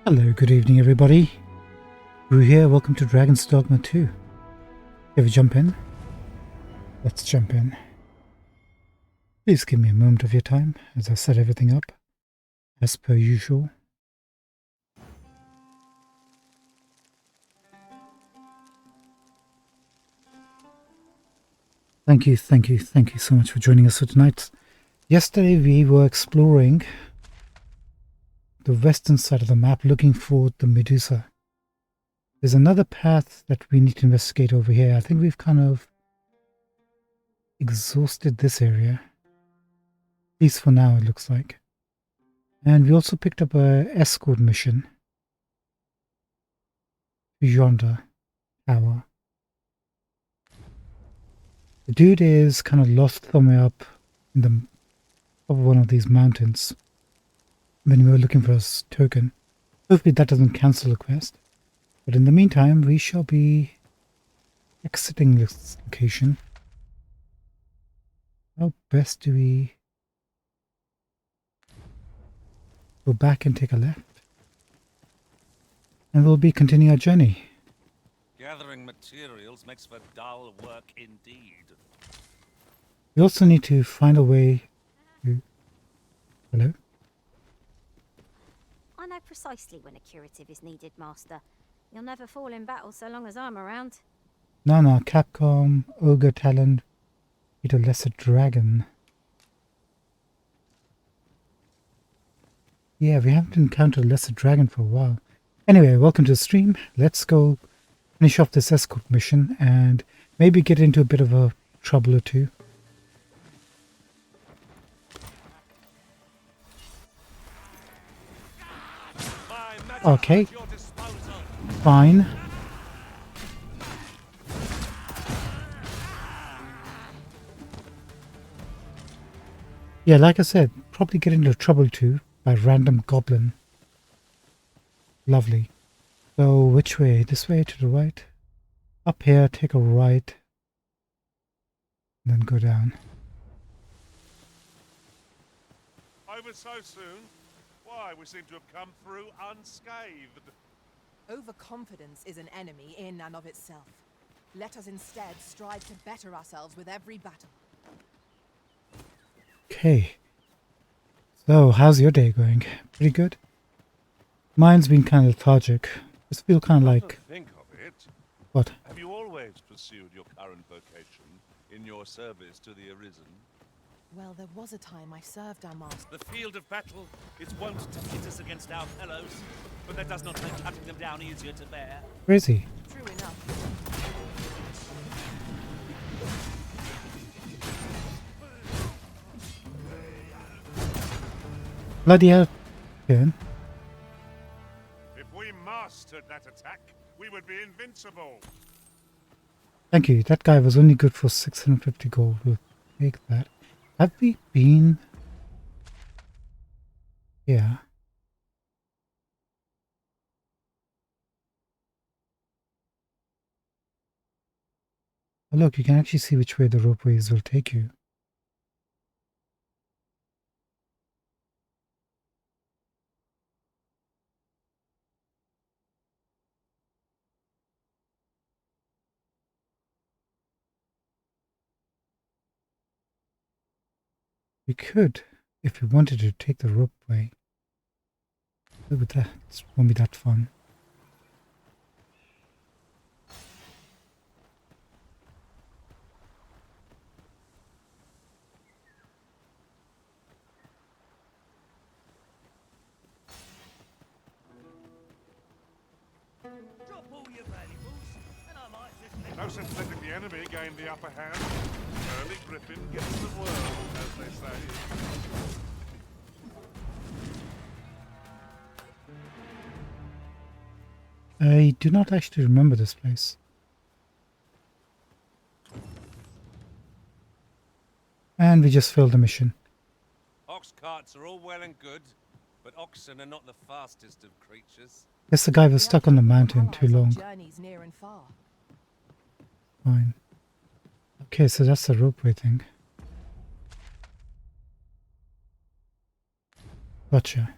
Hello, good evening everybody. We're here, welcome to Dragon's Dogma 2. Shall we jump in? Let's jump in. Please give me a moment of your time as I set everything up, as per usual. Thank you so much for joining us for tonight. Yesterday we were exploring the western side of the map looking for the Medusa. There's another path that we need to investigate over here. I think we've kind of exhausted this area. At least for now it looks like. And we also picked up a escort mission to yonder tower. The dude is kind of lost somewhere up in the top of one of these mountains when we were looking for a token. Hopefully that doesn't cancel the quest. But in the meantime, we shall be exiting this location. How best do we go back and take a left? And we'll be continuing our journey. Gathering materials makes for dull work indeed. We also need to find a way to... Hello? I know precisely when a curative is needed, Master. You'll never fall in battle so long as I'm around. No, Capcom, Ogre Talent, beat a lesser dragon. Yeah, we haven't encountered a lesser dragon for a while. Anyway, welcome to the stream. Let's go finish off this escort mission and maybe get into a bit of a trouble or two. Okay. Fine. Yeah, like I said, probably get into trouble too by random goblin. Lovely. So which way? This way to the right? Up here, take a right. Then go down. Over so soon? Why, we seem to have come through unscathed. Overconfidence is an enemy in and of itself. Let us instead strive to better ourselves with every battle. Okay. So, how's your day going? Pretty good? Mine's been kind of lethargic. Just feel kind of like... Think of it. What? Have you always pursued your current vocation in your service to the Arisen? Well, there was a time I served our master. The field of battle is wont to pit us against our fellows, but that does not make cutting them down easier to bear. Where is he? True enough. Bloody hell. Again. If we mastered that attack, we would be invincible. Thank you. That guy was only good for 650 gold. We'll take that. Have we been... Yeah. Oh, look, you can actually see which way the ropeways will take you. We could, if we wanted to, take the ropeway. But that won't be that fun. Drop all your valuables, and I might just... No sense letting the enemy gain the upper hand. Early Griffin gets the world, as they say. I do not actually remember this place. And we just failed the mission. Ox carts are all well and good, but oxen are not the fastest of creatures. Guess the guy was stuck on the mountain too long. Journeys near and far. Fine. Okay, so that's the ropeway thing. Gotcha.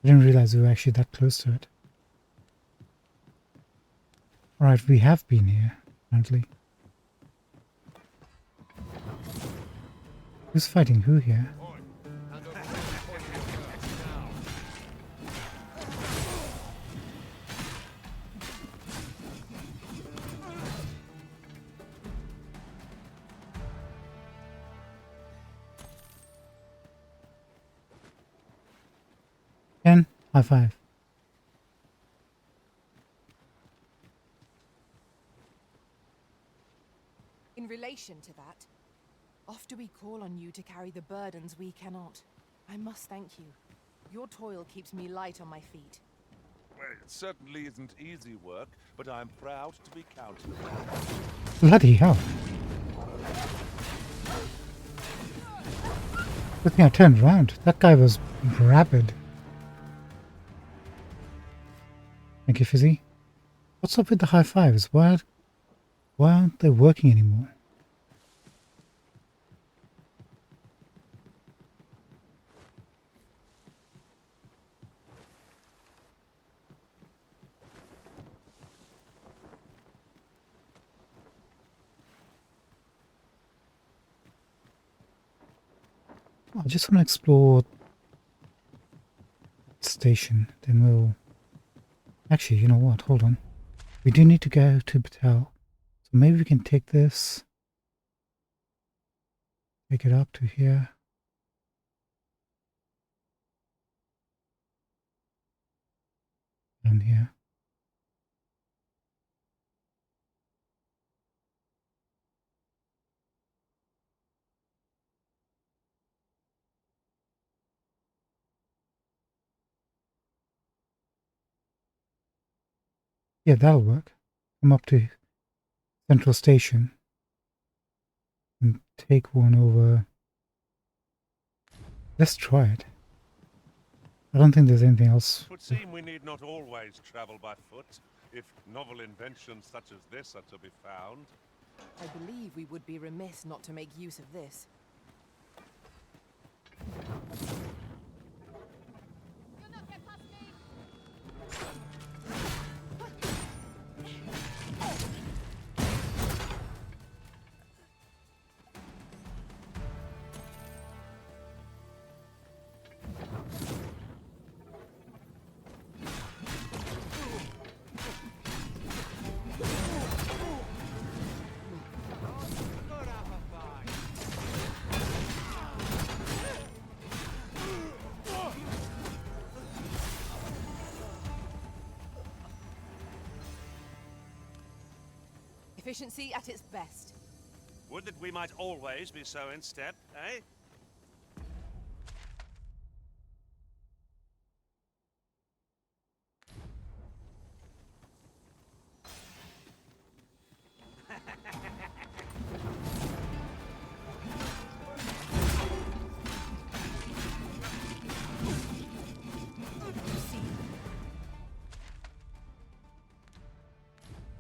I didn't realize we were actually that close to it. Alright, we have been here, apparently. Who's fighting who here? Ken, high five. In relation to that, oft do we call on you to carry the burdens we cannot. I must thank you. Your toil keeps me light on my feet. Well, it certainly isn't easy work, but I'm proud to be counted. Bloody hell. Good thing I turned around. That guy was rabid. Thank you, Fizzy. What's up with the high fives? Why aren't they working anymore? I just want to explore the station. Then we'll... Actually, you know what? Hold on. We do need to go to Batel. So maybe we can take this. Take it up to here. Down here. Yeah, that'll work. Come up to Central Station. And take one over. Let's try it. I don't think there's anything else. It would seem we need not always travel by foot, if novel inventions such as this are to be found. I believe we would be remiss not to make use of this. Efficiency at its best. Would that we might always be so in step, eh?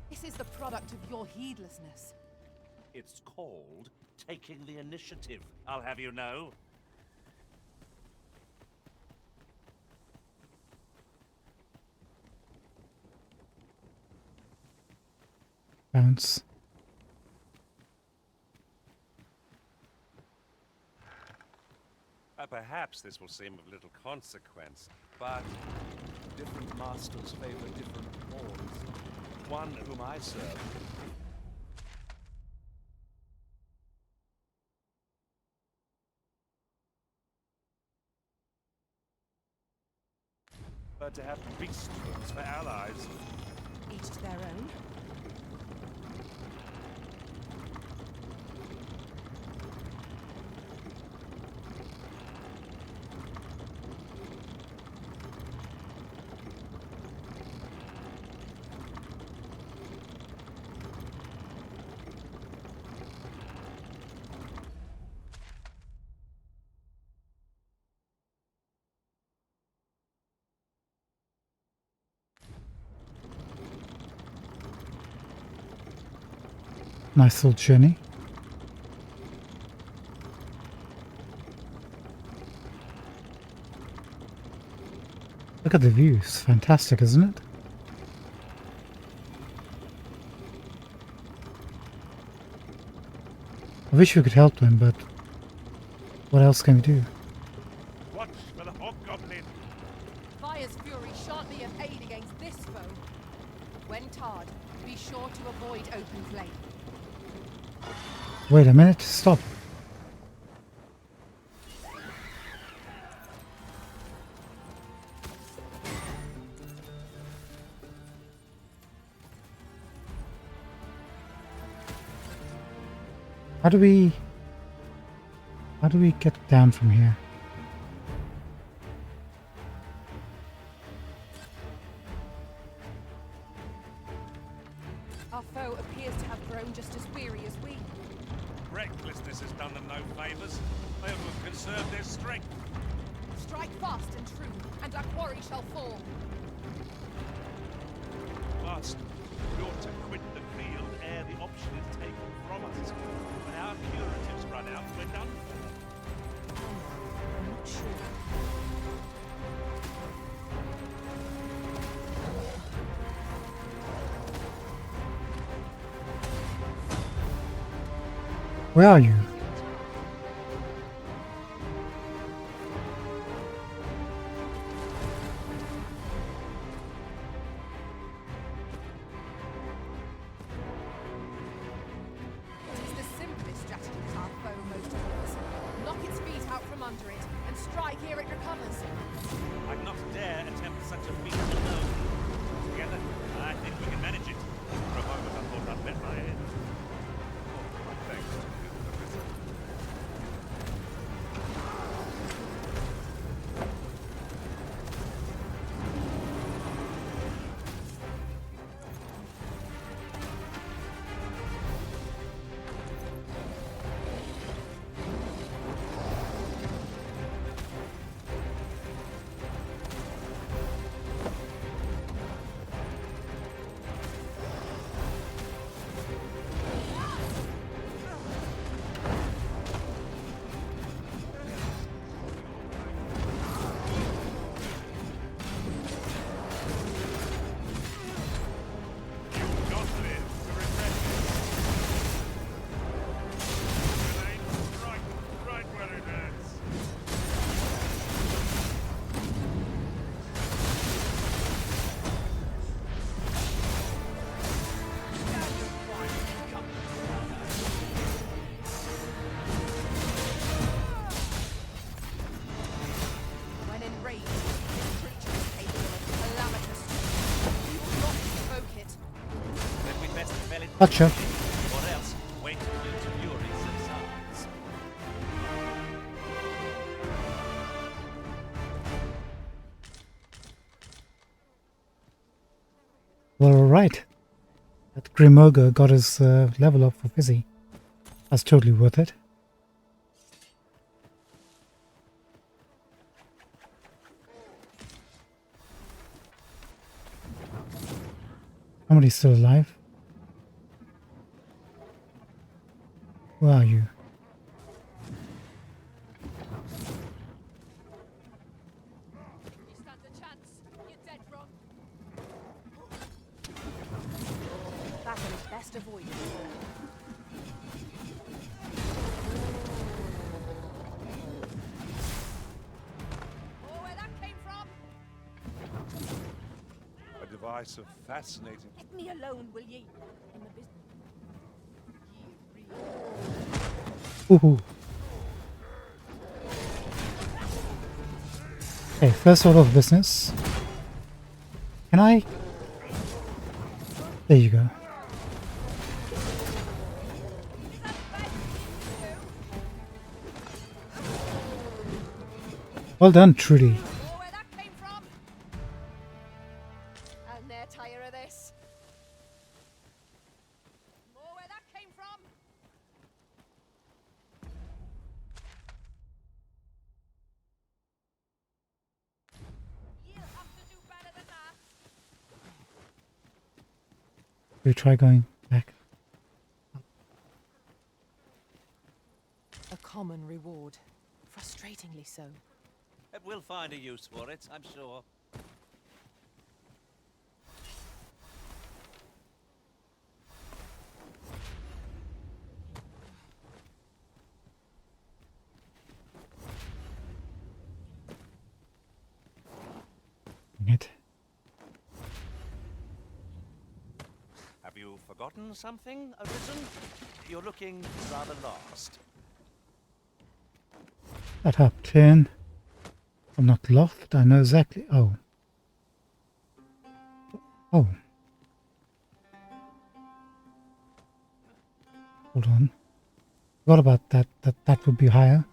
This is the product of your heedlessness. It's called taking the initiative, I'll have you know. Bounce. Perhaps this will seem of little consequence, but different masters favor different lords. One whom I serve to have beast ones for allies. Each to their own. Nice little journey. Look at the view. It's fantastic, isn't it? I wish we could help them, but what else can we do? Watch for the hobgoblin. Fire's fury shan't be of aid against this foe. When tarred, be sure to avoid open flame. Wait a minute. Stop. How do we get down from here? Our foe appears to have grown just as weary as we. Recklessness has done them no favours. They will conserve their strength. Strike fast and true, and our quarry shall fall. Master, we ought to quit the field ere the option is taken from us. When our curatives run out, we're done for. I'm not sure. Where are you? It is the simplest strategy that our foe most abhors. Knock its feet out from under it, and strike ere it recovers. I'd not dare attempt such a feat alone. Together, I think we can manage it. For a moment, I thought I'd bet my head. My thanks to you for visiting. You've got to live to regret it. Remain right where it is. When enraged, this creature is capable of calamitous. We will not provoke it. Then we'd best fell it. Gotcha. Or else, wait till its fury subsides. Well, alright. That Grim Ogre got his level up for Fizzy. That's totally worth it. Somebody's still alive. Where are you? You stand a chance. You're dead wrong. Battle is best avoided. Oh, where that came from? A device of fascinating. Let me alone, will ye? In the business. Woohoo. Okay, first order of business. Can I? There you go. Well done, Trudy. Oh, where that came from? I'll ne'er tire of this. Oh, where that came from? You'll have to do better than that. We try going back. A common reward. Frustratingly so. We'll find a use for it, I'm sure. Have you forgotten something, Arisen? You're looking rather lost. Shut up, Chin. I'm not lost. I know exactly. Oh. Oh. Hold on. Forgot about that. That would be higher.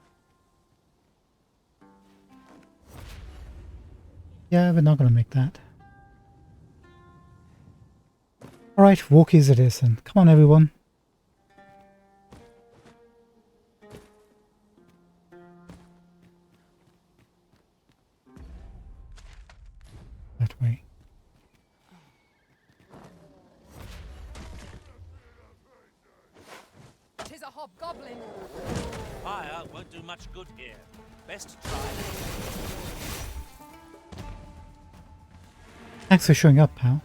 Yeah, we're not going to make that. Alright, walkies it is then. Come on, everyone. That way. Tis a hobgoblin. Fire won't do much good here. Best try. Thanks for showing up, pal.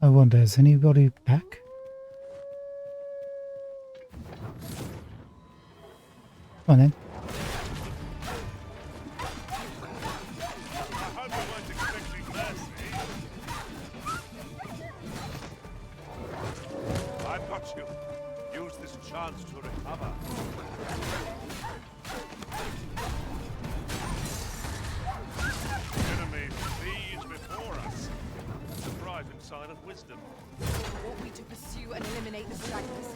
I wonder, is anybody back? Come on then. I hope you weren't expecting mercy. I've got you. Use this chance to recover. Enemy flees before us. Surprising sign of wisdom. Want me to pursue and eliminate the stragglers?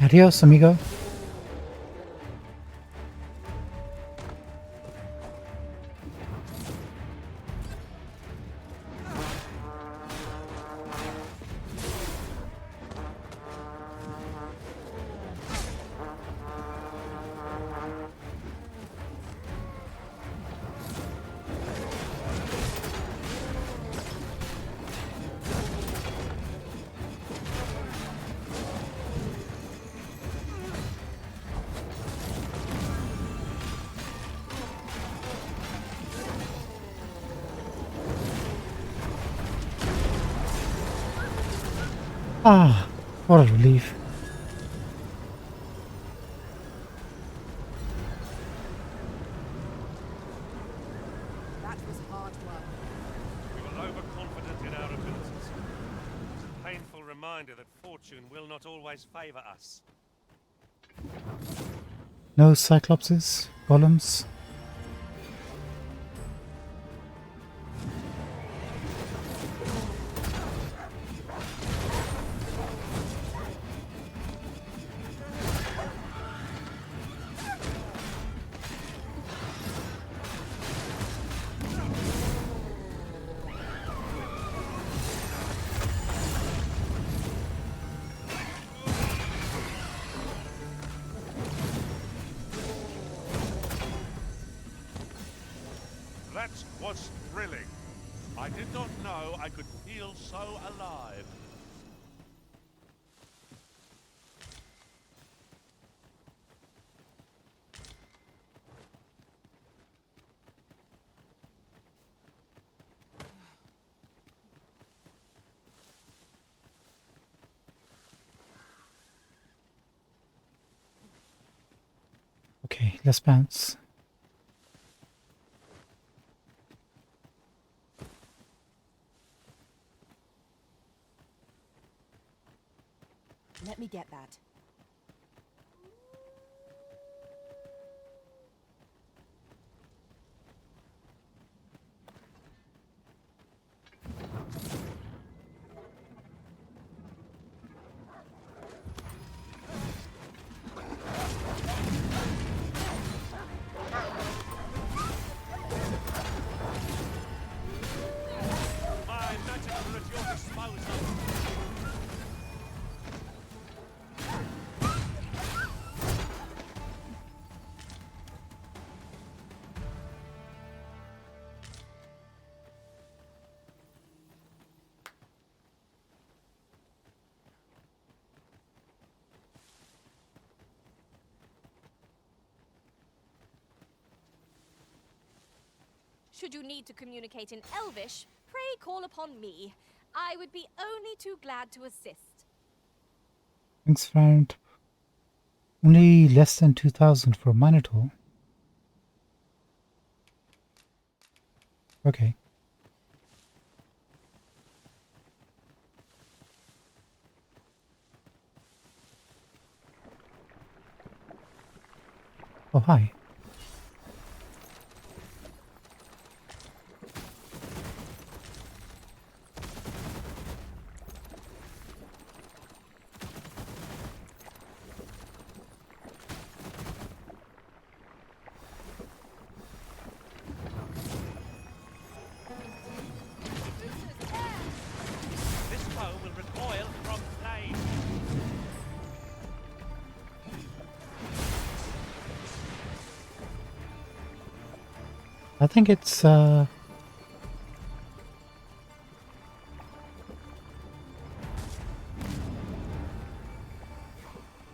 Adios, amigo. Ah, what a relief. That was hard work. We were overconfident in our abilities. It's a painful reminder that fortune will not always favor us. No cyclopses, golems. That was thrilling. I did not know I could feel so alive. Okay, let's bounce. Let me get that. My magic are at your disposal. Should you need to communicate in Elvish, pray call upon me. I would be only too glad to assist. Thanks, friend. Only less than 2,000 for a Minotaur. Okay. Oh, hi. This foe will recoil from flame. I think it's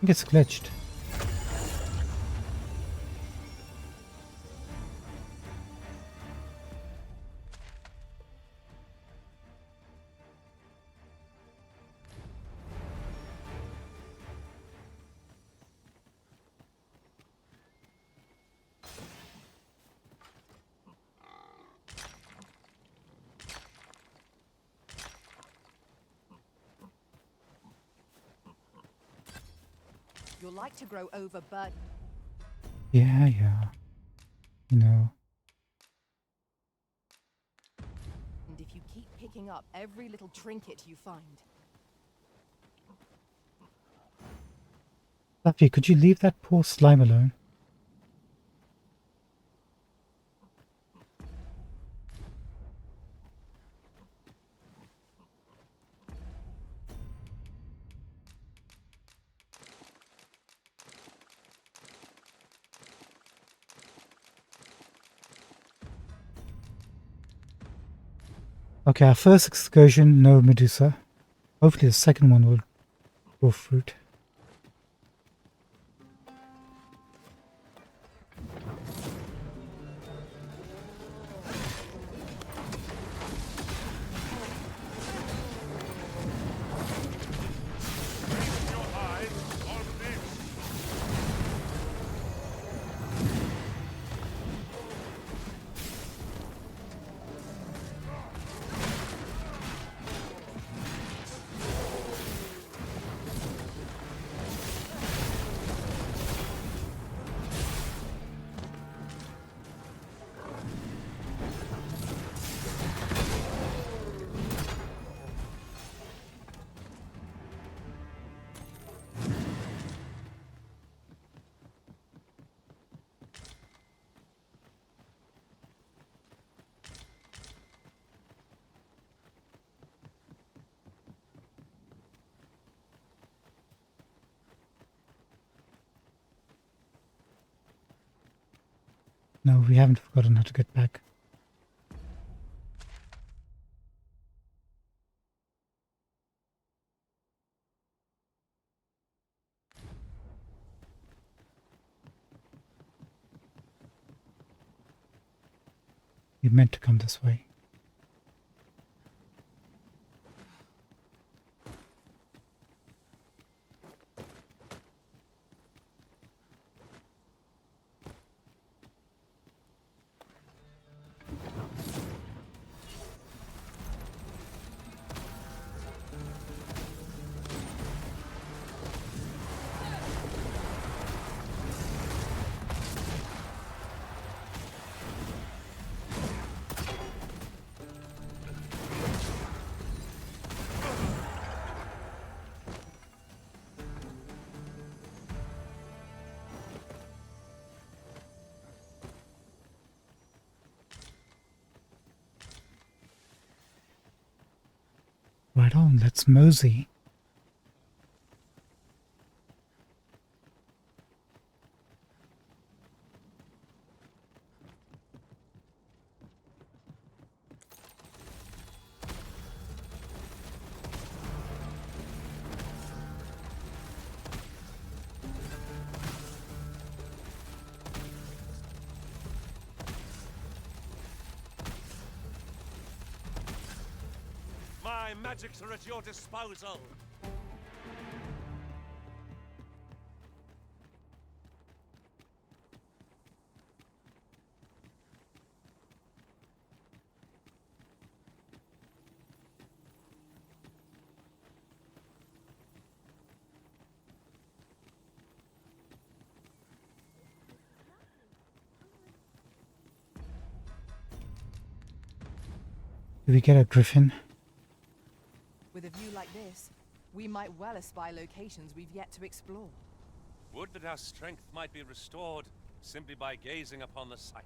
glitched. You're like to grow overburdened. Yeah. You know. And if you keep picking up every little trinket you find. Fluffy, could you leave that poor slime alone? Okay, our first excursion, no Medusa. Hopefully the second one will grow fruit. Your eyes on this. No, we haven't forgotten how to get back. We meant to come this way. Right on, let's mosey. My magics are at your disposal. Do we get a griffin? With a view like this, we might well espy locations we've yet to explore. Would that our strength might be restored simply by gazing upon the sight.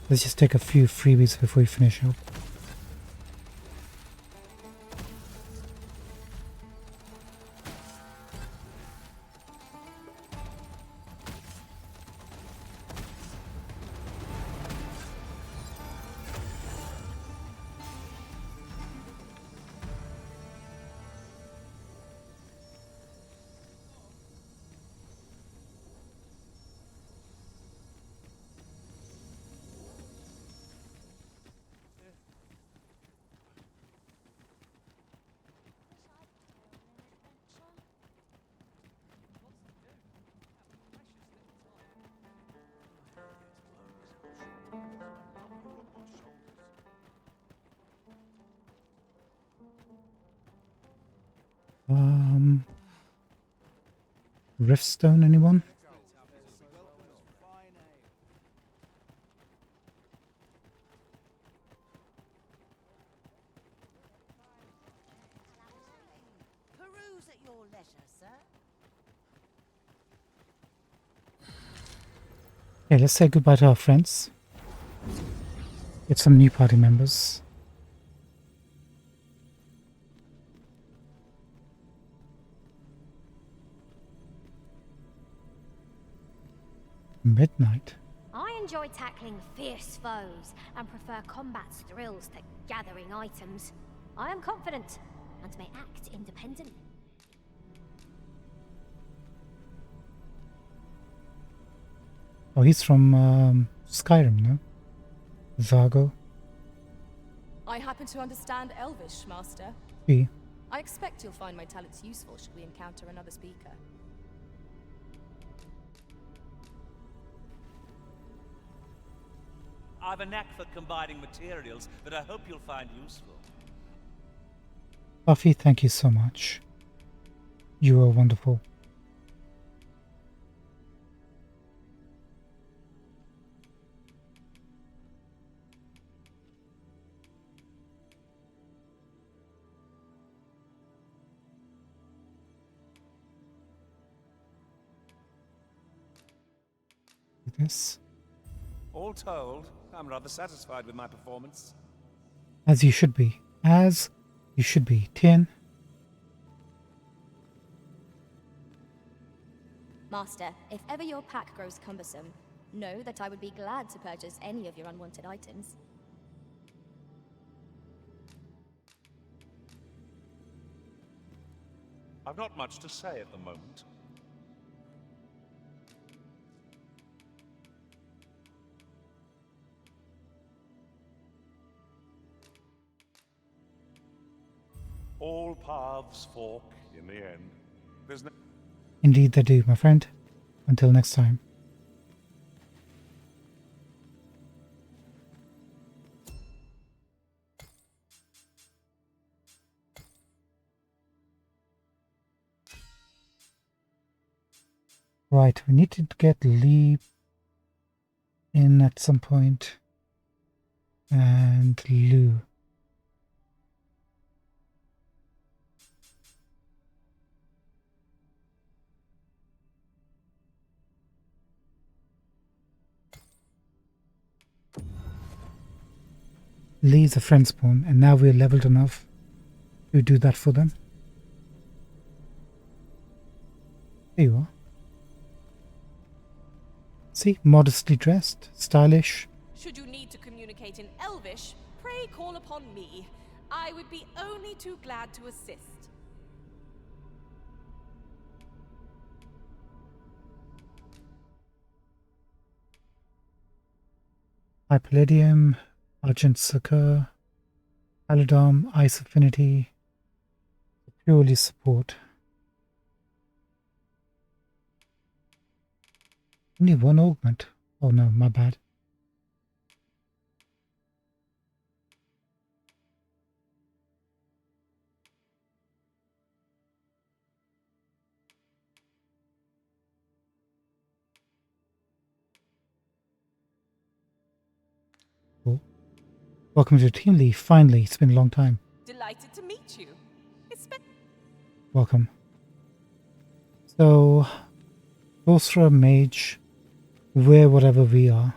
Let's just take a few freebies before we finish up. Riftstone, anyone? Peruse at your leisure, sir. Yeah, let's say goodbye to our friends. Get some new party members. Midnight. I enjoy tackling fierce foes and prefer combat's thrills to gathering items. I am confident and may act independently. Oh, he's from Skyrim, no? Vargo. I happen to understand Elvish, Master. He. I expect you'll find my talents useful should we encounter another speaker. I've a knack for combining materials that I hope you'll find useful. Buffy, thank you so much. You are wonderful. This. All told, I'm rather satisfied with my performance. As you should be. As you should be. Tien. Master, if ever your pack grows cumbersome, know that I would be glad to purchase any of your unwanted items. I've not much to say at the moment. All paths fork in the end. There's no... Indeed they do, my friend. Until next time. Right, we need to get Lee in at some point. And Lou. Lee's a friend spawn, and now we're leveled enough to do that for them. There you are. See, modestly dressed, stylish. Should you need to communicate in Elvish, pray call upon me. I would be only too glad to assist. High Palladium, Argent Succor, Paladom, Ice Affinity, purely support. Only one augment. Oh no, my bad. Cool. Welcome to Team Leaf. Finally, it's been a long time. Delighted to meet you. Welcome. So, Sorcerer, Mage, wear whatever we are.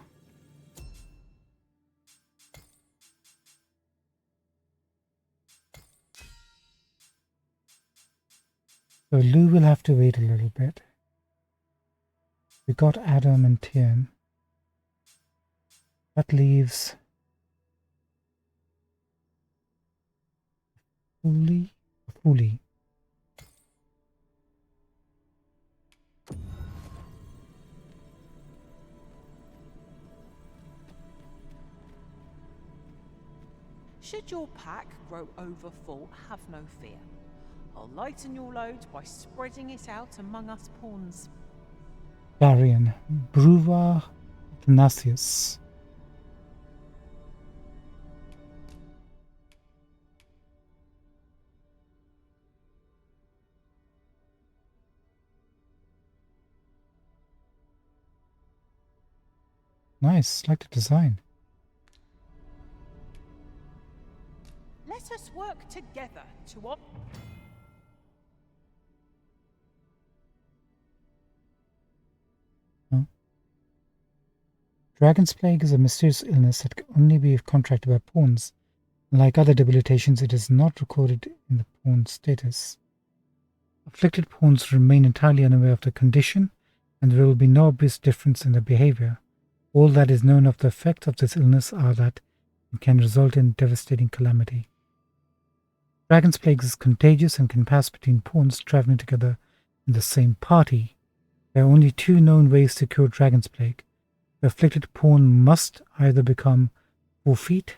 So Lou will have to wait a little bit. We got Adam and Tien. That leaves Fooly. Should your pack grow overfull, have no fear. I'll lighten your load by spreading it out among us pawns. Darian, Bruva, Athanasius. Nice, like the design. Let us work together to op. Dragon's Plague is a mysterious illness that can only be contracted by pawns. Like other debilitations, it is not recorded in the pawn status. Afflicted pawns remain entirely unaware of the condition, and there will be no obvious difference in their behavior. All that is known of the effects of this illness are that it can result in devastating calamity. Dragon's Plague is contagious and can pass between pawns traveling together in the same party. There are only two known ways to cure Dragon's Plague. The afflicted pawn must either become 4 feet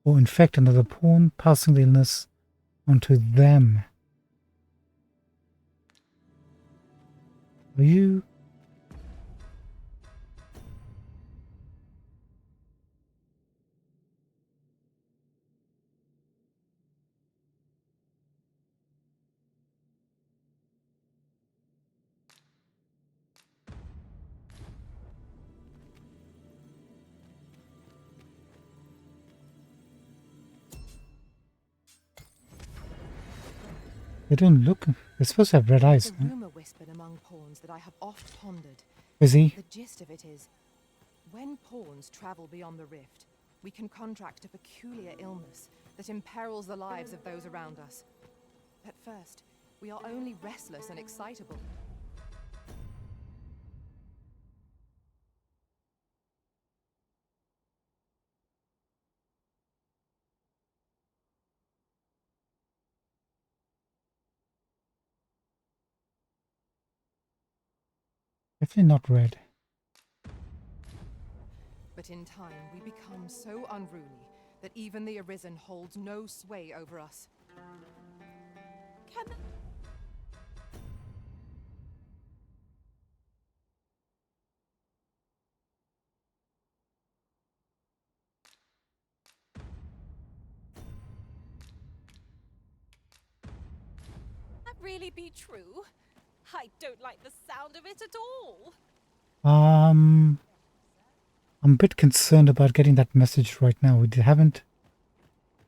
or infect another pawn, passing the illness onto them. Are you... They don't look... They're supposed to have red eyes. The rumor whispered among pawns that I have oft pondered. Is he? The gist of it is, when pawns travel beyond the rift, we can contract a peculiar illness that imperils the lives of those around us. At first, we are only restless and excitable. Definitely not red. But in time, we become so unruly that even the Arisen holds no sway over us. Can... that really be true? I don't like the sound of it at all. I'm a bit concerned about getting that message right now. We haven't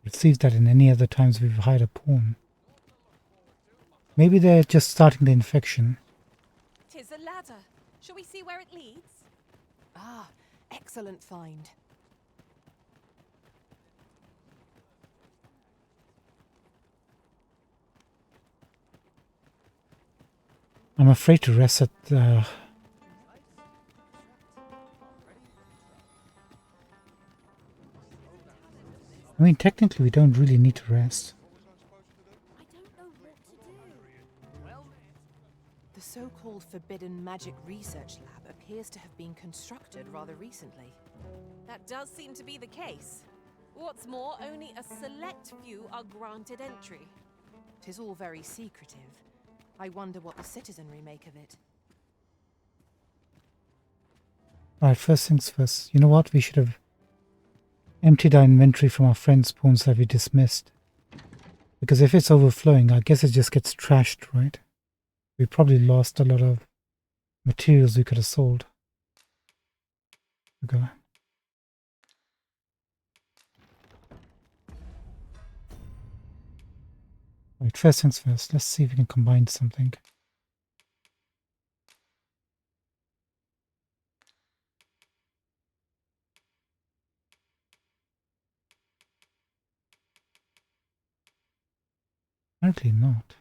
received that in any other times we've hired a pawn. Maybe they're just starting the infection. 'Tis a ladder. Shall we see where it leads? Ah, excellent find. I'm afraid to rest at the... I mean, technically we don't really need to rest. I don't know what to do. Well, The so-called Forbidden Magic Research Lab appears to have been constructed rather recently. That does seem to be the case. What's more, only a select few are granted entry. 'Tis all very secretive. I wonder what the citizenry make of it. Alright, first things first. You know what? We should have emptied our inventory from our friend's spawns that we dismissed. Because if it's overflowing, I guess it just gets trashed, right? We probably lost a lot of materials we could have sold. Okay. Right, first things first. Let's see if we can combine something. Apparently not.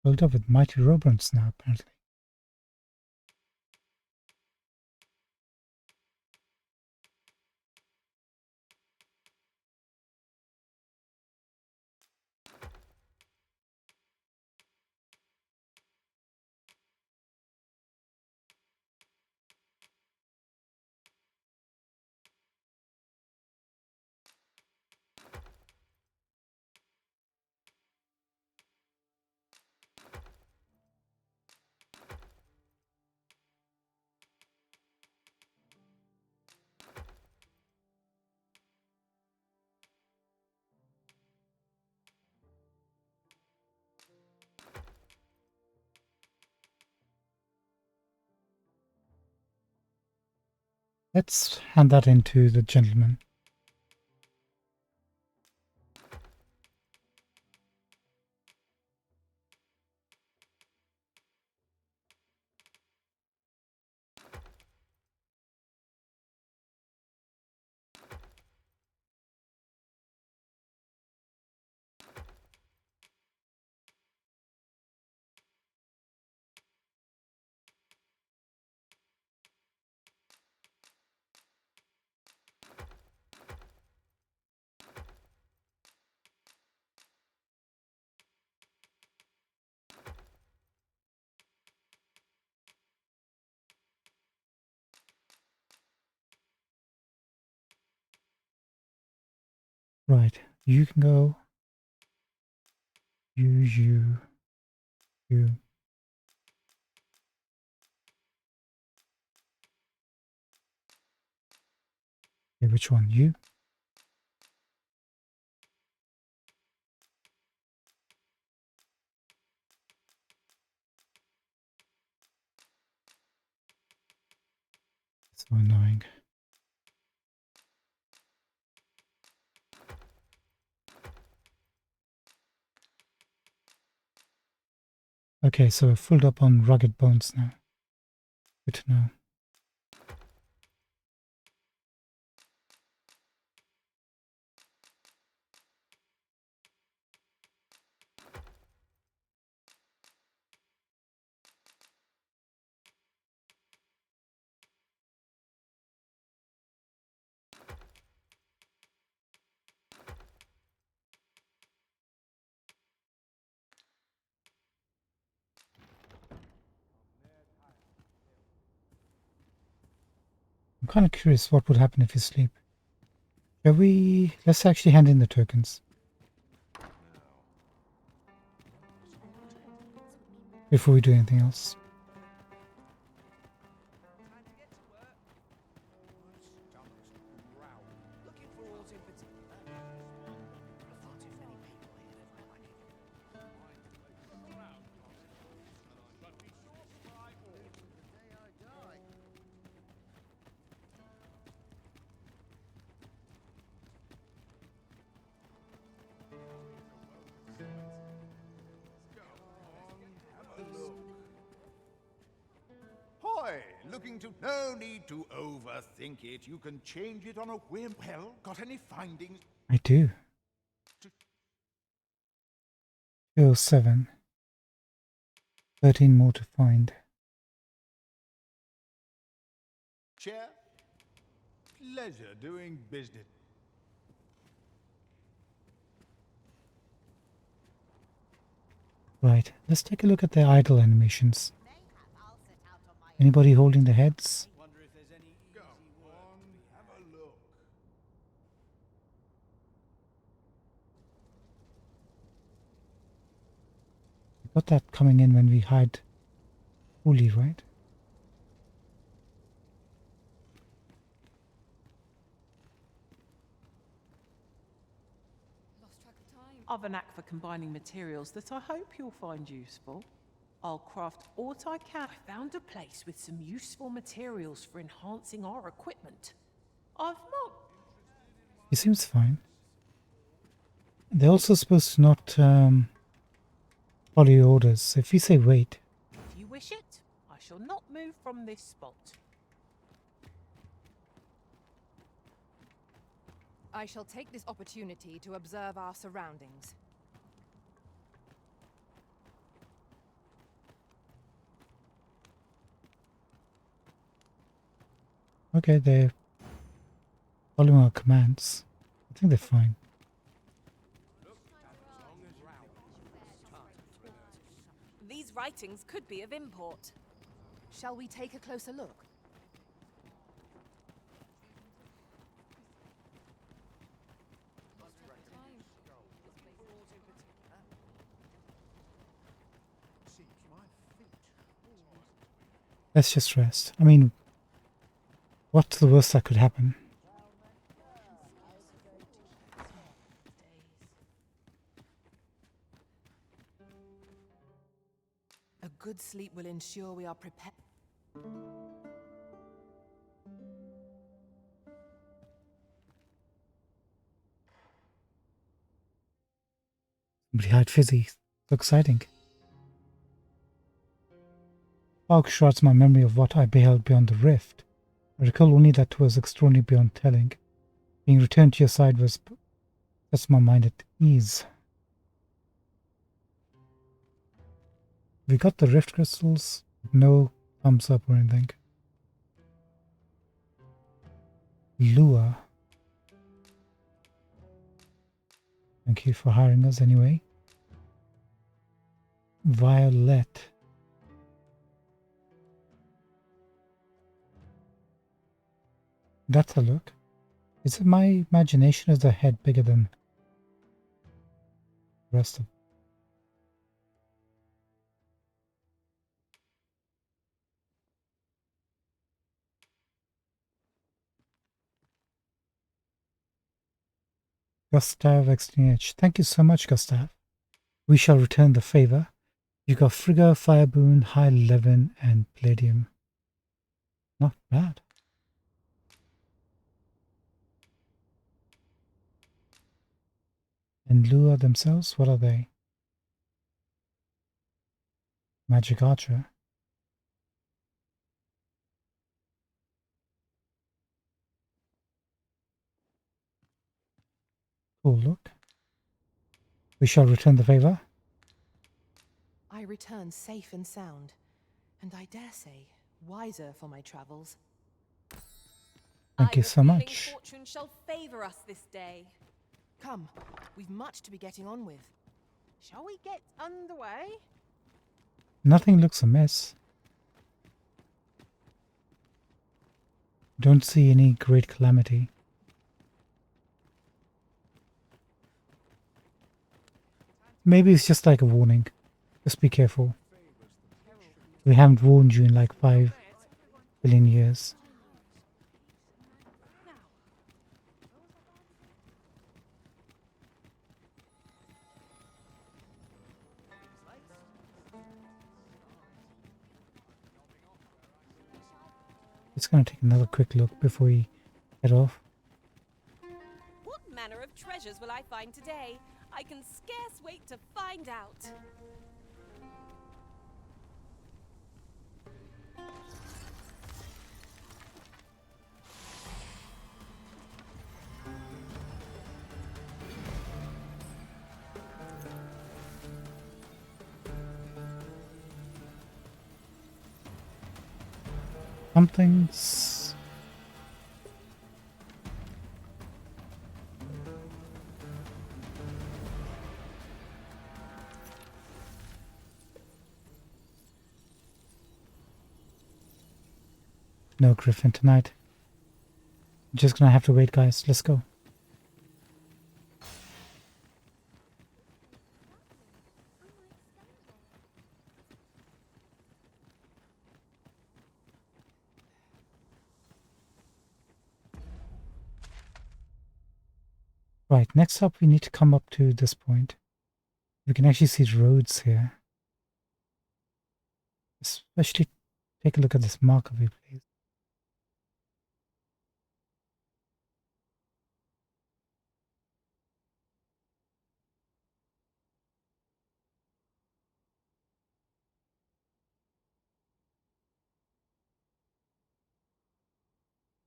Filled up with mighty rodents now, apparently. Let's hand that in to the gentleman. Right, you can go. You. Okay, which one? You? So annoying. Okay, so we're filled up on rugged bones now. Good to know. I'm kind of curious what would happen if you sleep. Shall we... Let's actually hand in the tokens. Before we do anything else. Hoy, looking to... No need to overthink it. You can change it on a whim. Well, got any findings? I do. 207. 13 more to find. Chair? Pleasure doing business. Right, let's take a look at the idle animations. Anybody holding the heads? Go on, have a look. We got that coming in when we hide fully, right? Lost track of time. I've a knack for combining materials that I hope you'll find useful. I'll craft what I can. I found a place with some useful materials for enhancing our equipment. I've not... He seems fine. They're also supposed to not follow your orders. So if you say wait, If you wish it, I shall not move from this spot. I shall take this opportunity to observe our surroundings. okay, they're following our commands. I think they're fine. These writings could be of import. Shall we take a closer look? Let's just rest. I mean, what's the worst that could happen? A good sleep will ensure we are prepared. Somebody had fizzy. So exciting. Fog shrouds my memory of what I beheld beyond the rift. I recall only that 'twas extraordinary beyond telling. Being returned to your side was... sets my mind at ease. We got the rift crystals. No thumbs up or anything. Lua. Thank you for hiring us anyway. Violet. That's a look. Is it my imagination or is the head bigger than the rest of it? Gustav XTH. Thank you so much, Gustav. We shall return the favor. You got Frigga, Fireboon, High Levin, and Palladium. Not bad. And Lua themselves, what are they? Magic Archer. Cool look. We shall return the favor. I return safe and sound, and I dare say, wiser for my travels. Thank you so much. Fortune shall favor us this day. Come, we've much to be getting on with. Shall we get underway? Nothing looks amiss. Don't see any great calamity. Maybe it's just like a warning. Just be careful. We haven't warned you in like 5 billion years. Just gonna take another quick look before we head off. What manner of treasures will I find today? I can scarce wait to find out. Something's... No Griffin tonight. Just gonna have to wait, guys. Let's go. Right, next up we need to come up to this point. We can actually see roads here. Especially take a look at this marker we placed.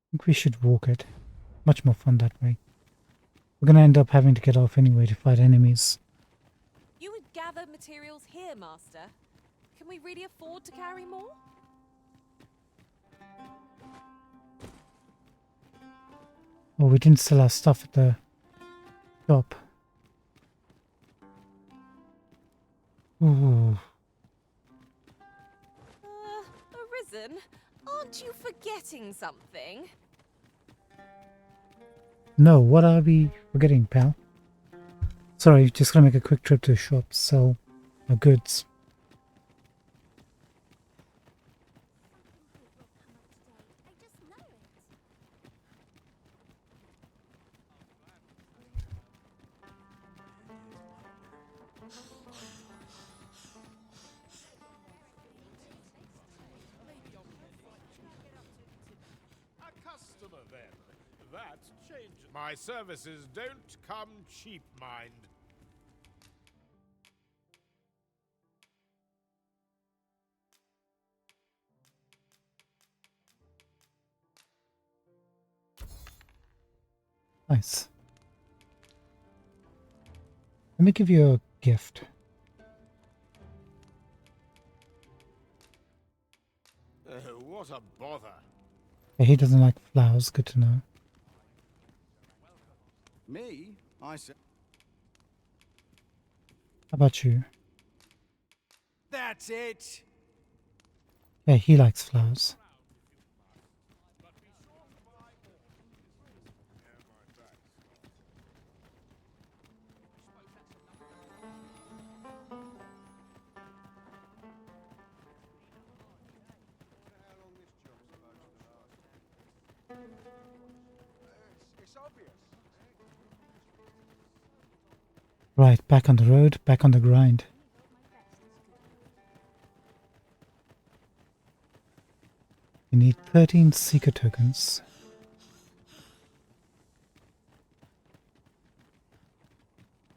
I think we should walk it. Much more fun that way. We're gonna end up having to get off anyway to fight enemies. You would gather materials here, Master. Can we really afford to carry more? Oh, we didn't sell our stuff at the shop. Ooh. Arisen, aren't you forgetting something? No, what are we forgetting, pal? Sorry, just gonna make a quick trip to the shop, sell our goods. A customer, then. That changes. My services don't come cheap, mind. Nice. Let me give you a gift. What a bother. Yeah, he doesn't like flowers, good to know. Me? I said. How about you? That's it. Yeah, he likes flowers. It's obvious. Right, back on the road, back on the grind. We need 13 Seeker tokens.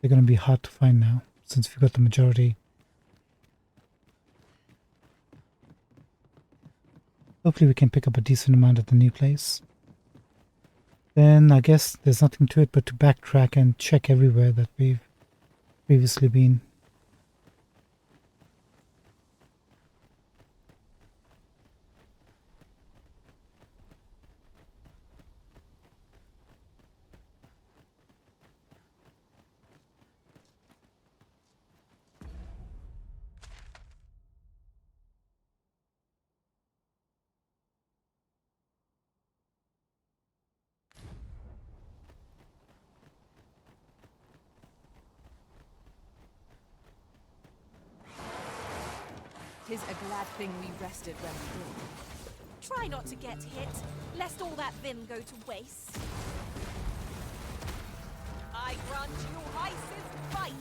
They're going to be hard to find now, since we've got the majority. Hopefully we can pick up a decent amount at the new place. Then I guess there's nothing to it but to backtrack and check everywhere that we've previously been. 'Tis a glad thing we rested when we did. Try not to get hit, lest all that vim go to waste. I grant you Ice's fight!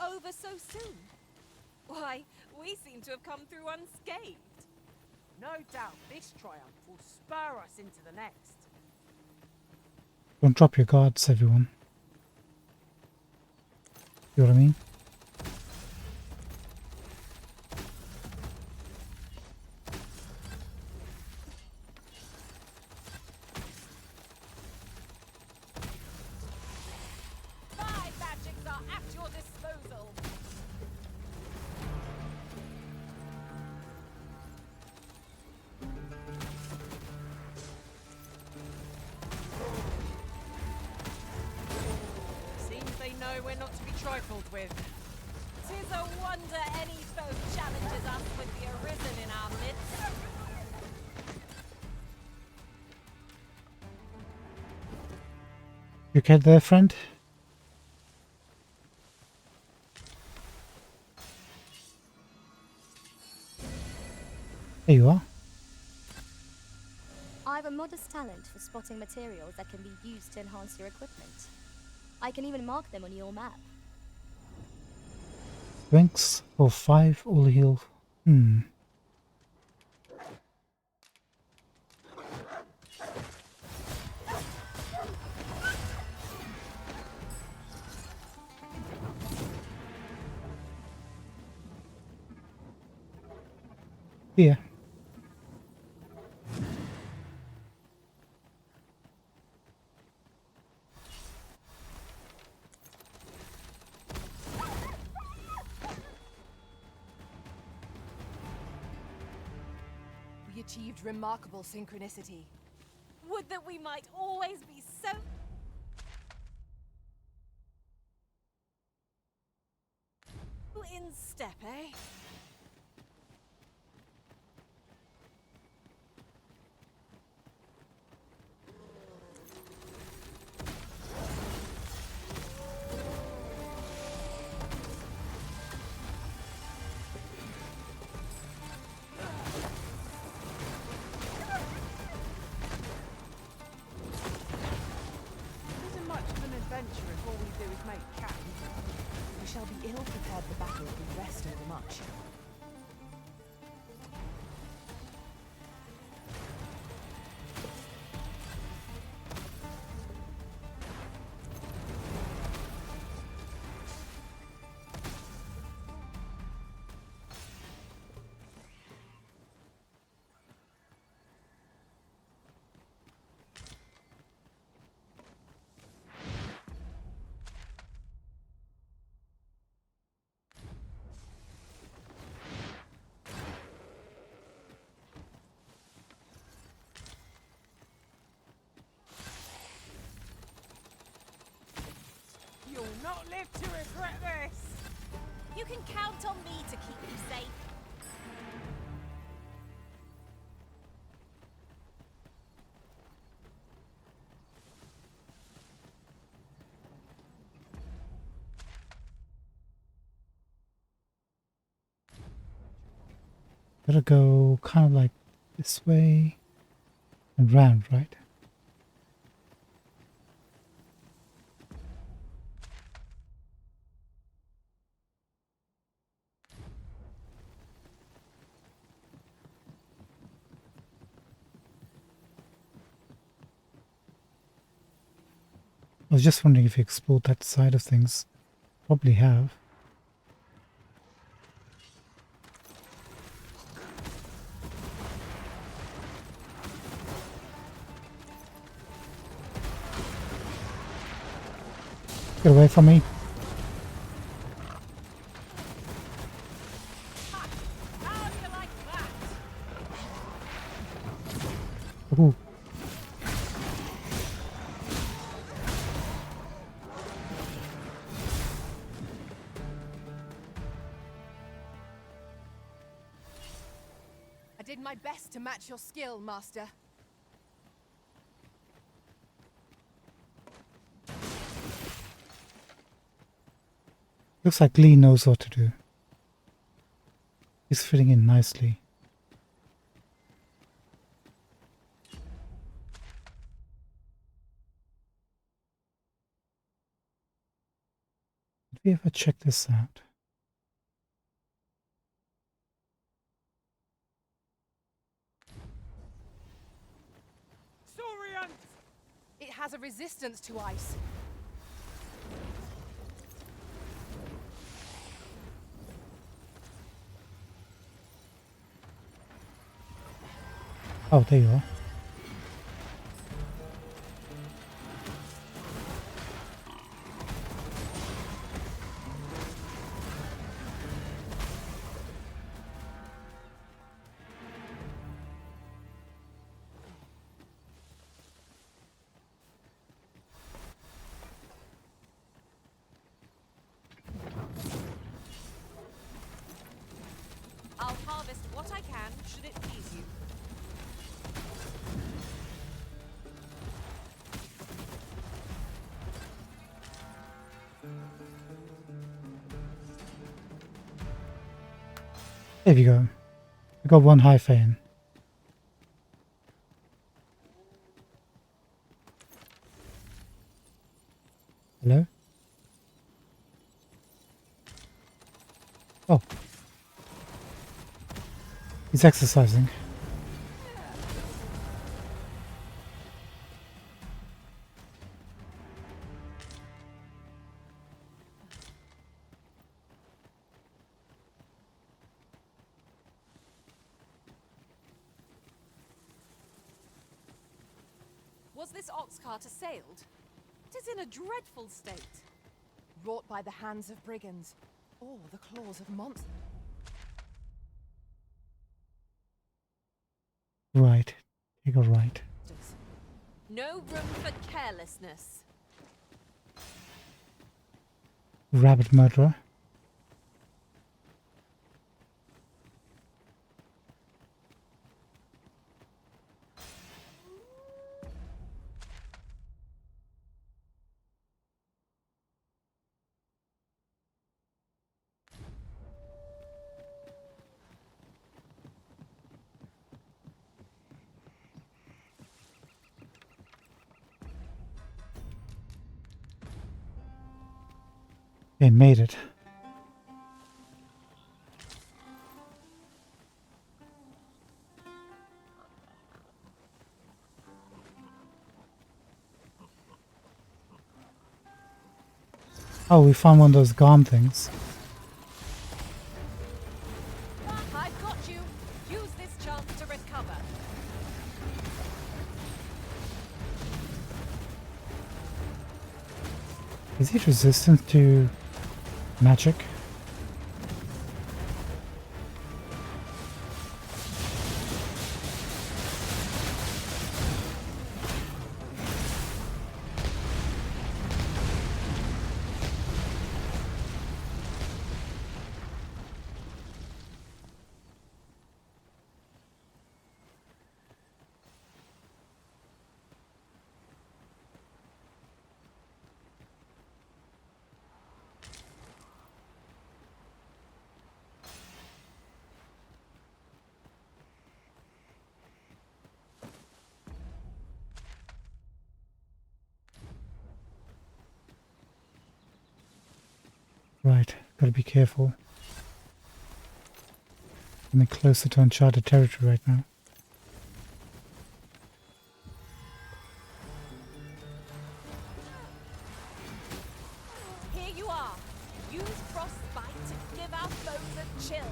Over so soon? Why, we seem to have come through unscathed. No doubt this triumph will spur us into the next. Don't drop your guards, everyone. You know what I mean? My magics are at your disposal. Seems they know we're not to be trifled with. 'Tis a wonder any foe challenges us with the Arisen in our midst. You okay there, friend? There you are. I have a modest talent for spotting materials that can be used to enhance your equipment. I can even mark them on your map. Drinks for 5 all heal. Yeah. We achieved remarkable synchronicity. Would that we might always be so... in step, eh? Isn't much of an adventure if all we do is make camp. We shall be ill prepared for battle if we rest overmuch. You'll not live to regret this! You can count on me to keep you safe. Gotta go kind of like this way and round, right? I was just wondering if you explored that side of things. Probably have. Get away from me. How do you like that? Ooh. did my best to match your skill, Master. Looks like Lee knows what to do. He's fitting in nicely. Did we ever check this out? It has a resistance to ice. Oh, there you are. I'll harvest what I can, should it please you. There we go. I got one high fan. Hello? Oh. He's exercising. Was this ox cart assailed? It is in a dreadful state. Wrought by the hands of brigands, or the claws of monsters. Right. Take a right. No room for carelessness. Rabbit murderer. They made it. Oh, we found one of those GOM things. I've got you. Use this chance to recover. Is it resistant to magic? Right, gotta be careful. Getting closer to uncharted territory right now. Here you are. Use frostbite to give our foes a chill.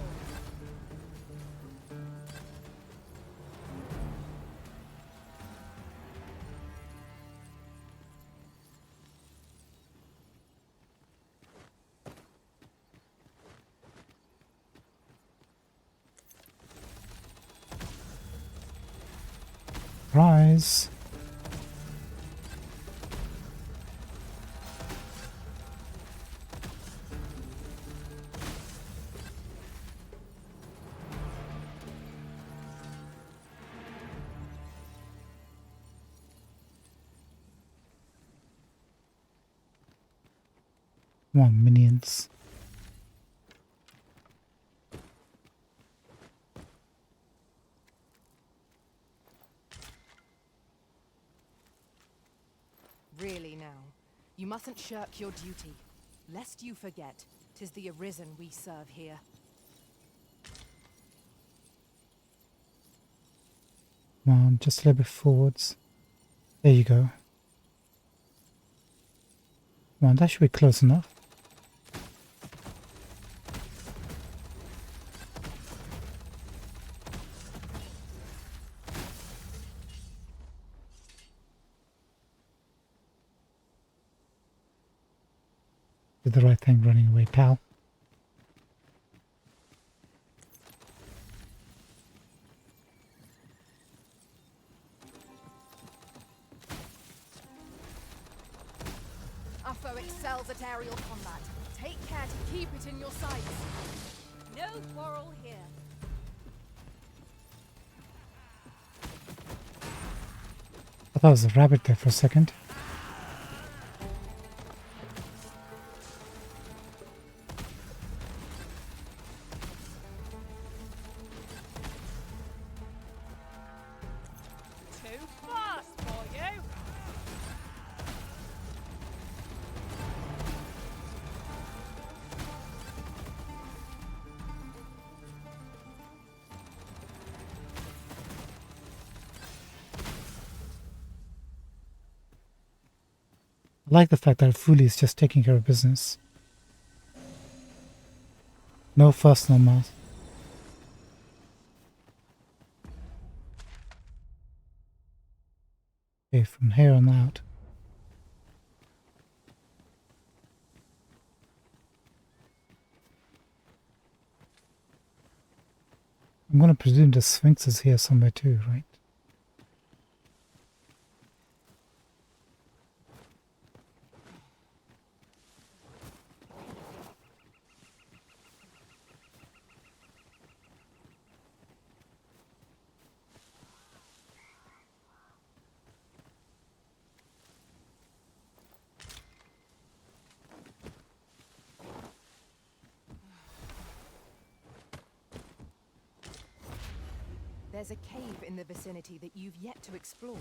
Rise. Come on, minions. Really now, you mustn't shirk your duty, lest you forget 'tis the Arisen we serve here. Come on, just a little bit forwards. There you go. Come on, that should be close enough. Did the right thing running away, pal. Our foe excels at aerial combat. Take care to keep it in your sights. No quarrel here. I thought it was a rabbit there for a second. Too fast for you. I like the fact that Fuli is just taking care of business. No fuss, no mouth. Okay, from here on out. I'm going to presume the Sphinx is here somewhere too, right? There's a cave in the vicinity that you've yet to explore.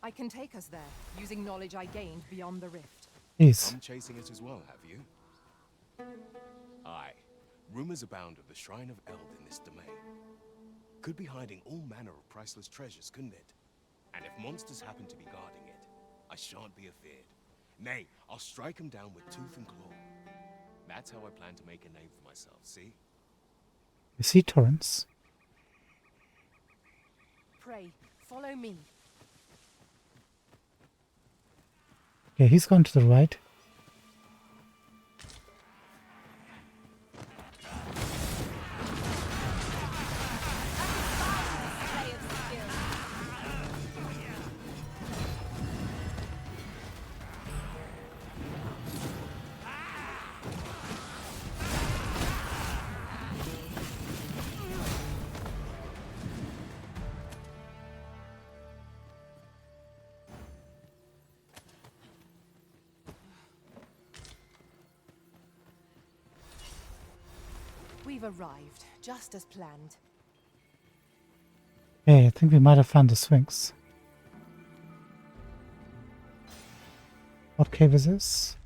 I can take us there, using knowledge I gained beyond the rift. Please. I'm chasing it as well, have you? Aye. Rumors abound of the Shrine of Eld in this domain. Could be hiding all manner of priceless treasures, couldn't it? And if monsters happen to be guarding it, I shan't be afeared. Nay, I'll strike them down with tooth and claw. That's how I plan to make a name for myself, see? You see Torrance? Pray, follow me. Okay, he's gone to the right. We've arrived, just as planned. Hey, I think we might have found the Sphinx. What cave is this?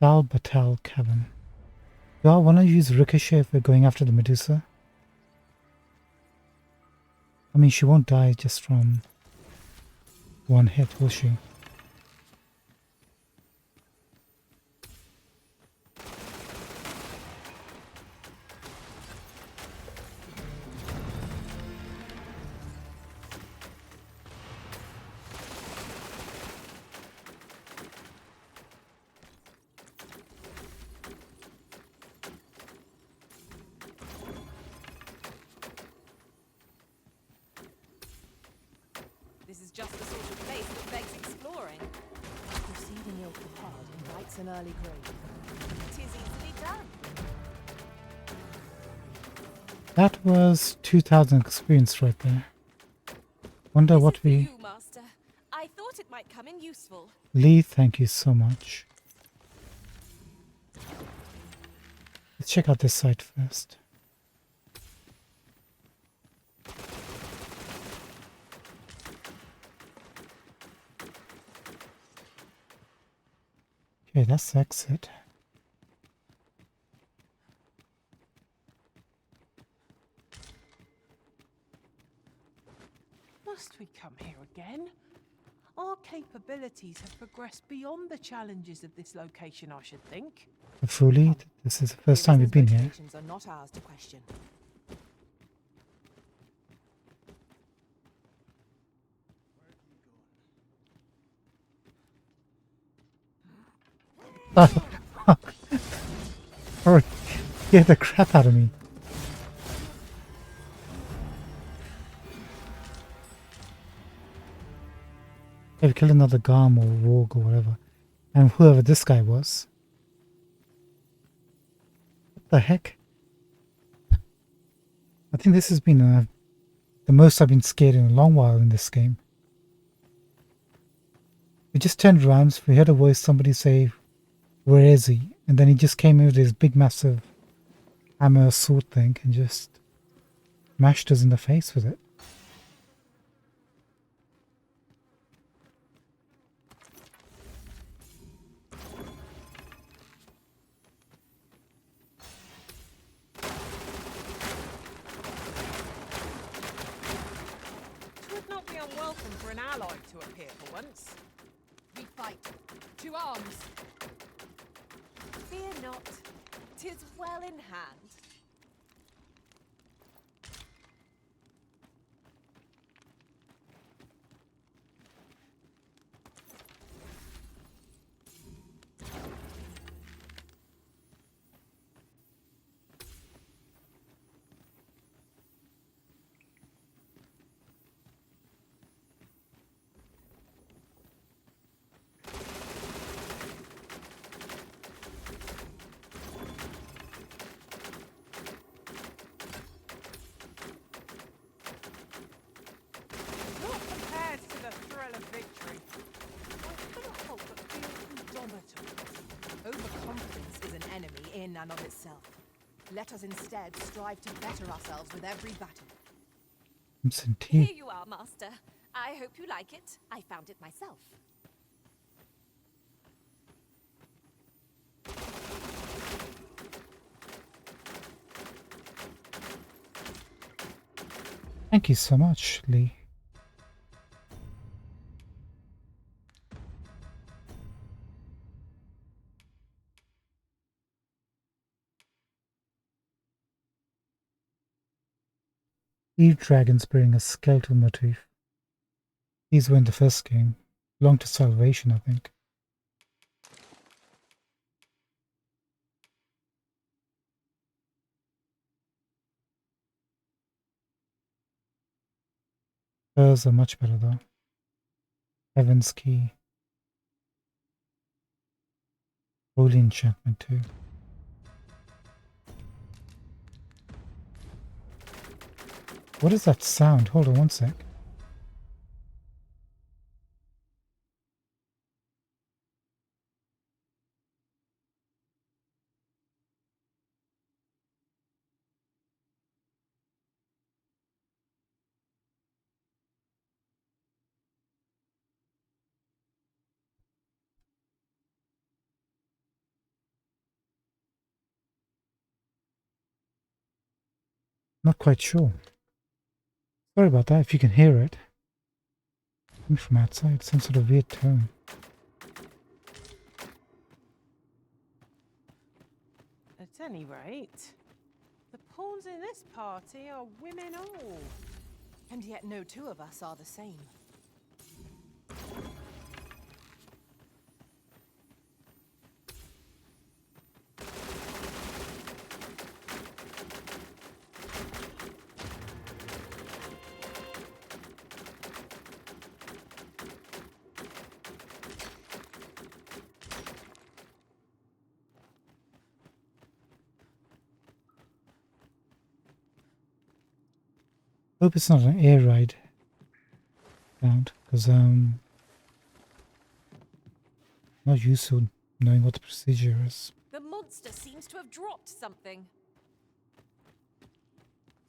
Dal Batal Cavern. Do I want to use Ricochet if we're going after the Medusa? I mean, she won't die just from one hit, will she? This is just the sort of place that begs exploring. Proceeding ill prepared invites an early grave. It is easily done. That was 2,000 experience right there. Wonder what we... You, Master. I thought it might come in useful. Lee, thank you so much. Let's check out this site first. Okay, that's the exit. Must we come here again? Our capabilities have progressed beyond the challenges of this location, I should think. Hopefully, this is the first time we've been here. Motivations are not ours to question. Oh, get the crap out of me. They've killed another Garm or Rogue or whatever. And whoever this guy was. What the heck? I think this has been the most I've been scared in a long while in this game. We just turned around, we heard a voice, somebody say, "Where is he?" And then he just came in with his big massive hammer sword thing and just mashed us in the face with it. It would not be unwelcome for an ally to appear for once. We fight. To arms. Fear not. 'Tis well in hand. Not compared to the thrill of victory. I cannot help but feel indomitable. Overconfidence is an enemy in and of itself. Let us instead strive to better ourselves with every battle. Some Here tea. you are, Master. I hope you like it. I found it myself. Thank you so much, Lee. Eve dragons bearing a skeletal motif. These were in the first game. Belonged to Salvation, I think. Hers are much better though. Heaven's Key. Holy enchantment too. What is that sound? Hold on one sec. Not quite sure. Sorry about that if you can hear it. Coming from outside, some sort of weird tone. At any rate, the pawns in this party are women all. And yet no two of us are the same. Hope it's not an air ride sound, because not used to knowing what the procedure is. The monster seems seems to have dropped something.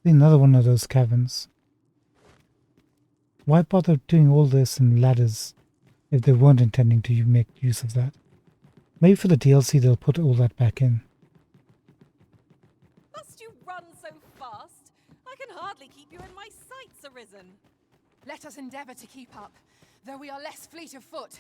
Another one of those caverns. Why bother doing all this in ladders if they weren't intending to make use of that? Maybe for the DLC they'll put all that back in. Must you run so fast? I can hardly keep you in my sights, Arisen. Let us endeavor to keep up, though we are less fleet of foot.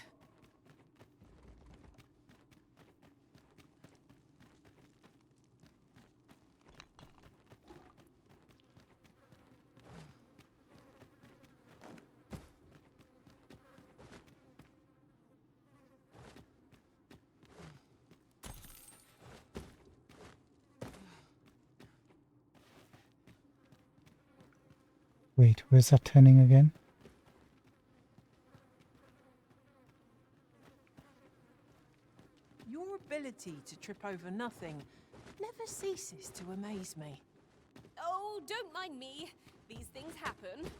Wait, where's that turning again? Your ability to trip over nothing never ceases to amaze me. Oh, don't mind me. These things happen.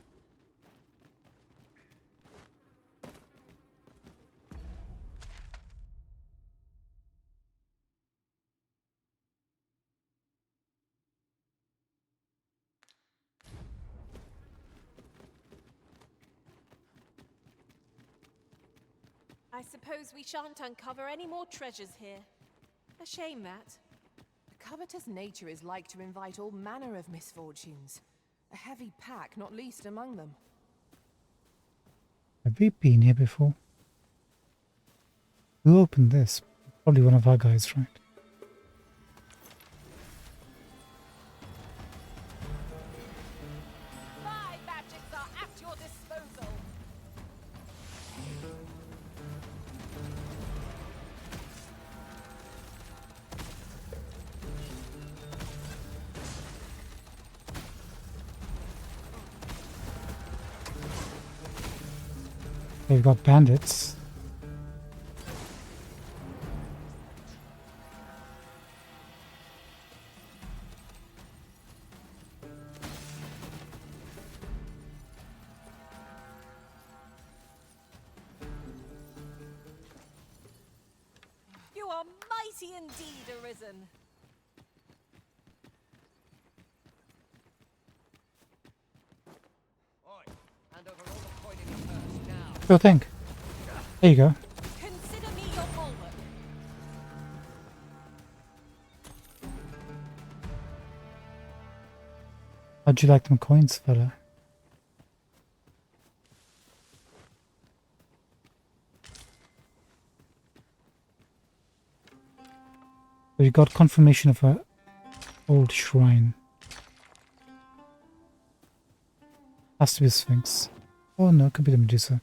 I suppose we shan't uncover any more treasures here. A shame that. The covetous nature is like to invite all manner of misfortunes. A heavy pack, not least among them. Have we been here before? Who opened this? Probably one of our guys, right? My magics are at your disposal. They've got bandits. You are mighty indeed, Arisen. Sure thing. There you go. Consider me your bulwark. How'd you like them coins, fella? We got confirmation of a old shrine. Has to be a Sphinx. Oh no, it could be the Medusa.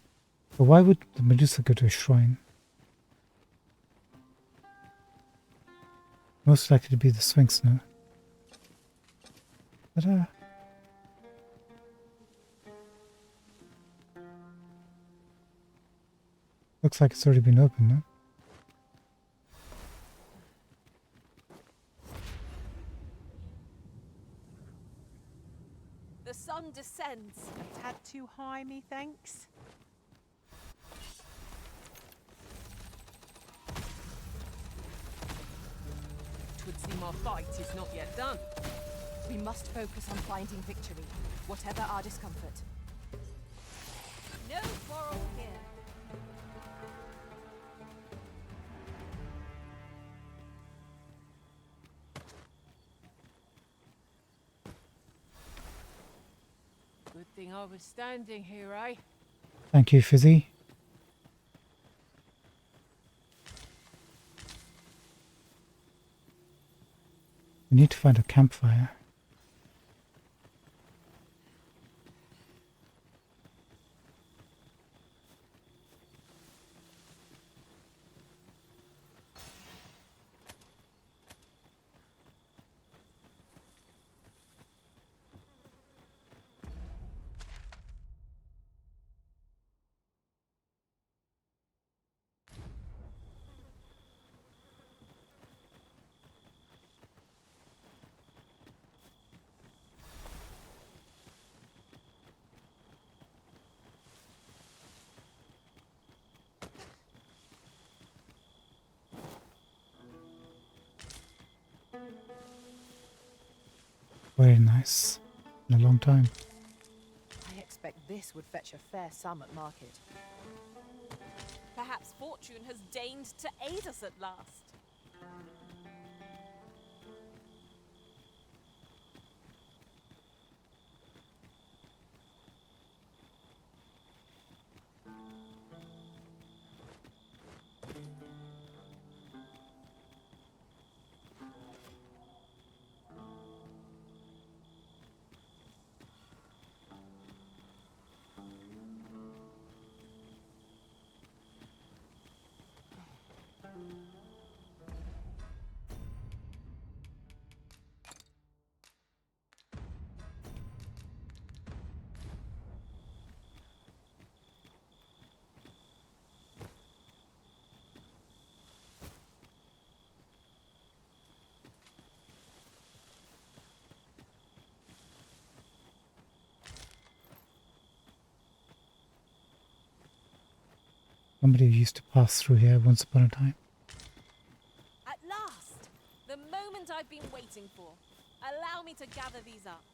But why would the Medusa go to a shrine? Most likely to be the Sphinx, no? Ta-da! Looks like it's already been opened, no? The sun descends. A tad too high, methinks. Twould seem our fight is not yet done. We must focus on finding victory, whatever our discomfort. No quarrel here. Good thing I was standing here, eh? Thank you, Fizzy. We need to find a campfire. Very nice. In a long time. I expect this would fetch a fair sum at market. Perhaps fortune has deigned to aid us at last. Somebody used to pass through here once upon a time. At last! The moment I've been waiting for. Allow me to gather these up.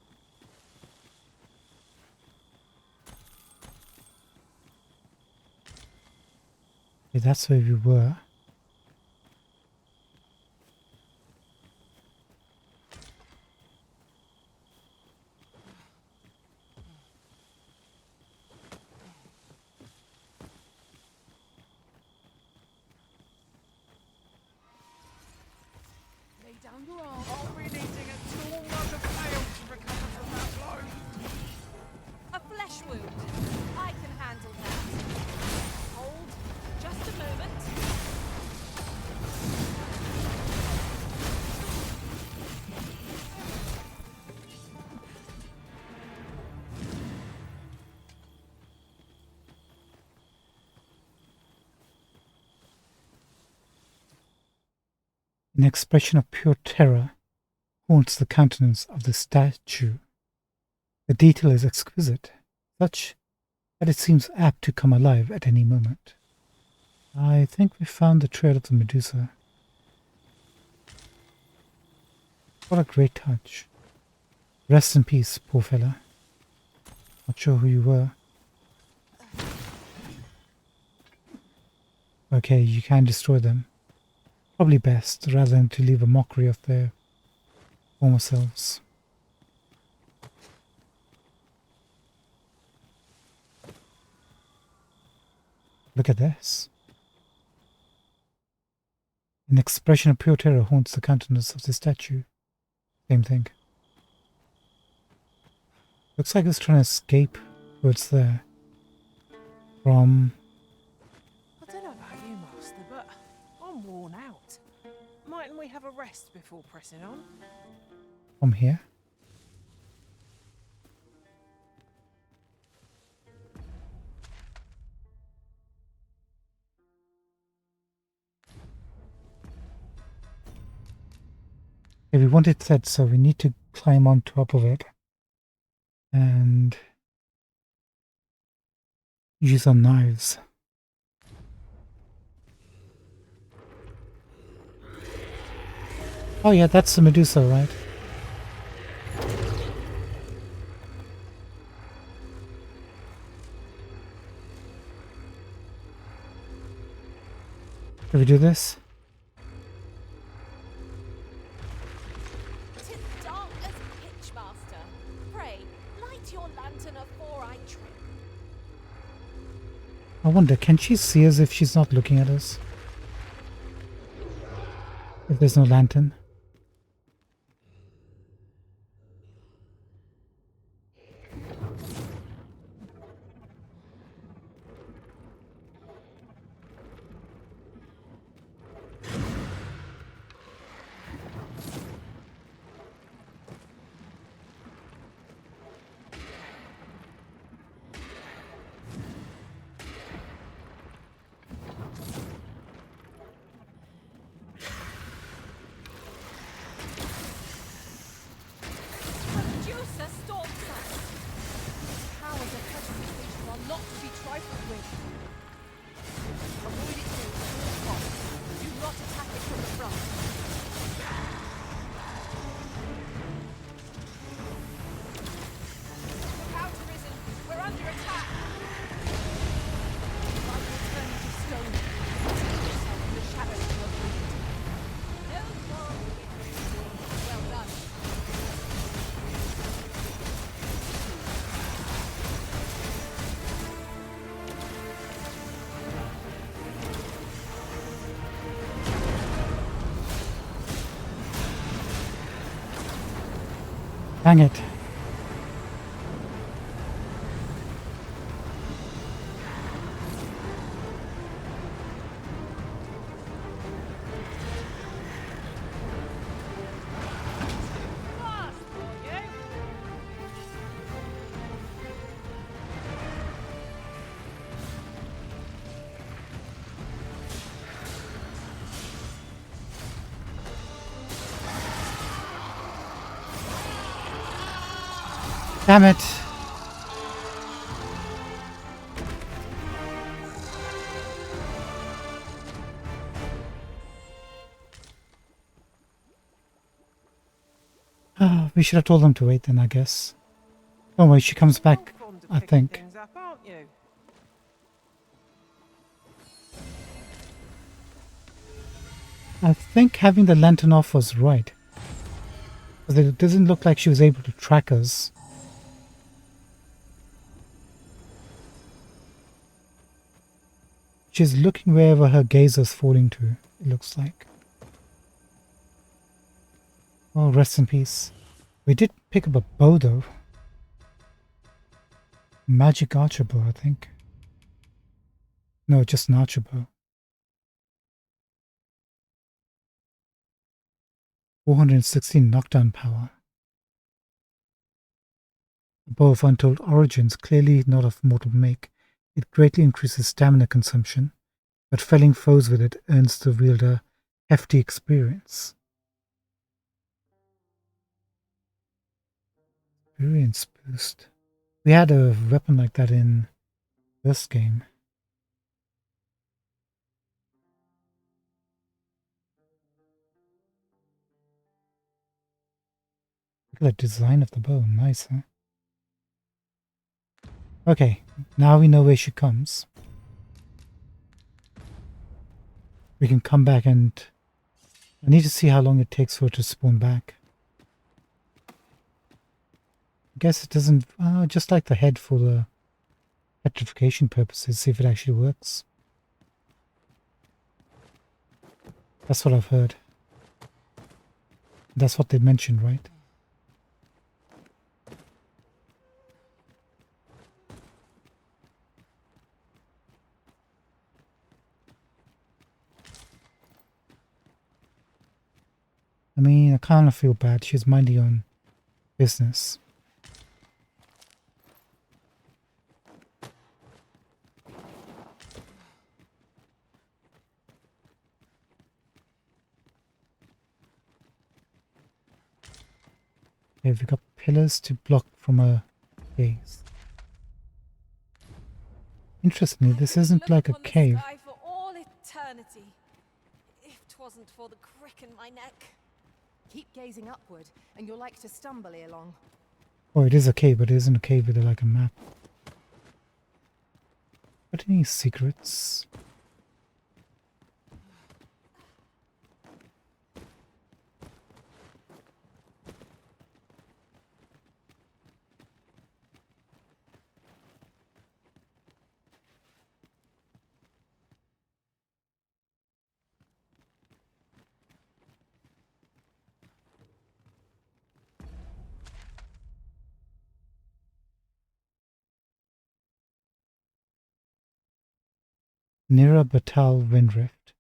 Okay, that's where we were. Lay down your arm. I'll be needing a tall mug of ale to recover from that blow. A flesh wound. I can handle that. Hold. Just a moment. An expression of pure terror haunts the countenance of the statue. The detail is exquisite, such that it seems apt to come alive at any moment. I think we found the trail of the Medusa. What a great touch. Rest in peace, poor fella. Not sure who you were. Okay, you can destroy them. Probably best, rather than to leave a mockery of their former selves. Look at this. An expression of pure terror haunts the countenance of the statue. Same thing. Looks like it's trying to escape what's there. From... I don't know about you, Master, but I'm worn out. Mightn't we have a rest before pressing on? From here. Okay, we want it set, so we need to climb on top of it and use our knives. Oh yeah, that's the Medusa, right? Can we do this? Tis dark as pitch, Master. Pray, light your lantern afore I trip. I wonder, can she see us if she's not looking at us? If there's no lantern? Dang it. Damn it. We should have told them to wait then, I guess. Don't worry, she comes back, I think. Things up, aren't you? I think having the lantern off was right. Because it doesn't look like she was able to track us. She's looking wherever her gaze is falling to, it looks like. Oh, rest in peace. We did pick up a bow though. Magic archer bow, I think. No, just an archer bow. 416 knockdown power. A bow of untold origins, clearly not of mortal make. It greatly increases stamina consumption, but felling foes with it earns the wielder hefty experience. Experience boost. We had a weapon like that in this game. Look at the design of the bow, nice, huh? Okay, now we know where she comes. We can come back and... I need to see how long it takes for it to spawn back. I guess it doesn't... just like the head for the petrification purposes, see if it actually works. That's what I've heard. That's what they mentioned, right? I mean, I kind of feel bad. She's minding her own business. Okay, we've got pillars to block from her gaze. Interestingly, this isn't like a cave. Sky for all eternity, if 'twasn't for the crick in my neck. Keep gazing upward, and you're like to stumble ere long. Oh, it is a cave, but it isn't a cave with like a map. Got any secrets? Nira Batal Windrift.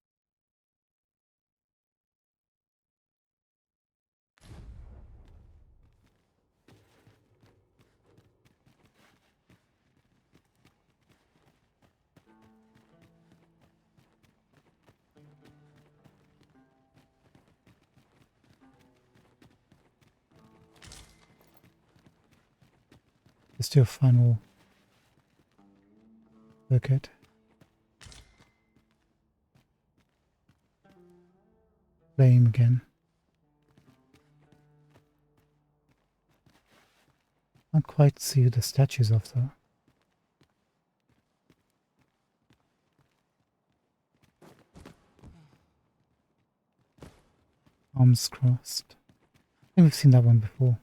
Let's do a final circuit. Flame again. Can't quite see who the statues of though. Arms crossed. I think we've seen that one before.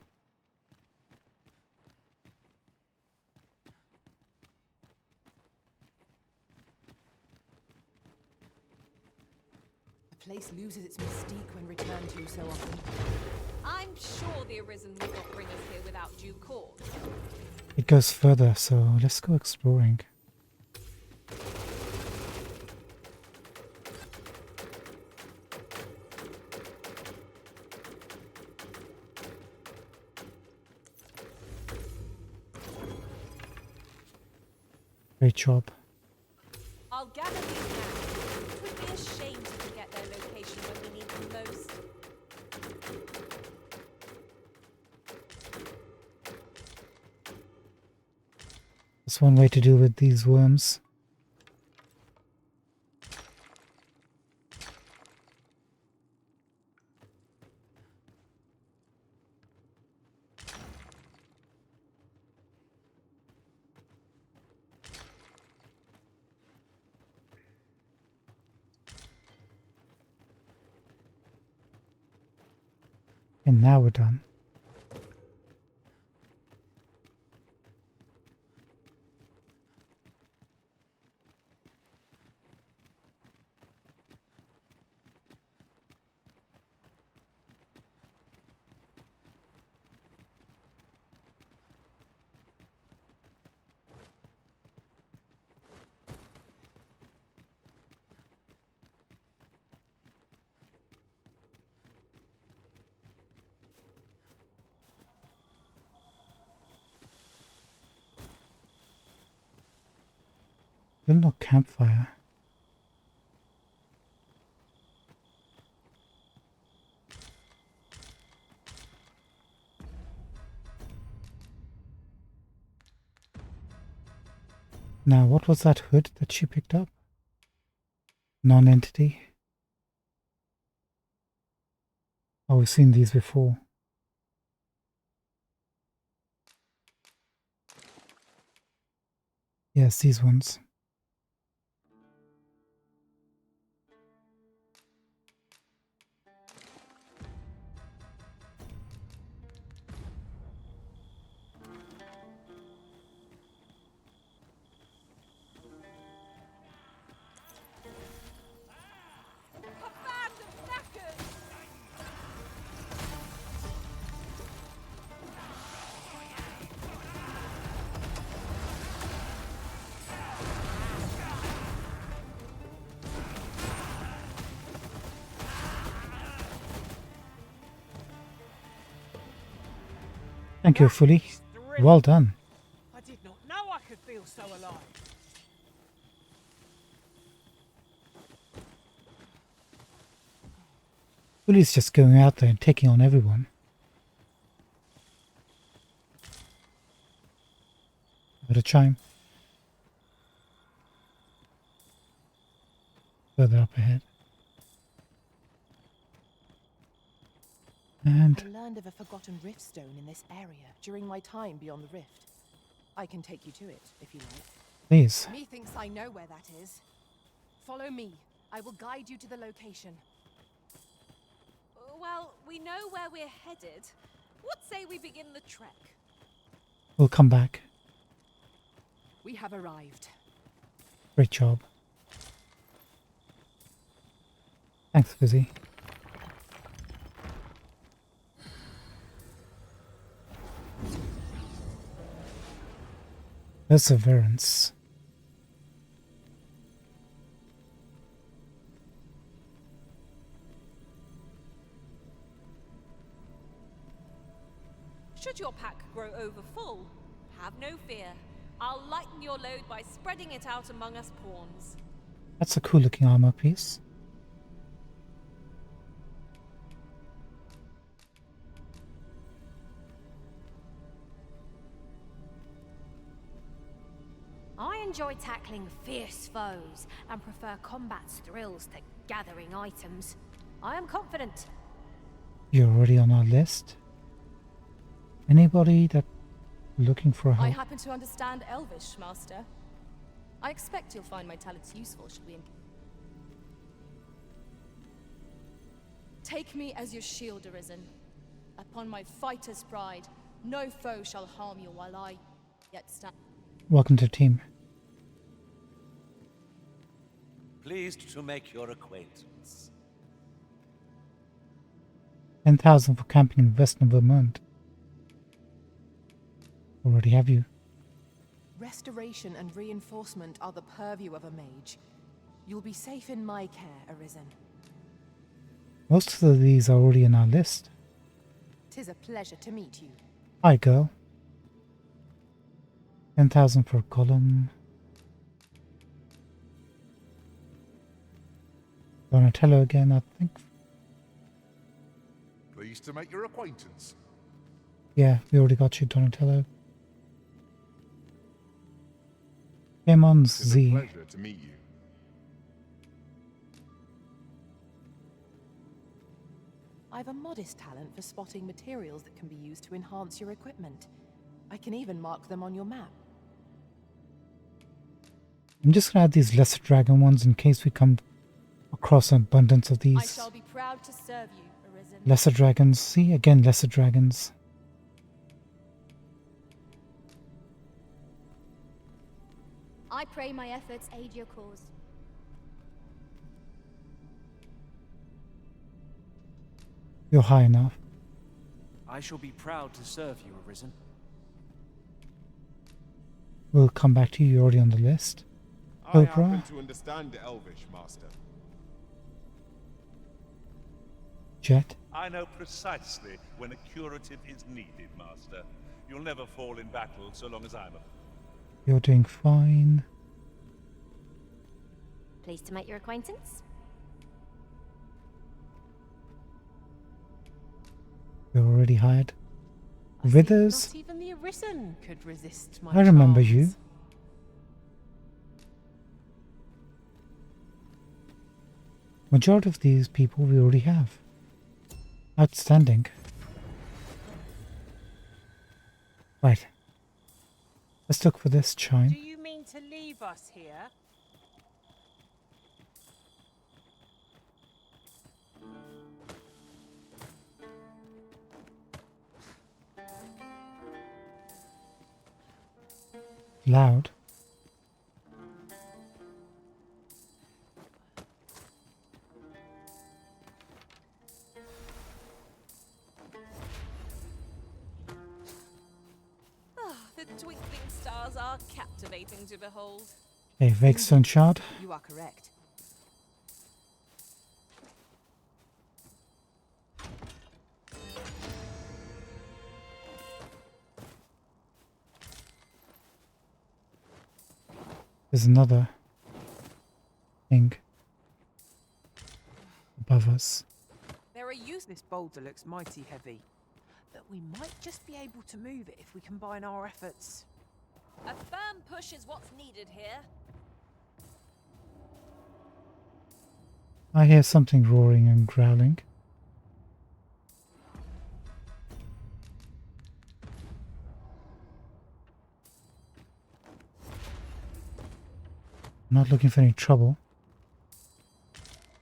The place loses its mystique when returned to so often. I'm sure the Arisen would not bring us here without due cause. It goes further, so let's go exploring. Great job. I'll gather these now. It would be a shame to forget their location when we need them most. That's one way to deal with these worms. And now we're done. Still no campfire. Now, what was that hood that she picked up? Non-entity? Oh, we've seen these before. Yes, these ones. Thank you, Fully. Well done. I did not know I could feel so alive. Fully's just going out there and taking on everyone. Got a chime. Further up ahead. And I learned of a forgotten rift stone in this area during my time beyond the rift. I can take you to it, if you like. please. Methinks I know where that is. Follow me. I will guide you to the location. Well, we know where we're headed. What say we begin the trek? We'll come back. We have arrived. Great job. Thanks, Fizzy. Perseverance. Should your pack grow over full, have no fear. I'll lighten your load by spreading it out among us pawns. That's a cool looking armor piece. I enjoy tackling fierce foes and prefer combat's thrills to gathering items. I am confident. You're already on our list. Anybody that looking for help? I happen to understand Elvish, Master. I expect you'll find my talents useful, should we? Take me as your shield, Arisen. Upon my fighter's pride, no foe shall harm you while I yet stand. Welcome to the team. Pleased to make your acquaintance. 10,000 for camping in Western Vermont. Already have you. Restoration and reinforcement are the purview of a mage. You'll be safe in my care, Arisen. Most of these are already in our list. 'Tis a pleasure to meet you. Hi, girl. 10,000 for a column. Donatello again, I think. Pleased to make your acquaintance. Yeah, we already got you, Donatello. Game on It's a Z. pleasure to meet you. I've a modest talent for spotting materials that can be used to enhance your equipment. I can even mark them on your map. I'm just gonna add these lesser dragon ones in case we come across an abundance of I these shall be proud to serve you, Arisen. lesser dragons. See, again, lesser dragons. I pray my efforts aid your cause. You're high enough. I shall be proud to serve you, Arisen. We'll come back to you. You're already on the list. I Cobra. happen to understand Elvish, Master. Jet. I know precisely when a curative is needed, Master. You'll never fall in battle so long as I'm a... You're doing fine. Pleased to make your acquaintance. You're already hired. I see Withers. Not even the Arisen could resist my I remember charms. you. Majority of these people we already have. Outstanding. Right. Let's look for this chime. Do you mean to leave us here? Loud. The twinkling stars are captivating to behold. A Vexstone shard. You are correct. There's another thing above us. There are use. This boulder looks mighty heavy, but we might just be able to move it if we combine our efforts. A firm push is what's needed here. I hear something roaring and growling. I'm not looking for any trouble.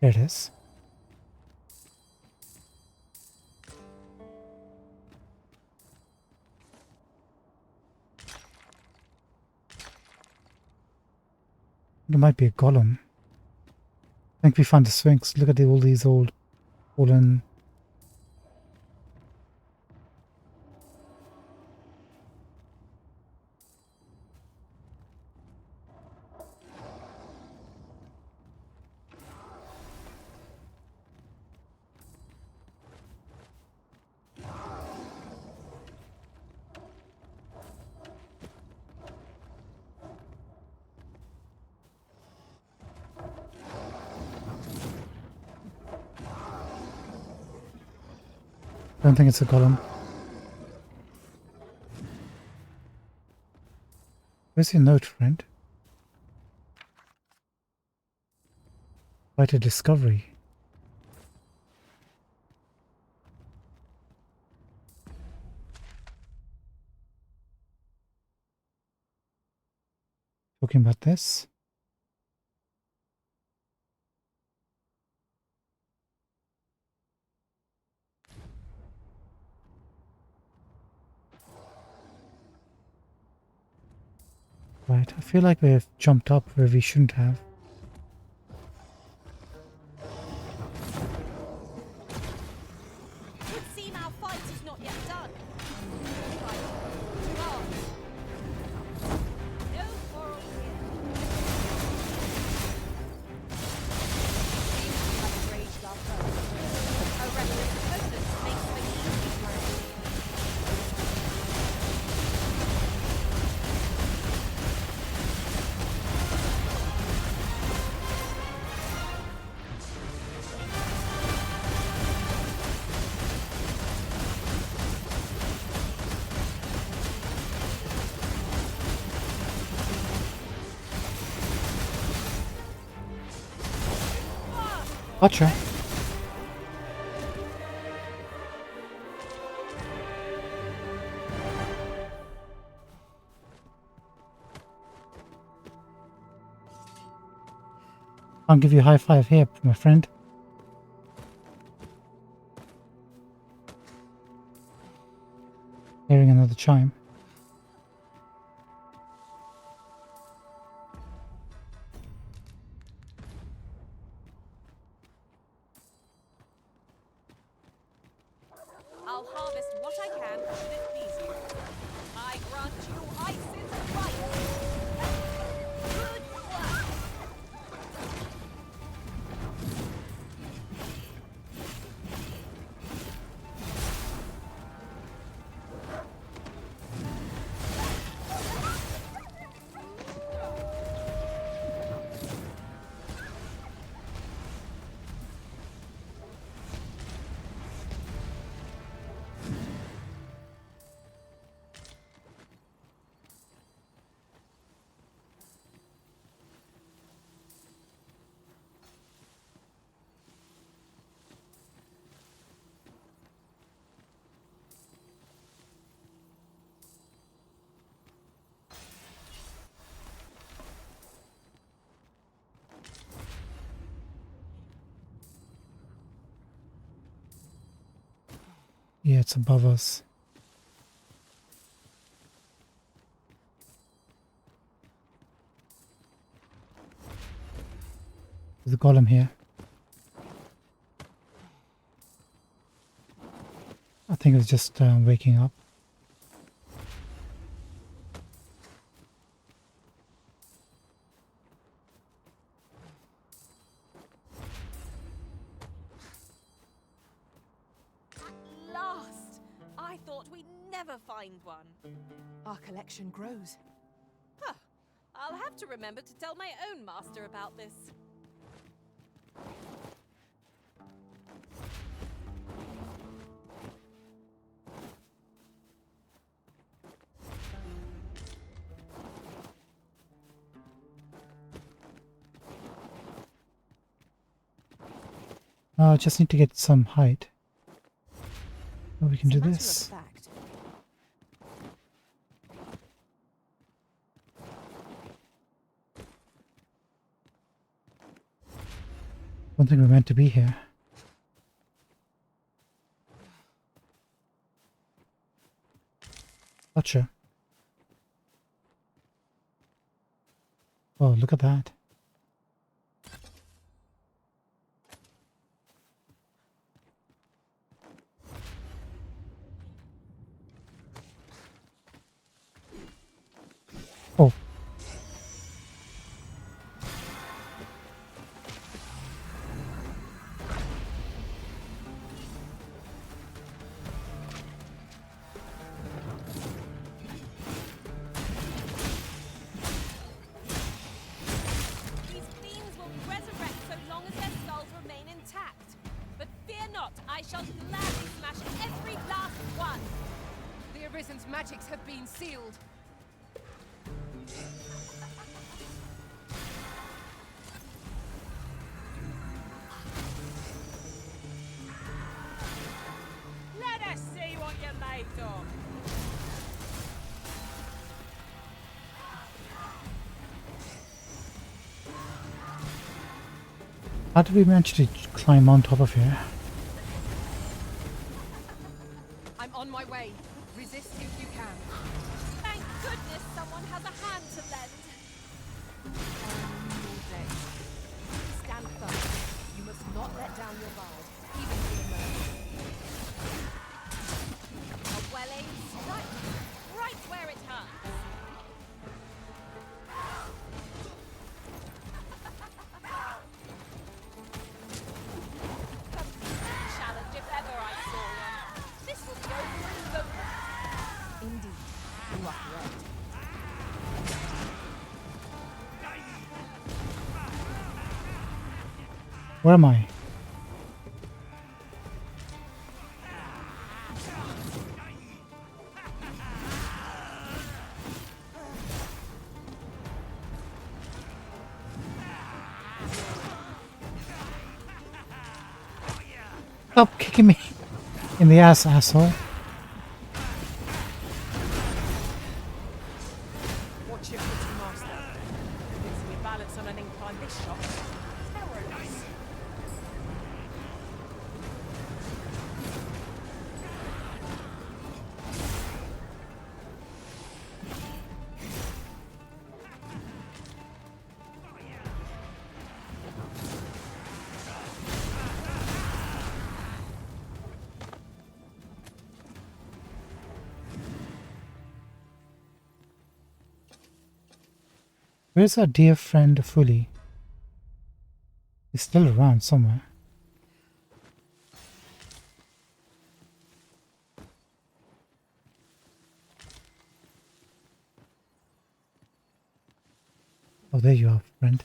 There it is. It might be a golem. I think we found the Sphinx. Look at all these old fallen. I don't think it's a golem. Where's your note, friend? Quite a discovery. Talking about this. Right, I feel like we've jumped up where we shouldn't have. Would seem our fight is not yet done. Right, to arms. Gotcha. I'll give you a high five here, my friend. Hearing another chime. I'll harvest what I can should it please you. I grant you Ice's right. Good work. Yeah, it's above us. There's a golem here. I think it was just waking up. At last! I thought we'd never find one. Our collection grows. Huh. I'll have to remember to tell my own master about this. Just need to get some height. Oh, we can do As a matter this. of fact, Don't think we're meant to be here. Gotcha. Oh, look at that. Oh. These beams will resurrect so long as their skulls remain intact. But fear not, I shall gladly smash every last one. the Arisen's magics have been sealed. Let us see what you're made of. How did we manage to climb on top of here? I'm on my way. Resist if you can. Thank goodness someone has a hand to lend. All day. Stand firm. You must not let down your guard, even to emerge. A well-aimed strike, right where it hurts. Challenge if ever I saw one. This will go through the... Indeed, you are correct. Where am I? Stop kicking me in the ass, asshole. Watch your footing, master. Fixing your balance on an incline this shot. Perilous. Where's our dear friend Fully? He's still around somewhere. Oh, there you are, friend.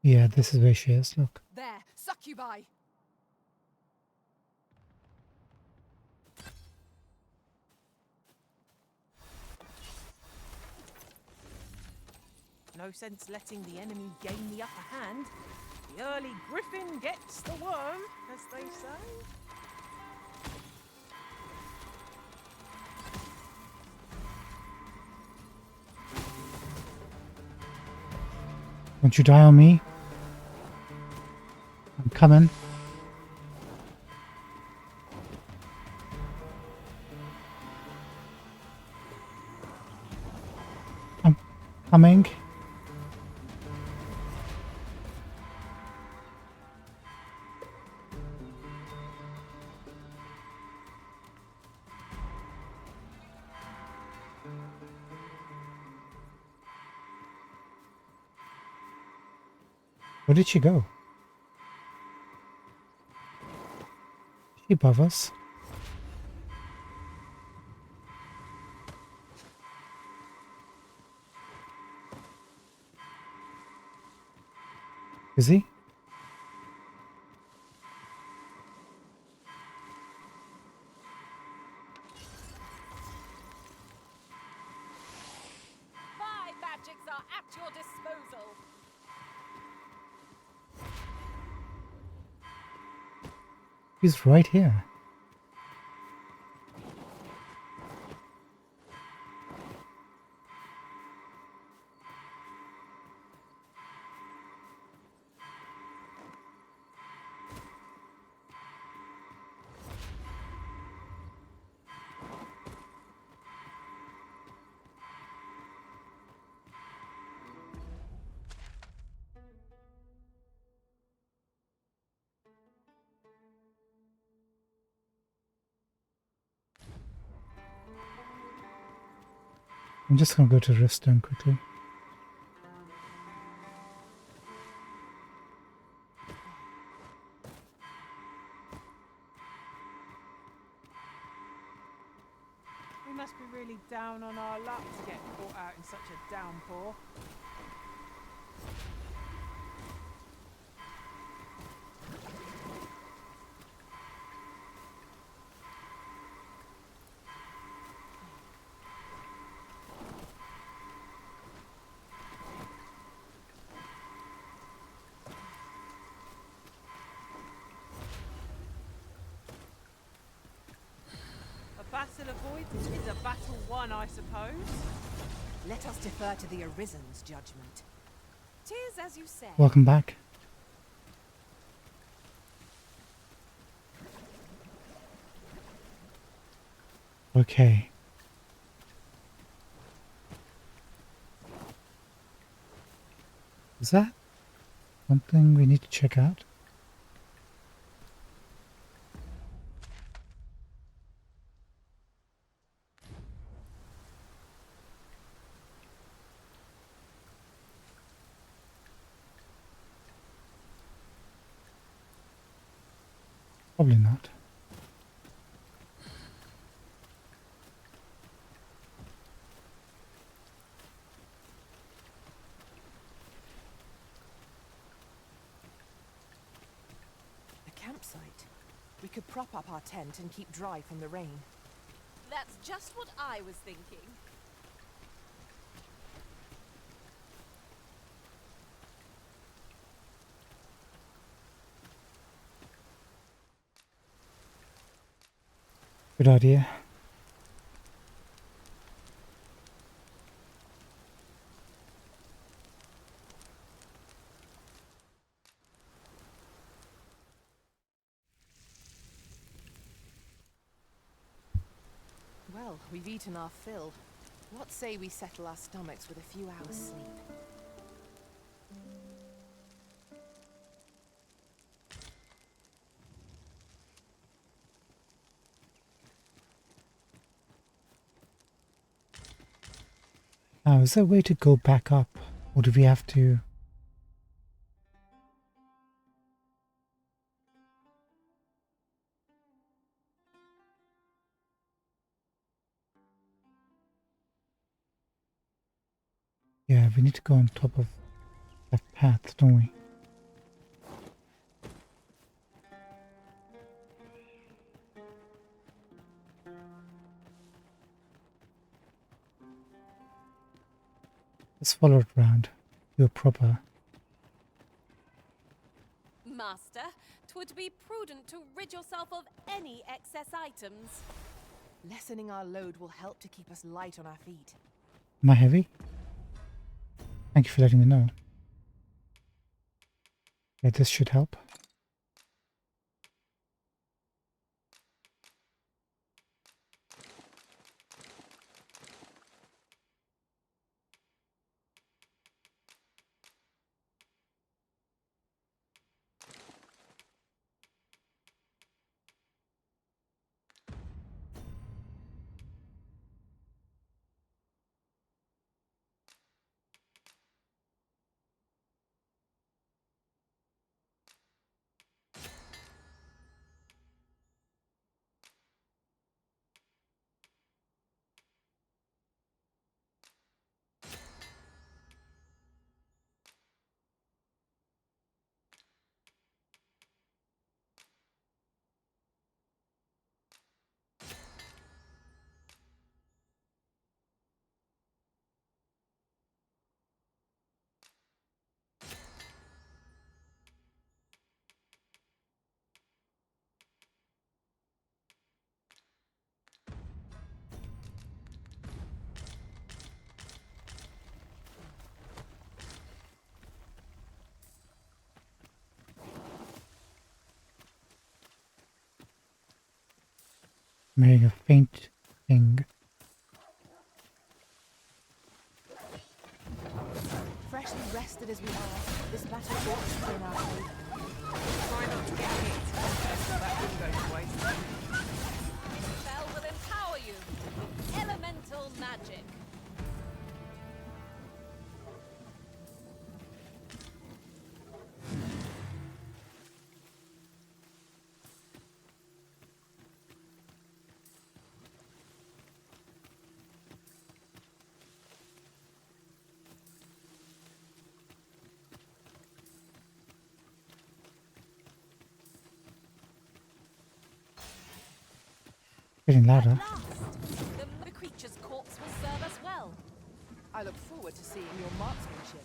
Yeah, this is where she is. Look. There, succubi! No sense letting the enemy gain the upper hand. The early griffin gets the worm, as they say. Don't you die on me? I'm coming. I'm coming. Where did she go? Is she above us? Is he? My magics are at your disposal. He's right here. I'm just gonna go to Riftstone quickly. We must be really down on our luck to get caught out in such a downpour. A battle avoided is a battle won, I suppose. Let us defer to the Arisen's judgment. Tis as you say. Welcome back. Okay. Is that something we need to check out? Probably not. campsite. We could prop up our tent and keep dry from the rain. That's just what I was thinking. Good idea. Well, we've eaten our fill. What say we settle our stomachs with a few hours sleep? Now, is there a way to go back up? Or do we have to... Yeah, we need to go on top of that path, don't we? Let's follow it round. Do a proper... Master, 'twould be prudent to rid yourself of any excess items. Lessening our load will help to keep us light on our feet. Am I heavy? Thank you for letting me know. Yeah, this should help. I'm hearing a faint thing. Freshly rested as we are, this battle ought to be in our favor. Try not to get hit. That wouldn't go to waste. Spell will empower you with elemental magic. Getting louder. At last, the creature's corpse will serve us well. I look forward to seeing your marksmanship.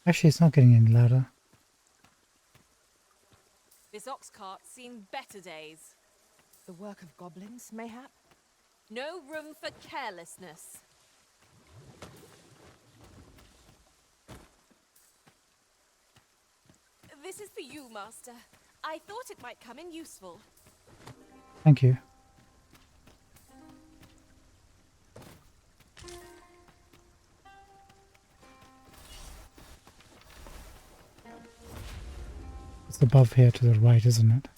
Actually, it's not getting any louder. This ox cart's seen better days. The work of goblins, mayhap? No room for carelessness. This is for you, Master. I thought it might come in useful. Thank you. It's above here to the right, isn't it?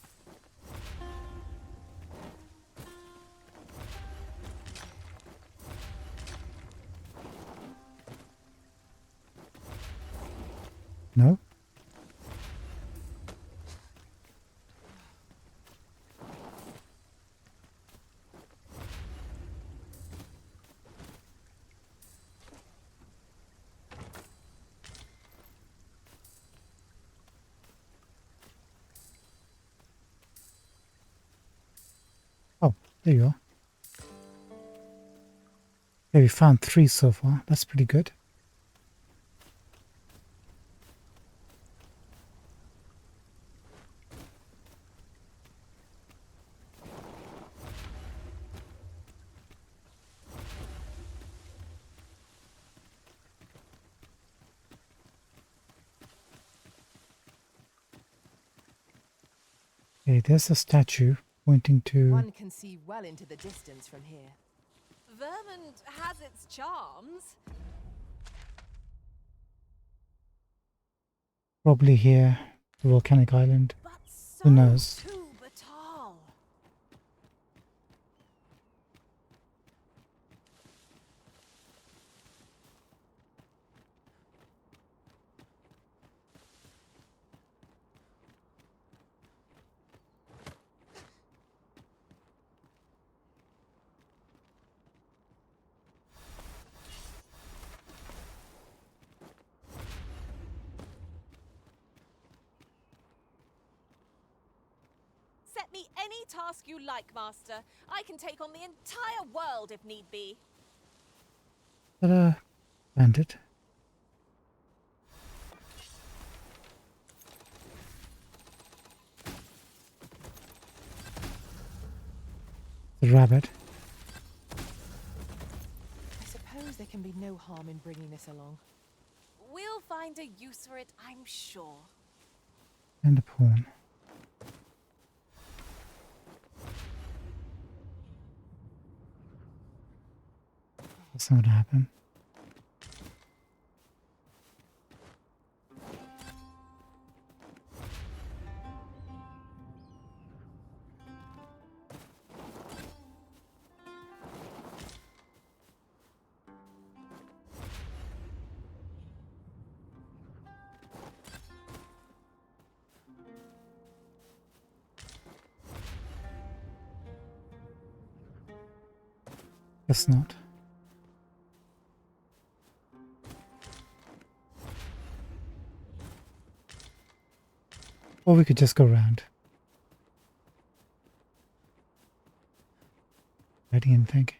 No? There you are. Okay, we found 3 so far. That's pretty good. Okay, there's a statue pointing to... One can see well into the distance from here. Vermont has its charms. Probably here, the volcanic island. But so Who knows? too Batal. Set me any task you like, Master. I can take on the entire world if need be. Ta-da! Bandit. The rabbit. I suppose there can be no harm in bringing this along. We'll find a use for it, I'm sure. And a pawn. That's not gonna happen. Guess not. Or we could just go around. I didn't think.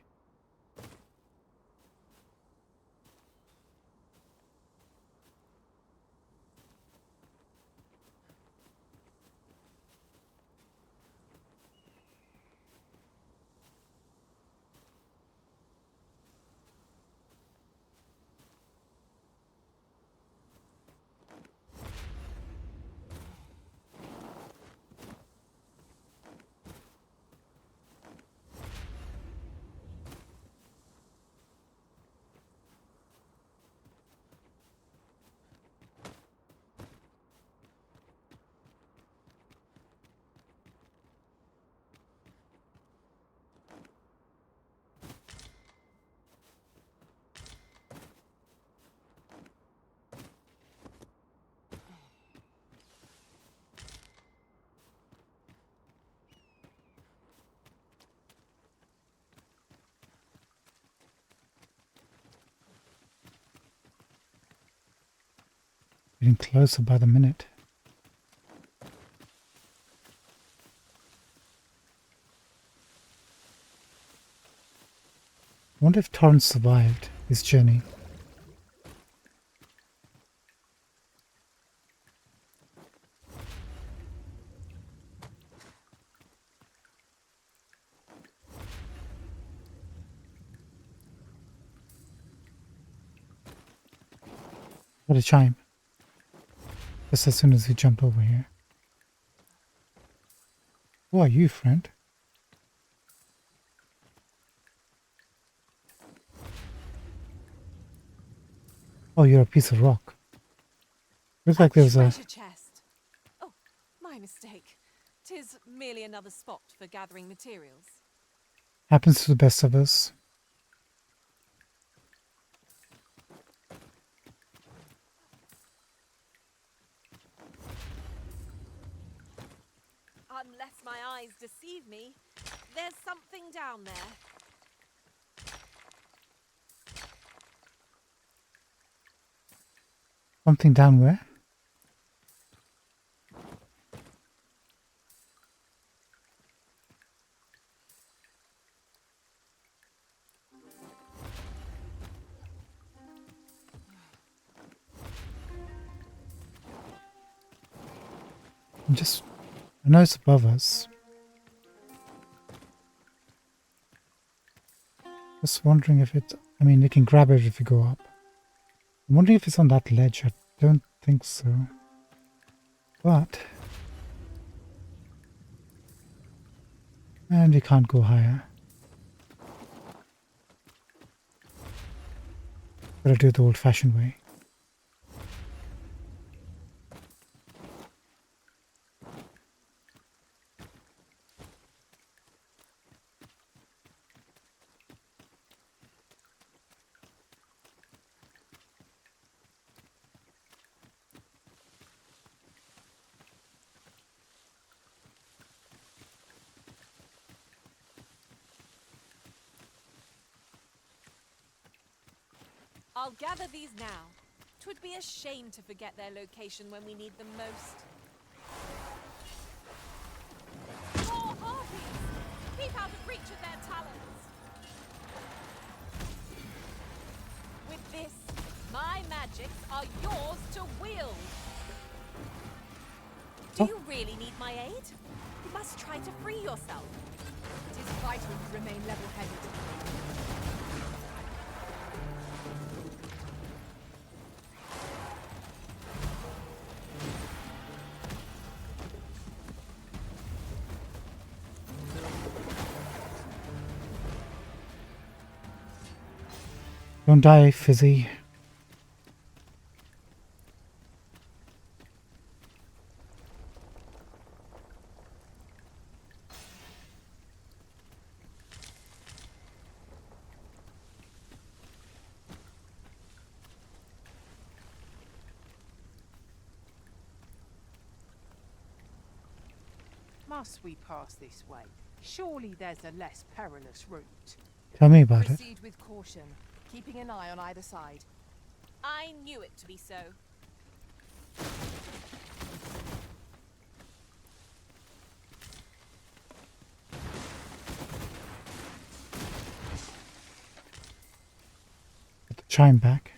Getting closer by the minute. I wonder if Torrance survived his journey. What a chime. Just as soon as we jump over here. Who are you, friend? Oh, you're a piece of rock. Looks like there's a... treasure chest. Oh, my mistake. 'Tis merely another spot for gathering materials. Happens to the best of us. Unless my eyes deceive me, there's something down there. Something down where? I know it's above us. Just wondering if it, I mean, you can grab it if you go up. I'm wondering if it's on that ledge. I don't think so. But, and we can't go higher. Gotta do it the old-fashioned way. I'll gather these now. 'Twould be a shame to forget their location when we need them most. More harpies! Keep out of reach of their talons! With this, my magics are yours to wield! Do you really need my aid? You must try to free yourself. It is vital to remain level-headed. Don't die, Fizzy. Must we pass this way? Surely there's a less perilous route. Tell me about it. Proceed with caution, keeping an eye on either side. I knew it to be so. Get the chime back.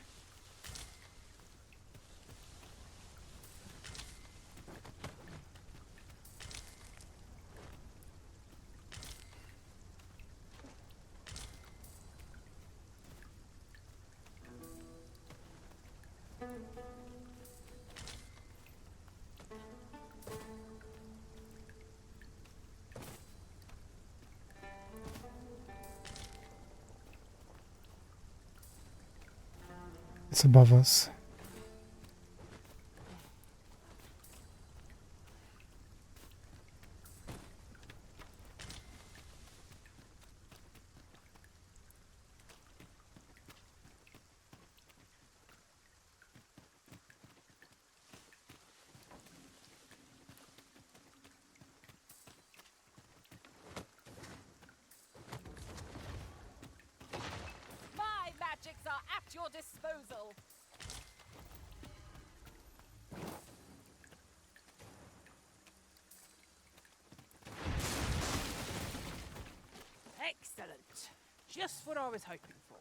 It's above us. My magics are at your disposal. Excellent. Just what I was hoping for.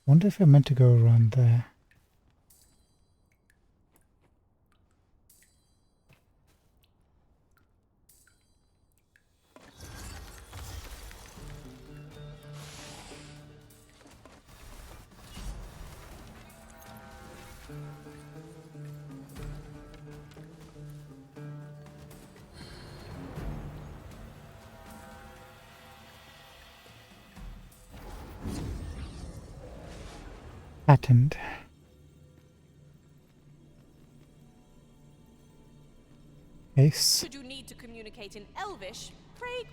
Wonder if we're meant to go around there. Patent. Ace. Should you need to communicate in Elvish, pray.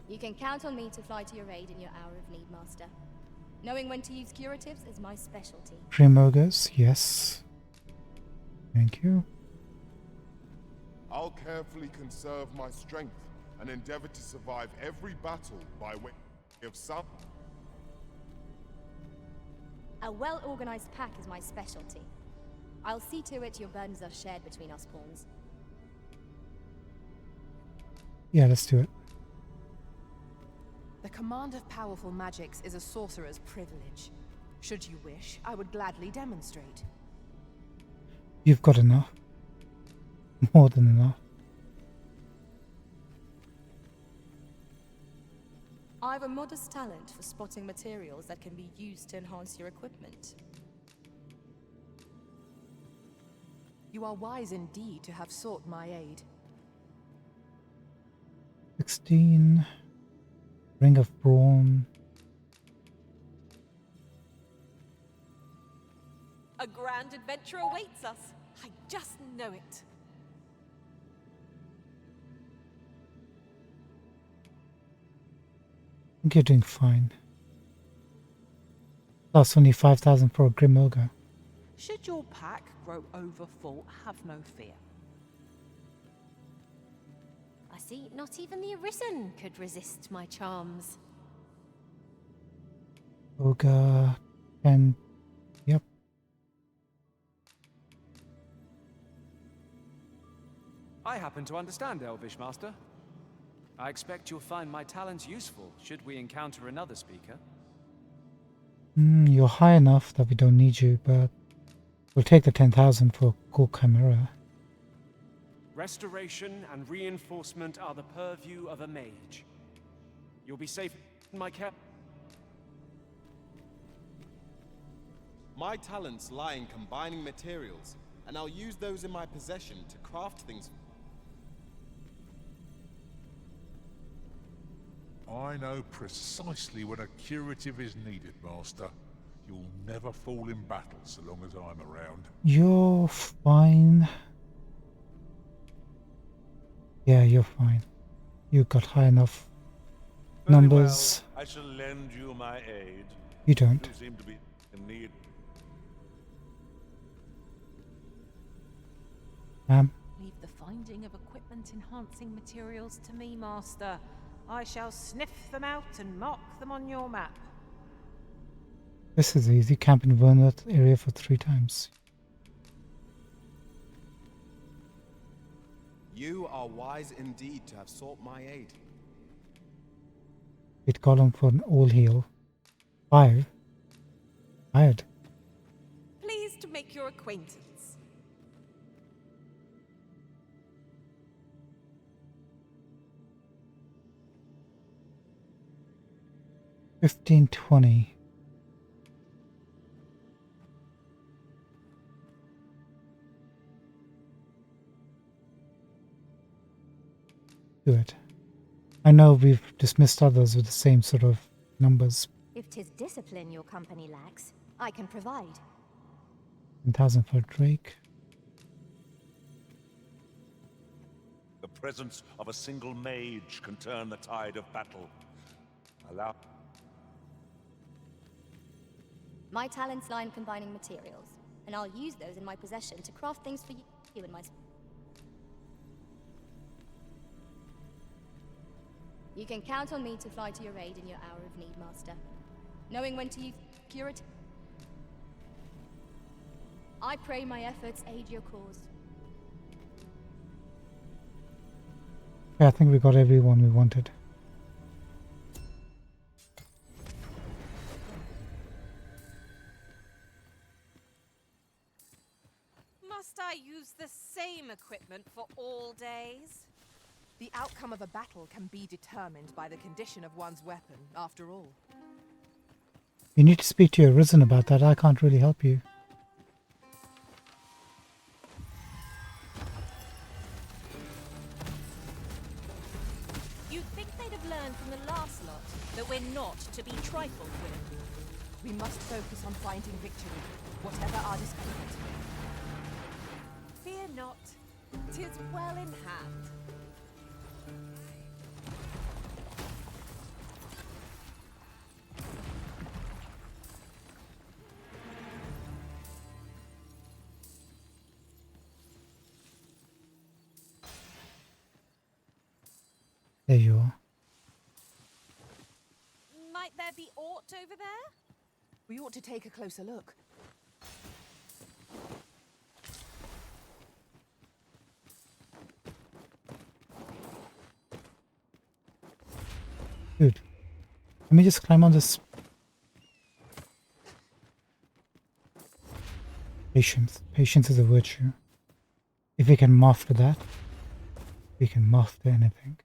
You can count on me to fly to your aid in your hour of need, Master. Knowing when to use curatives is my specialty. Primogers, yes. Thank you. I'll carefully conserve my strength and endeavor to survive every battle by way of some. A well-organized pack is my specialty. I'll see to it your burdens are shared between us pawns. Yeah, let's do it. The command of powerful magics is a sorcerer's privilege. Should you wish, I would gladly demonstrate. You've got enough. More than enough. I've a modest talent for spotting materials that can be used to enhance your equipment. You are wise indeed to have sought my aid. 16. Ring of Brawn. A grand adventure awaits us. I just know it. I think you're doing fine. Plus only 5,000 for a Grim Ogre. Should your pack grow overfull, have no fear. I see not even the Arisen could resist my charms. Ogre and yep. I happen to understand Elvish, Master. I expect you'll find my talents useful should we encounter another speaker. You're high enough that we don't need you, but we'll take the 10,000 for a cool chimera. Restoration and reinforcement are the purview of a mage. You'll be safe in my care. My talents lie in combining materials, and I'll use those in my possession to craft things. I know precisely when a curative is needed, Master. You'll never fall in battle so long as I'm around. You're fine. Yeah, you're fine. You got high enough Very numbers. well. I shall lend you my aid. You don't. You seem to be in need. Leave the finding of equipment enhancing materials to me, Master. I shall sniff them out and mark them on your map. This is easy. Camp in Vernoth area for 3 times. You are wise indeed to have sought my aid. Hit column for an all heal. 5. Tired. Pleased to make your acquaintance. 1520. Do it. I know we've dismissed others with the same sort of numbers. If 'tis discipline your company lacks, I can provide. 10,000 for Drake. The presence of a single mage can turn the tide of battle. Allow... My talents lie in combining materials, and I'll use those in my possession to craft things for you and my... You can count on me to fly to your aid in your hour of need, Master. Knowing when to use curative... I pray my efforts aid your cause. Yeah, I think we got everyone we wanted. Must I use the same equipment for all days? The outcome of a battle can be determined by the condition of one's weapon, after all. You need to speak to your Arisen about that. I can't really help you. You'd think they'd have learned from the last lot that we're not to be trifled with. We must focus on finding victory, whatever our discomfort. Fear not, 'tis well in hand. There you are. Might there be aught over there? We ought to take a closer look. Dude, let me just climb on this. Patience. Patience is a virtue. If we can master that, we can master anything.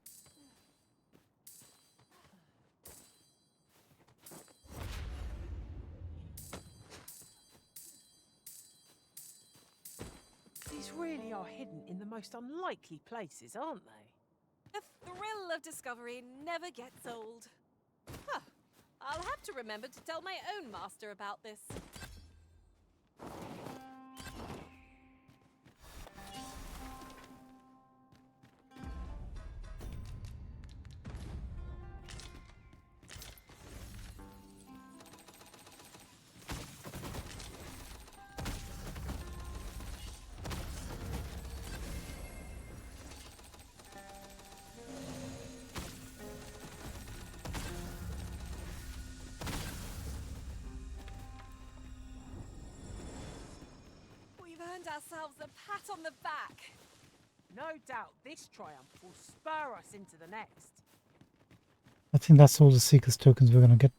These really are hidden in the most unlikely places, aren't they? The thrill of discovery never gets old. Huh. I'll have to remember to tell my own master about this. We've earned ourselves a pat on the back. No doubt this triumph will spur us into the next. I think that's all the Seekers tokens we're gonna get.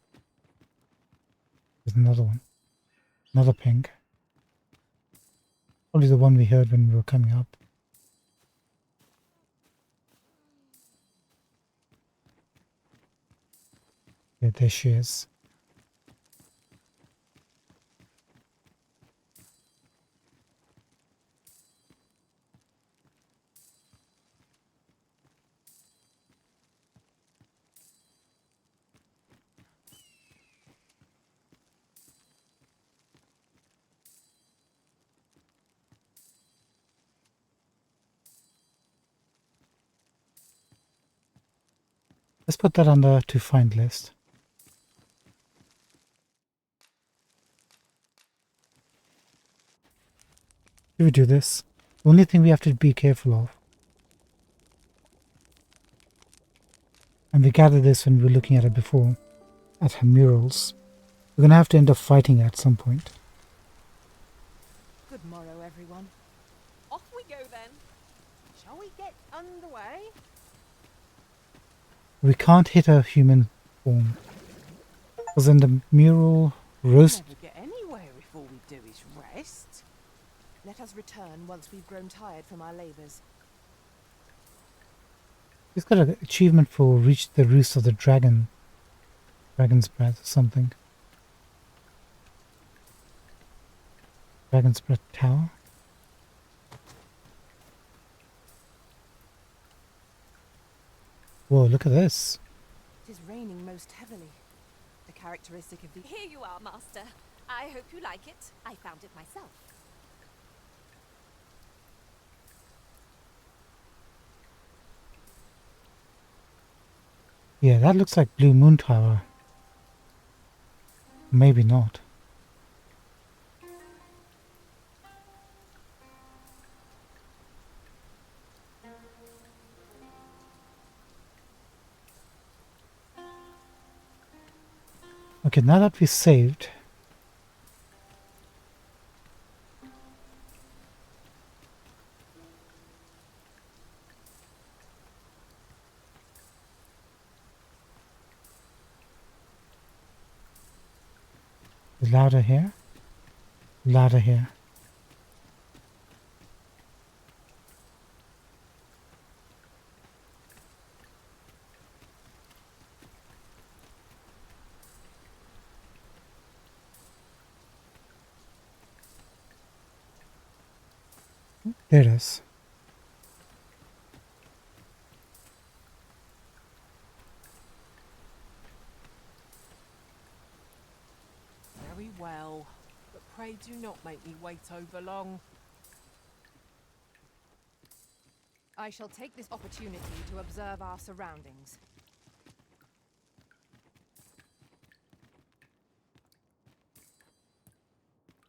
There's another one. Another ping. Probably the one we heard when we were coming up. Yeah, there she is. Let's put that on the to find list. If we do this, the only thing we have to be careful of, and we gathered this when we were looking at it before, at her murals, we're going to have to end up fighting at some point. Good morrow, everyone. Off we go then. Shall we get underway? We can't hit a human form. Because in the mural roast... Never get anywhere if all we do is rest. Let us return once we've grown tired from our labours. He's got an achievement for reach the roost of the dragon. Dragon's breath or something. Dragon's breath tower. Whoa, look at this. It is raining most heavily. A characteristic of the... Here you are, Master. I hope you like it. I found it myself. Yeah, that looks like Blue Moon Tower. Maybe not. Okay, now that we saved, ladder here, ladder here. There it is. Very well, but pray do not make me wait over long. I shall take this opportunity to observe our surroundings.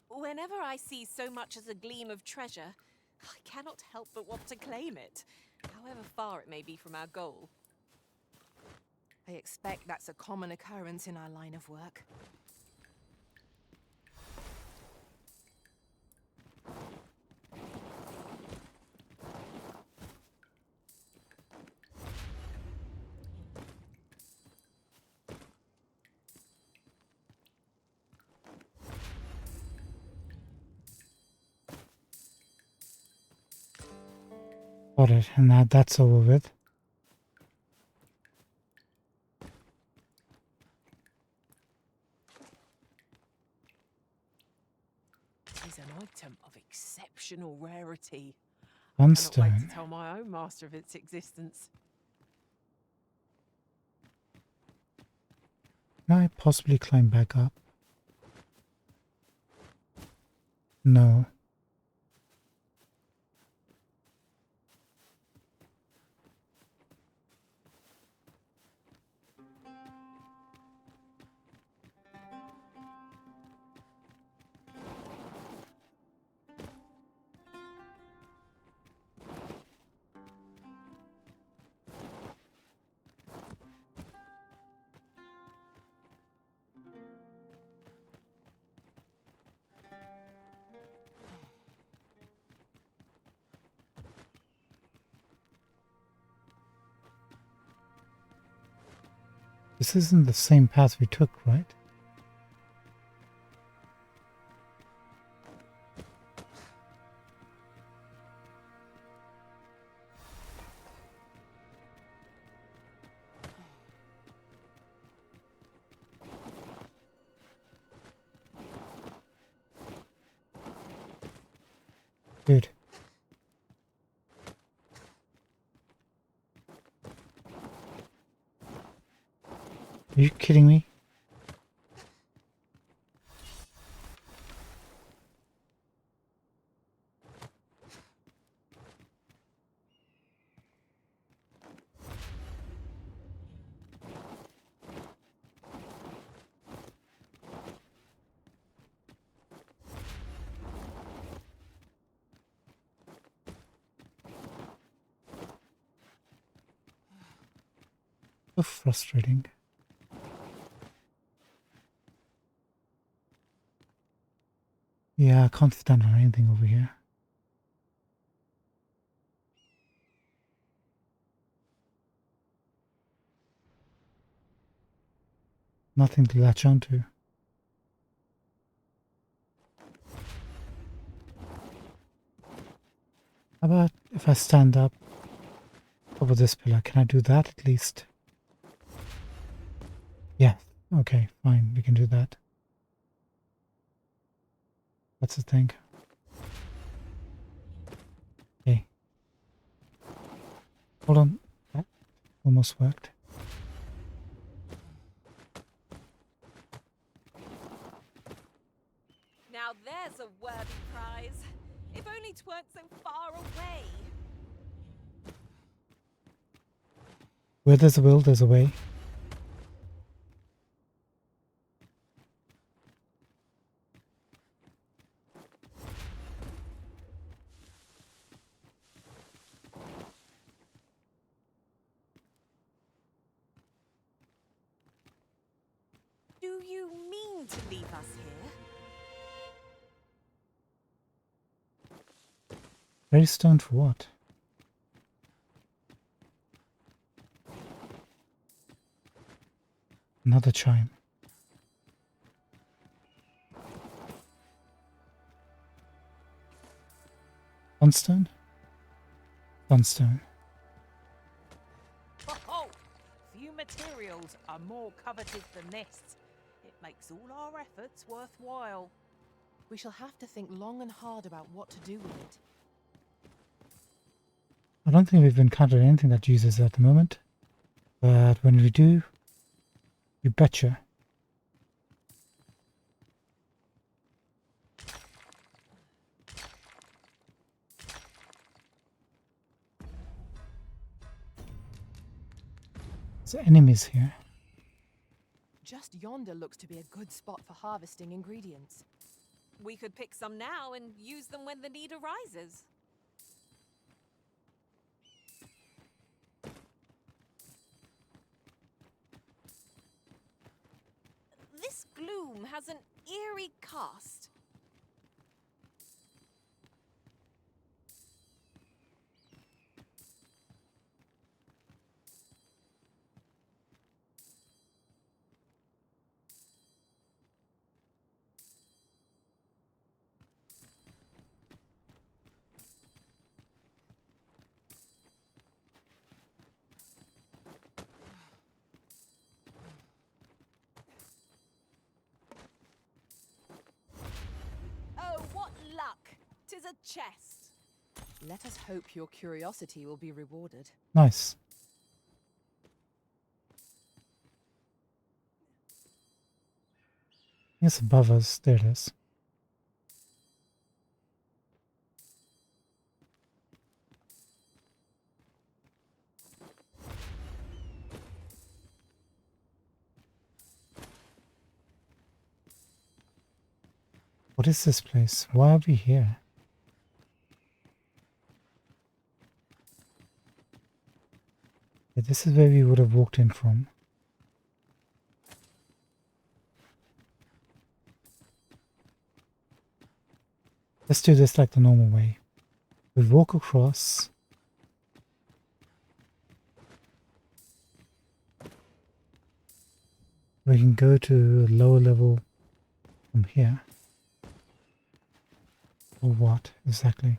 Whenever I see so much as a gleam of treasure, I cannot help but want to claim it, however far it may be from our goal. I expect that's a common occurrence in our line of work. Got it, and now that's over with. Is an item of exceptional rarity. One I cannot wait stone. to tell my own master of its existence. Can I possibly climb back up? No. This isn't the same path we took, right? Good. Are you kidding me? So frustrating. Yeah, I can't stand on anything over here. Nothing to latch onto. How about if I stand up over this pillar? Can I do that at least? Yeah, okay, fine, we can do that. That's the thing. Okay. Hold on. That almost worked. Now there's a worthy prize. If only 'tweren't so far away. Where there's a will, there's a way. Do you mean to leave us here? Very stone for what? Another chime. Sunstone? Sunstone. Oh, few materials are more coveted than this. It makes all our efforts worthwhile. We shall have to think long and hard about what to do with it. I don't think we've encountered anything that uses it at the moment. But when we do, you betcha. There's enemies here. Just yonder looks to be a good spot for harvesting ingredients. We could pick some now and use them when the need arises. This gloom has an eerie cast. chest. Let us hope your curiosity will be rewarded. Nice. It's above us. There it is. What is this place? Why are we here? Yeah, this is where we would have walked in from. Let's do this like the normal way. We walk across. We can go to a lower level from here. Or what exactly?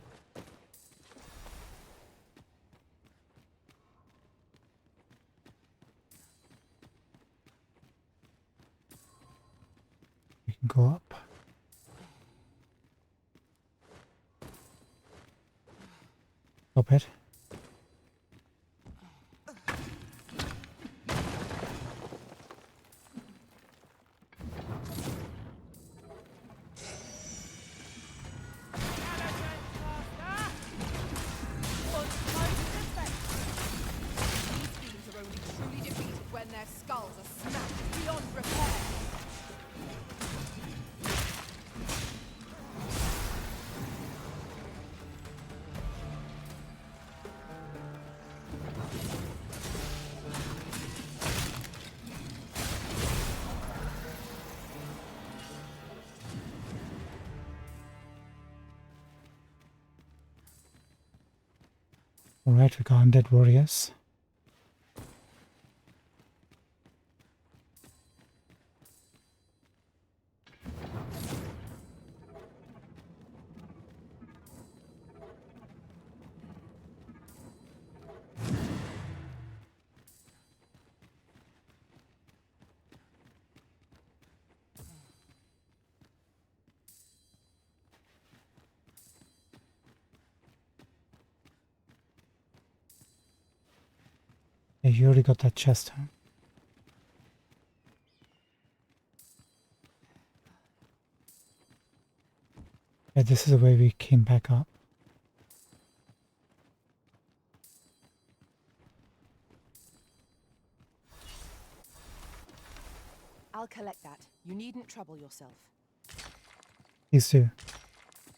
We can go up. Stop it. These fiends are only truly defeated when their skulls are smashed beyond repair. Alright, we got undead warriors. Yeah, you already got that chest, huh? Yeah, this is the way we came back up. I'll collect that. You needn't trouble yourself. Please do.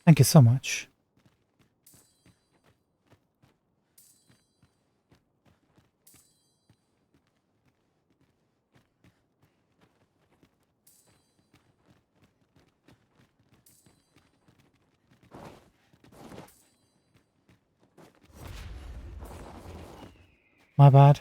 Thank you so much. My bad.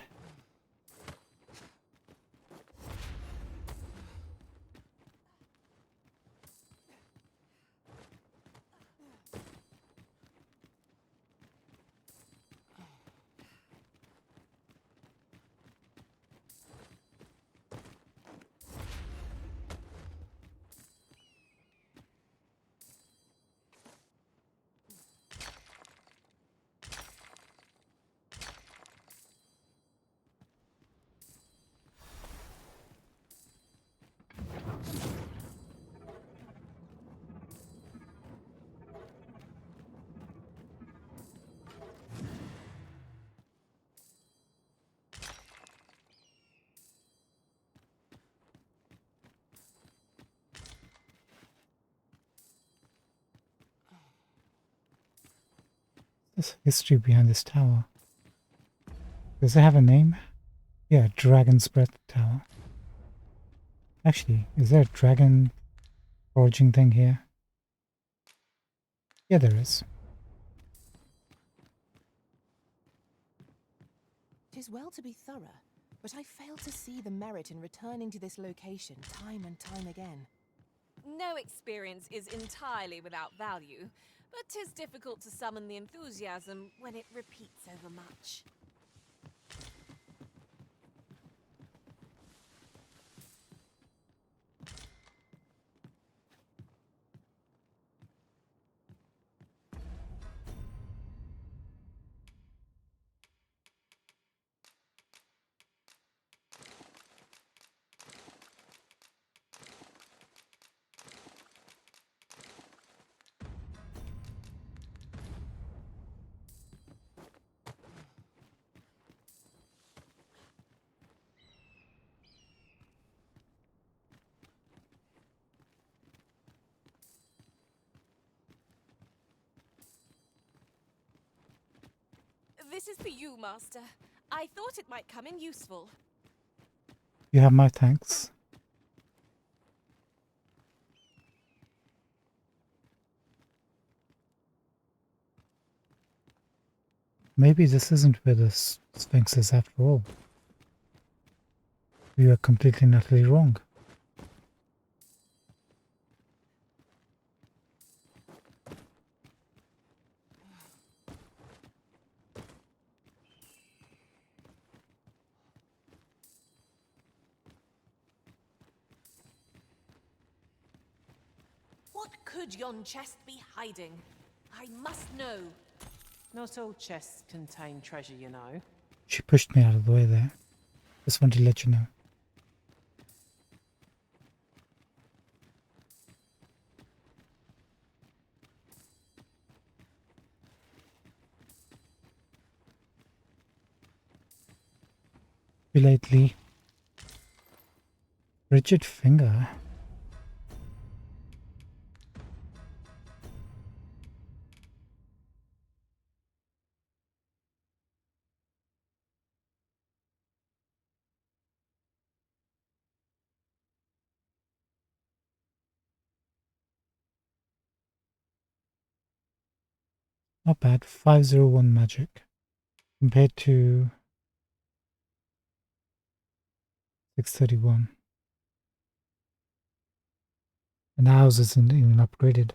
There's history behind this tower. Does it have a name? Yeah, Dragon's Breath Tower. Actually, is there a dragon foraging thing here? Yeah, there is. Tis well to be thorough, but I fail to see the merit in returning to this location time and time again. No experience is entirely without value, but 'tis difficult to summon the enthusiasm when it repeats over much. This is for you, Master. I thought it might come in useful. You have my thanks. Maybe this isn't where the Sphinx is after all. We are completely and utterly wrong. What could yon chest be hiding? I must know. Not all chests contain treasure, you know. She pushed me out of the way there. Just wanted to let you know. Lately. Rigid finger. Not bad. 501 magic. Compared to 631. And ours isn't even upgraded.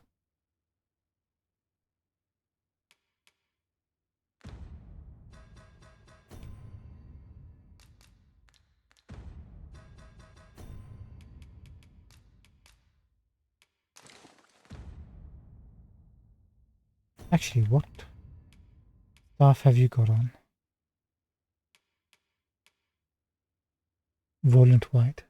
Actually, what staff have you got on? Volant white.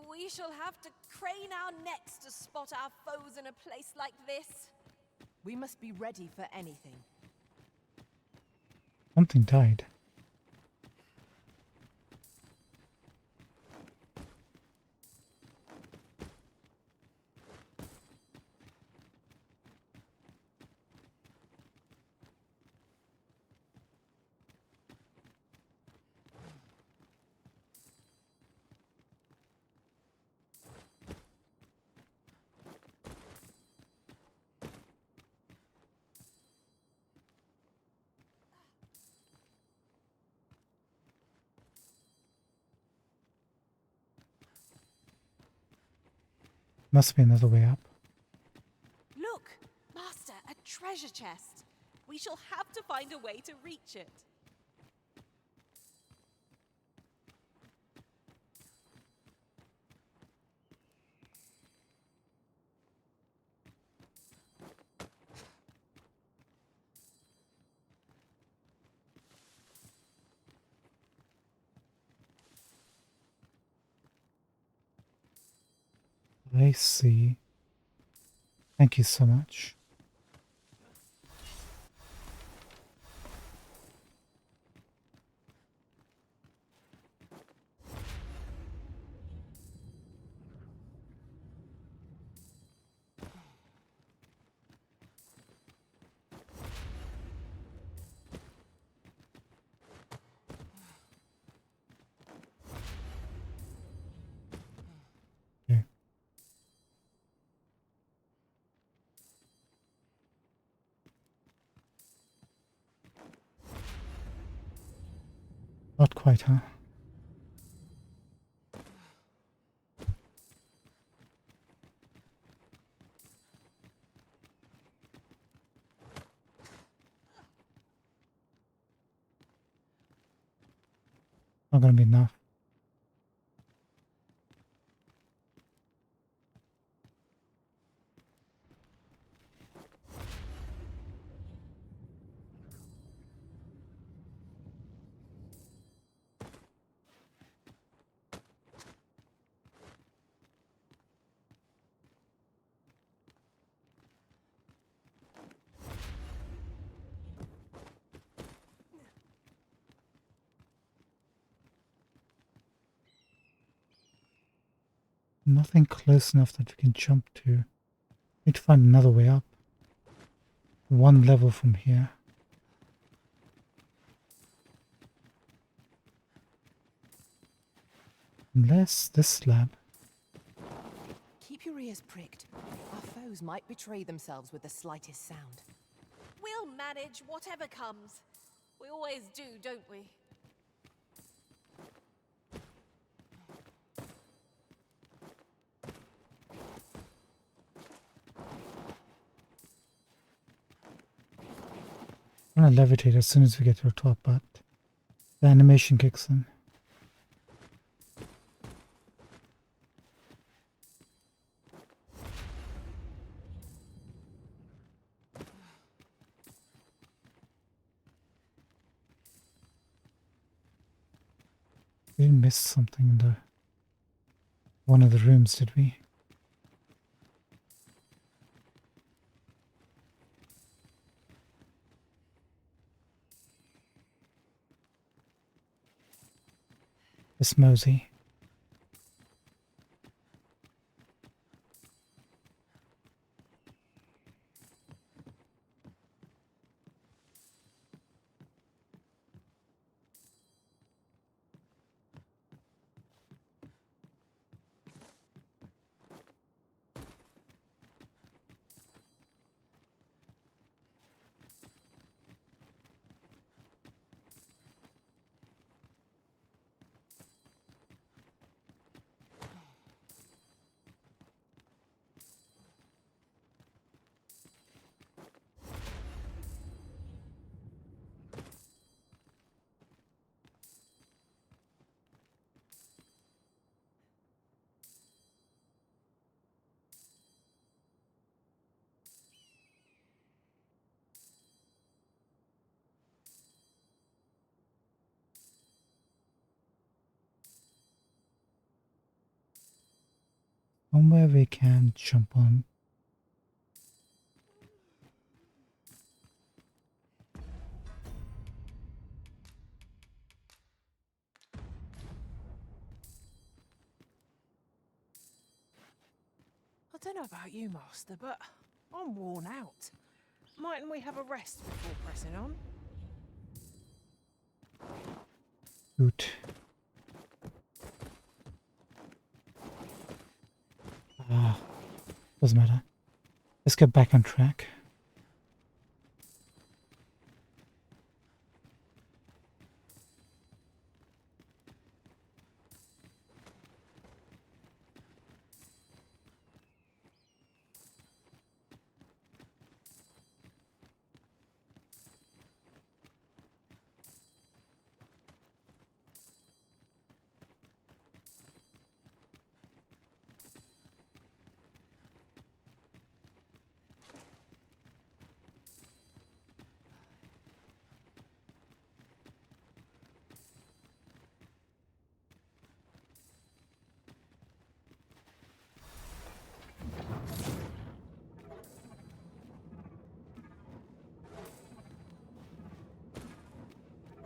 We shall have to crane our necks to spot our foes in a place like this. We must be ready for anything. Something died. Must be another way up. Look, Master, a treasure chest. We shall have to find a way to reach it. I see. Thank you so much. Okay. Not quite, huh? Not gonna be enough. Nothing close enough that we can jump to. Need to find another way up. One level from here. Unless this slab. Keep your ears pricked. Our foes might betray themselves with the slightest sound. We'll manage whatever comes. We always do, don't we? I'm gonna levitate as soon as we get to the top, but the animation kicks in. We missed something in the one of the rooms, did we? Miss Mosey. Somewhere we can jump on. I don't know about you, Master, but I'm worn out. Mightn't we have a rest before pressing on? Good. Doesn't matter. Let's get back on track.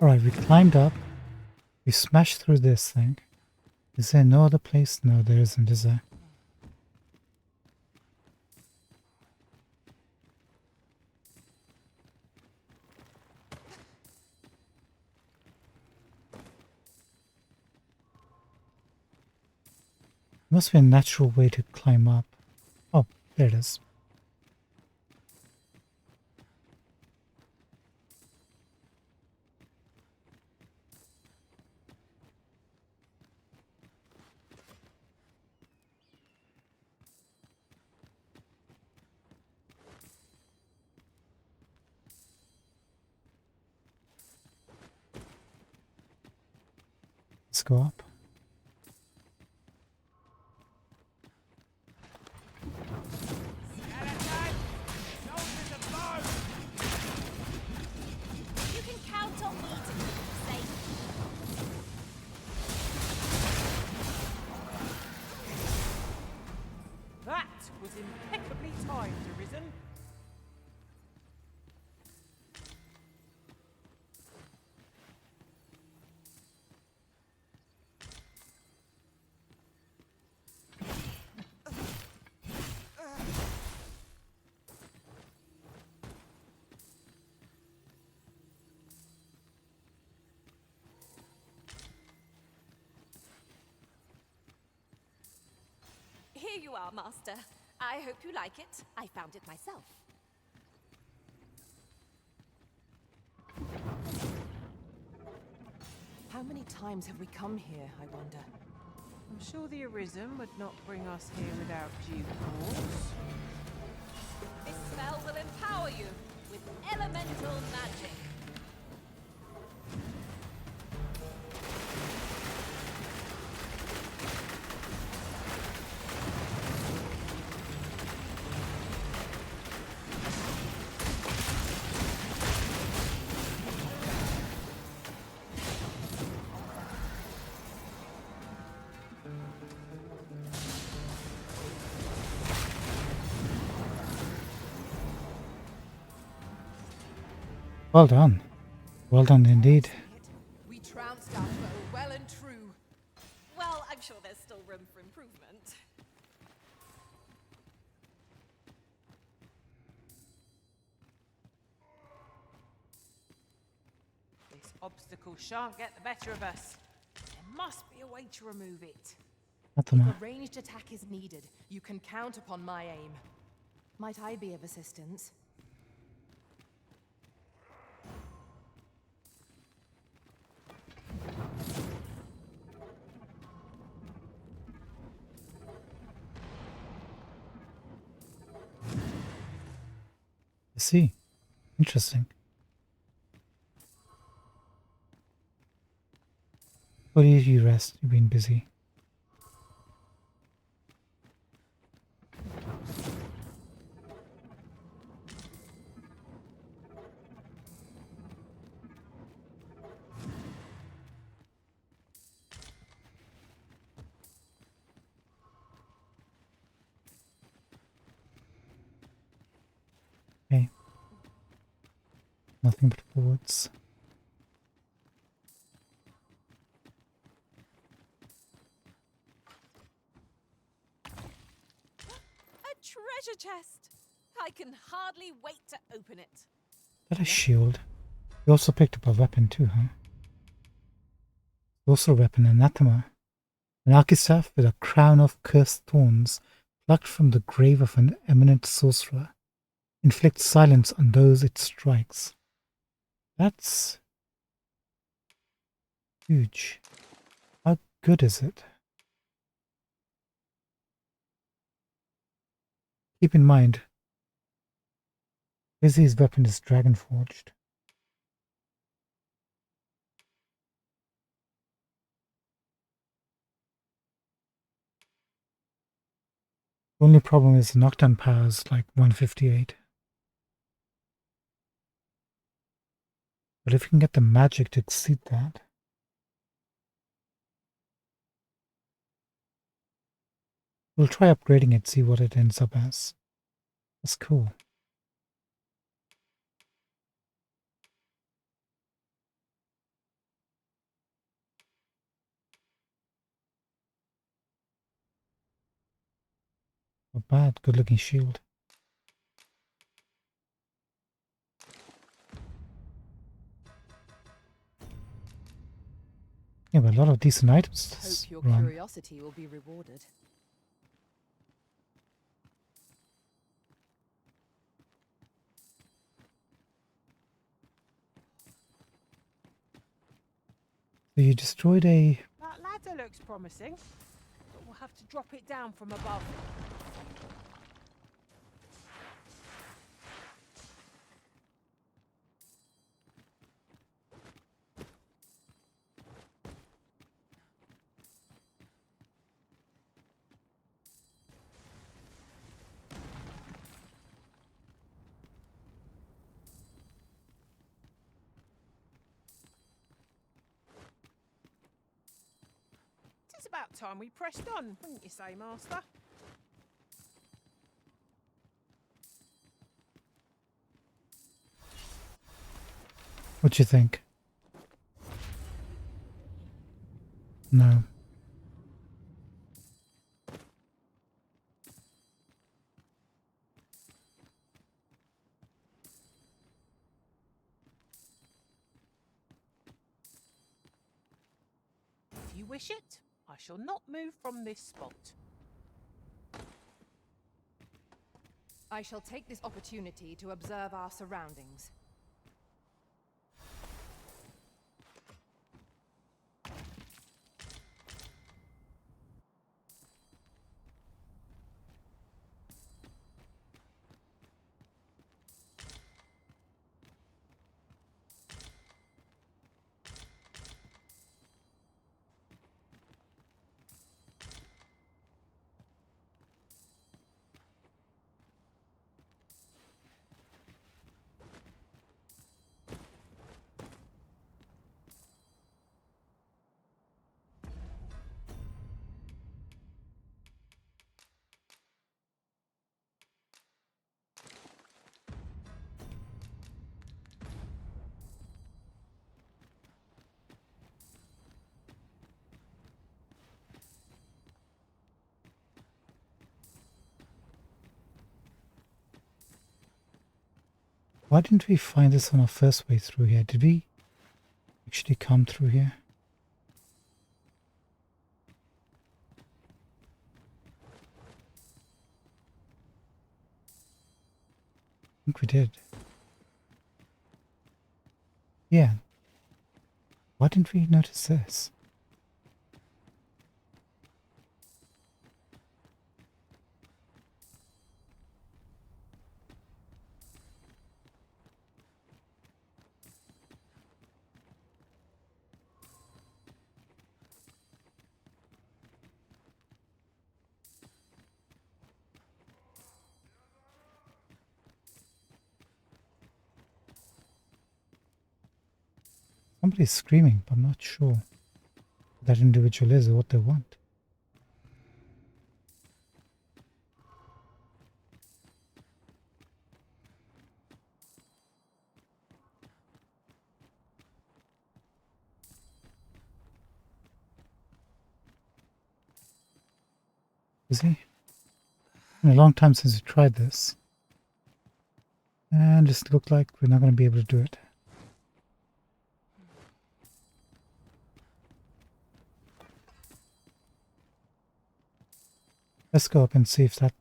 Alright, we climbed up. We smashed through this thing. Is there no other place? No, there isn't, is there? Must be a natural way to climb up. Oh, there it is. Let's go up. You can count on me to keep you safe. That was impeccably timed, Arisen. Here you are, Master. I hope you like it. I found it myself. How many times have we come here, I wonder? I'm sure the Arisen would not bring us here without due cause. This spell will empower you with elemental magic. Well done. Well done indeed. We trounced our foe well and true. Well, I'm sure there's still room for improvement. This obstacle shan't get the better of us. There must be a way to remove it. If a ranged attack is needed, you can count upon my aim. Might I be of assistance? I see. Interesting. Why did you rest? You've been busy. Okay. Nothing but forwards. A treasure chest! I can hardly wait to open it. Is that a shield? You also picked up a weapon too, huh? Also a weapon, anathema. An archistaff with a crown of cursed thorns, plucked from the grave of an eminent sorcerer. Inflicts silence on those it strikes. That's huge. How good is it? Keep in mind, Lizzie's weapon is dragon forged. The only problem is the knockdown power is like 158. But if you can get the magic to exceed that, we'll try upgrading it, see what it ends up as. That's cool. Not bad, good looking shield. Yeah, but a lot of decent items this Hope your run. curiosity will be rewarded. So you destroyed a... That ladder looks promising, but we'll have to drop it down from above. It's about time we pressed on, wouldn't you say, Master? What do you think? No. If you wish it, I shall not move from this spot. I shall take this opportunity to observe our surroundings. Why didn't we find this on our first way through here? Did we actually come through here? I think we did. Yeah. Why didn't we notice this? Somebody's screaming, but I'm not sure who that individual is or what they want. Is he? It's been a long time since we tried this. And just looked like we're not going to be able to do it. Let's go up and see if that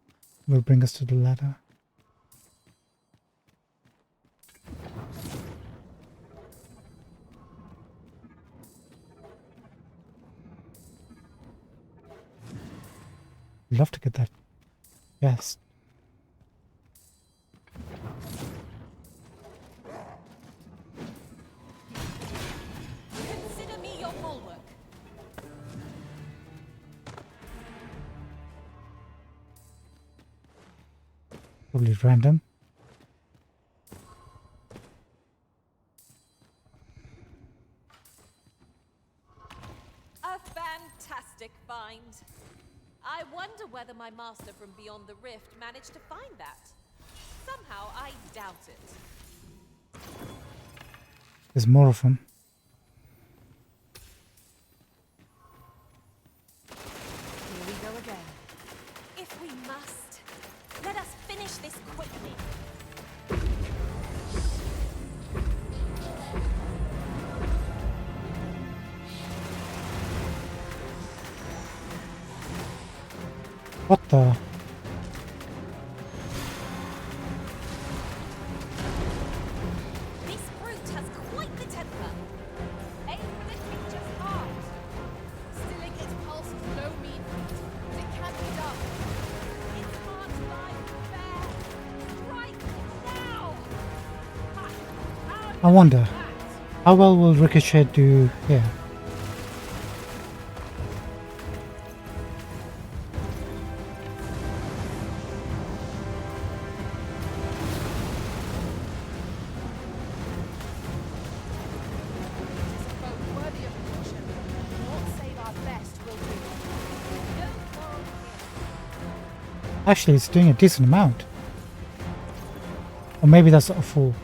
will bring us to the ladder. I'd love to get that. Yes. Consider me your bulwark. Probably random. A fantastic find. I wonder whether my master from beyond the rift managed to find that. Somehow I doubt it. There's more of them. Here we go again. If we must, let us finish this quickly. What the? This brute has quite the temper. Aim for the creature's heart. Stilling its pulse with no mean feat. It can't be done. Its heart lies bare. Strike now! Ha! How I wonder, that? how well will Ricochet do here? It's a foe worthy of caution. Naught save our best will do. No quarrel here. Actually, it's doing a decent amount. Or maybe that's not a full.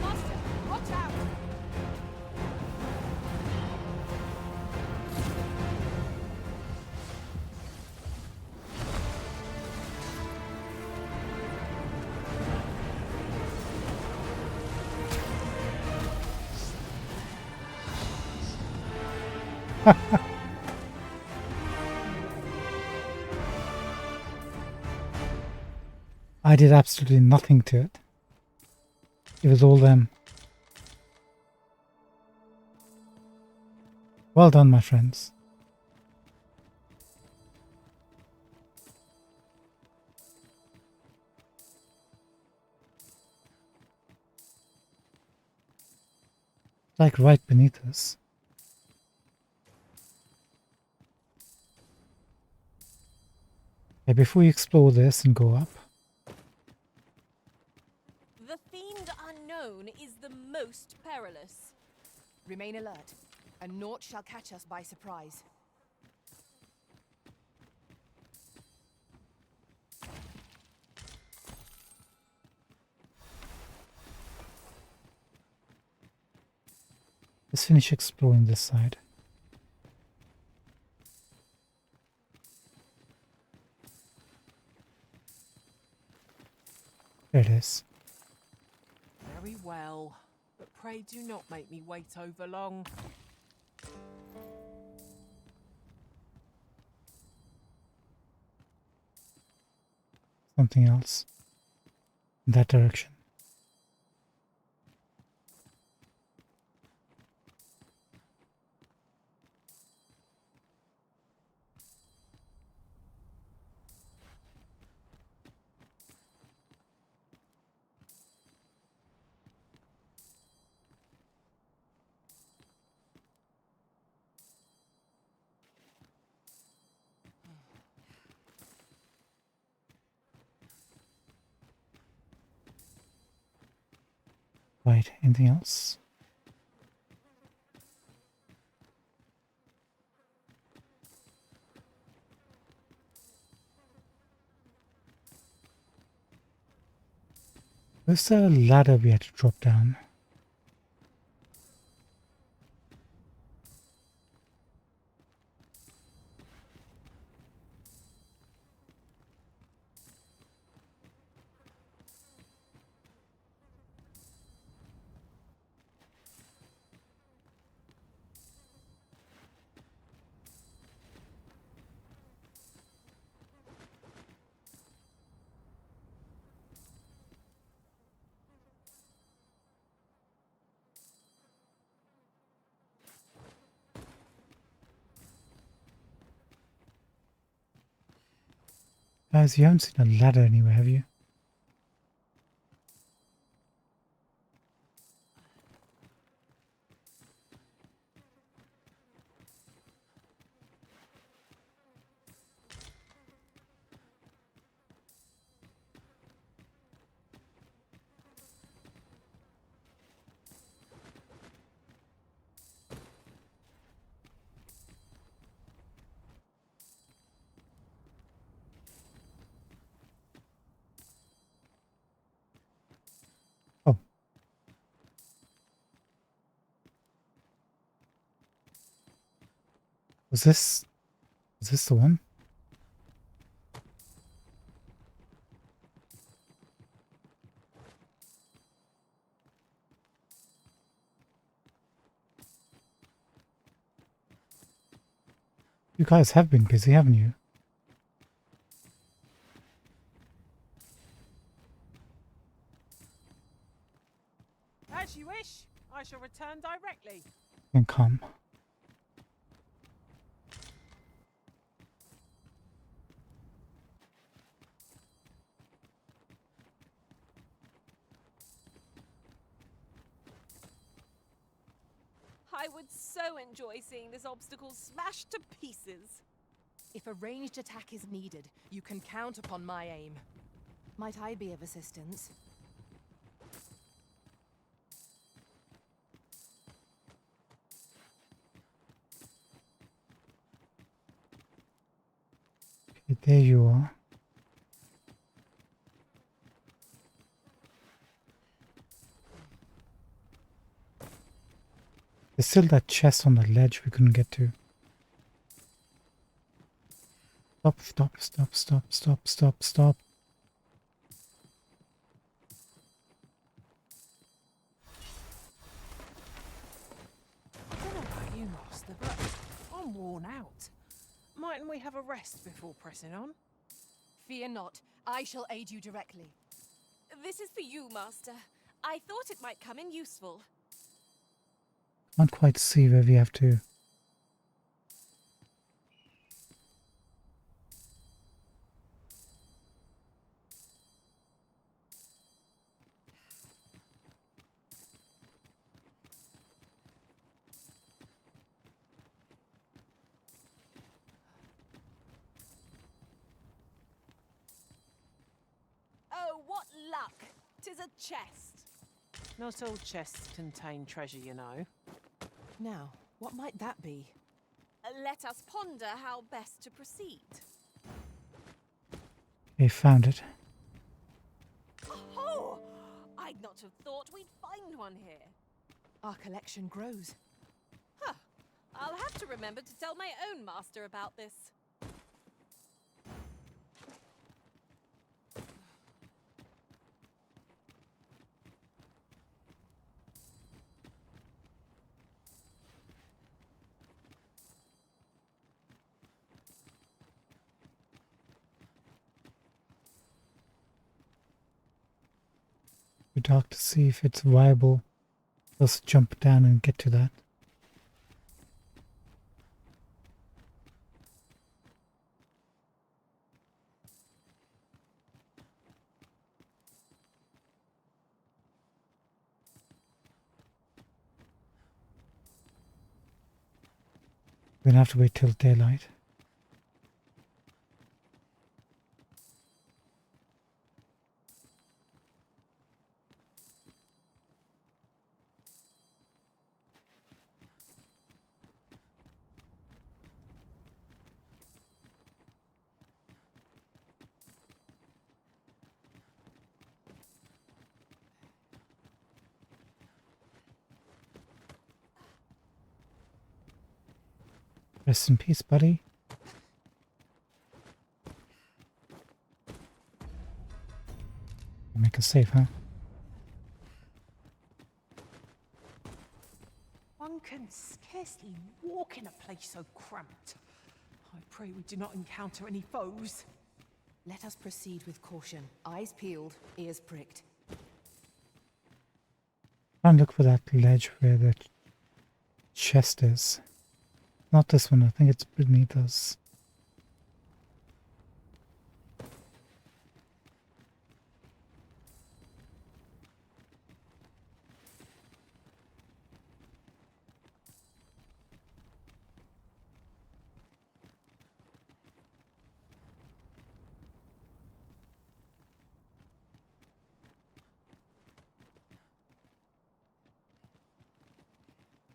Master, watch out! I did absolutely nothing to it. It was all them. Well done, my friends. Like right beneath us. Okay, before we explore this and go up, The fiend unknown is the most perilous. Remain alert, and naught shall catch us by surprise. let's finish exploring this side. There it is. Very well, but pray do not make me wait over long. Something else. In that direction. Right, anything else? There's a ladder we had to drop down. Guys, you haven't seen a ladder anywhere, have you? Oh. Was this the one? You guys have been busy, haven't you? As you wish. I shall return directly. Then come. I would so enjoy seeing this obstacle smashed to pieces. If a ranged attack is needed, you can count upon my aim. Might I be of assistance? Okay, there you are. There's still that chest on the ledge we couldn't get to. Stop, stop, stop, stop, stop, stop, stop. I don't know about you, Master, but I'm worn out. Mightn't we have a rest before pressing on? Fear not. I shall aid you directly. This is for you, Master. I thought it might come in useful. Can't quite see where we have to. Oh, what luck! 'Tis a chest. Not all chests contain treasure, you know. Now, what might that be? Let us ponder how best to proceed. They found it. Oh! I'd not have thought we'd find one here. Our collection grows. Huh. I'll have to remember to tell my own master about this. Too dark to see if it's viable. Let's jump down and get to that. We're gonna have to wait till daylight. Rest in peace, buddy. Make us safe, huh? One can scarcely walk in a place so cramped. I pray we do not encounter any foes. Let us proceed with caution. Eyes peeled, ears pricked. Try and look for that ledge where the chest is. Not this one, I think it's beneath us.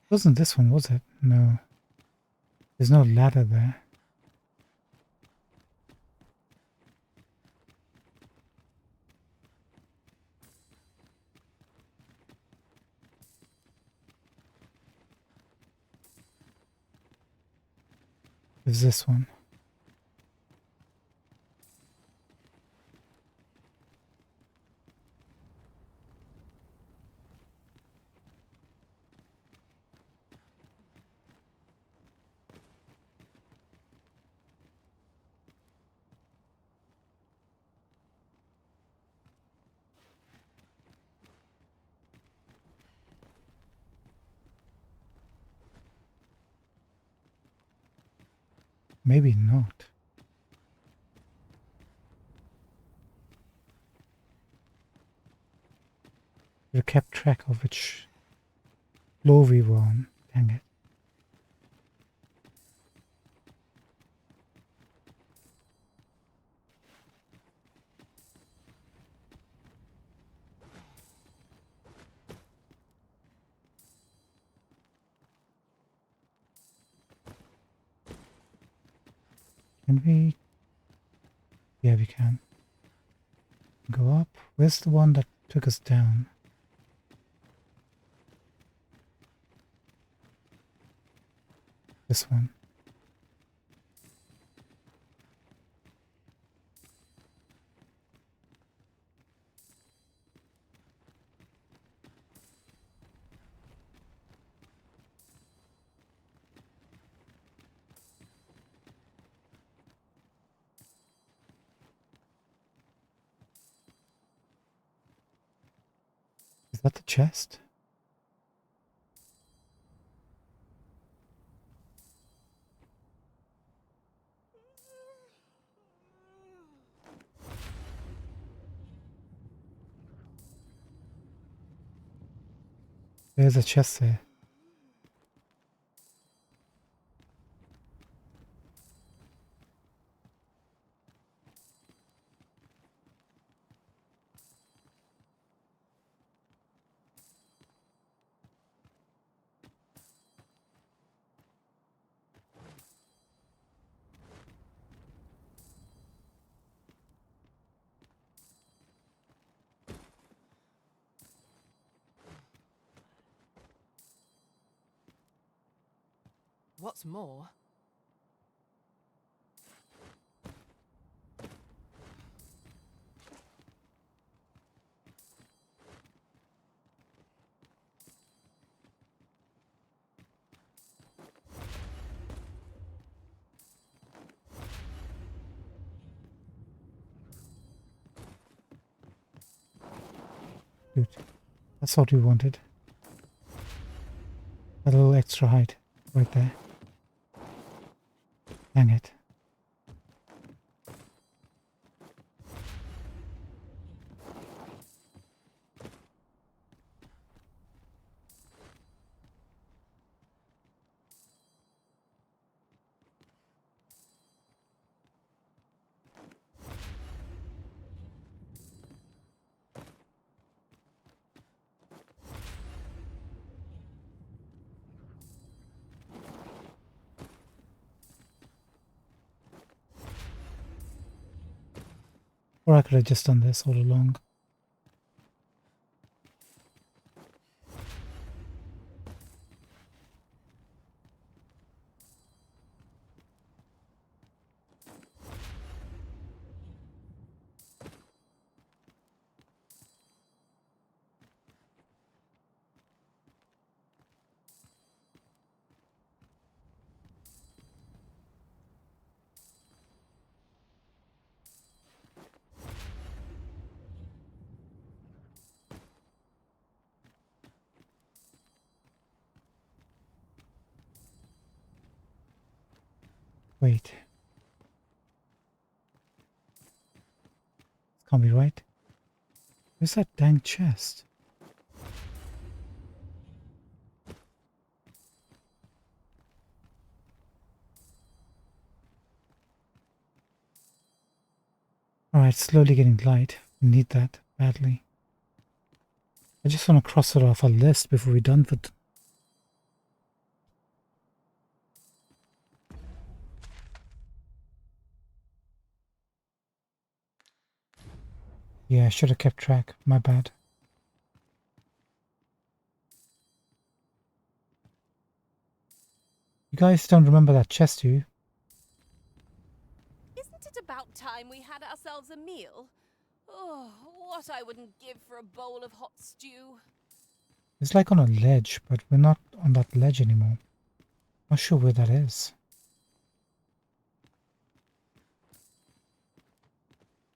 Wasn't this one, was it? No. There's no ladder there. There's this one. Maybe not. We kept track of which floor we were on. Dang it. Can we? Yeah, we can. Go up. Where's the one that took us down? This one. that the chest? There's a chest there. What's more, Good. That's what we wanted. A little extra height right there. Dang it. Or I could have just done this all along. Wait. This can't be right. Where's that dang chest? Alright, slowly getting light. We need that badly. I just want to cross it off our list before we're done for yeah, I should have kept track. My bad. You guys don't remember that chest, do you? Isn't it about time we had ourselves a meal? Oh, what I wouldn't give for a bowl of hot stew. It's like on a ledge, but we're not on that ledge anymore. Not sure where that is.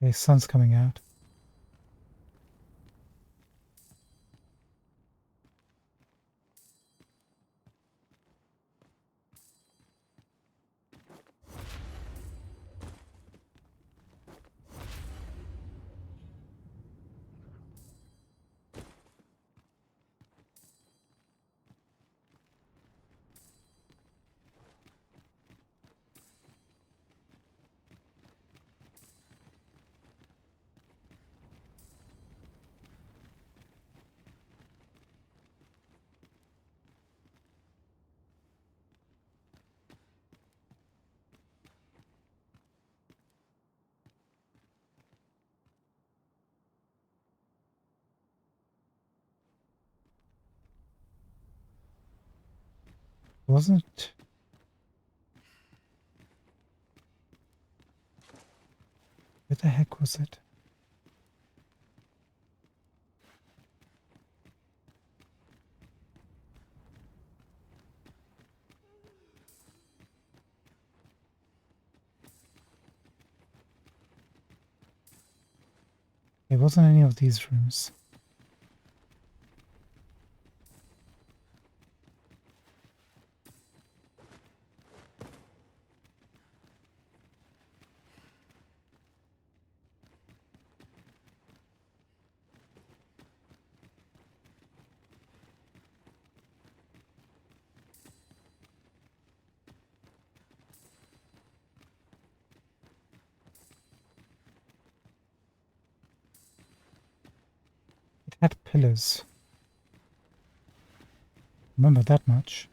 The sun's coming out. Wasn't... Where the heck was it? It wasn't any of these rooms. pillars. Remember that much.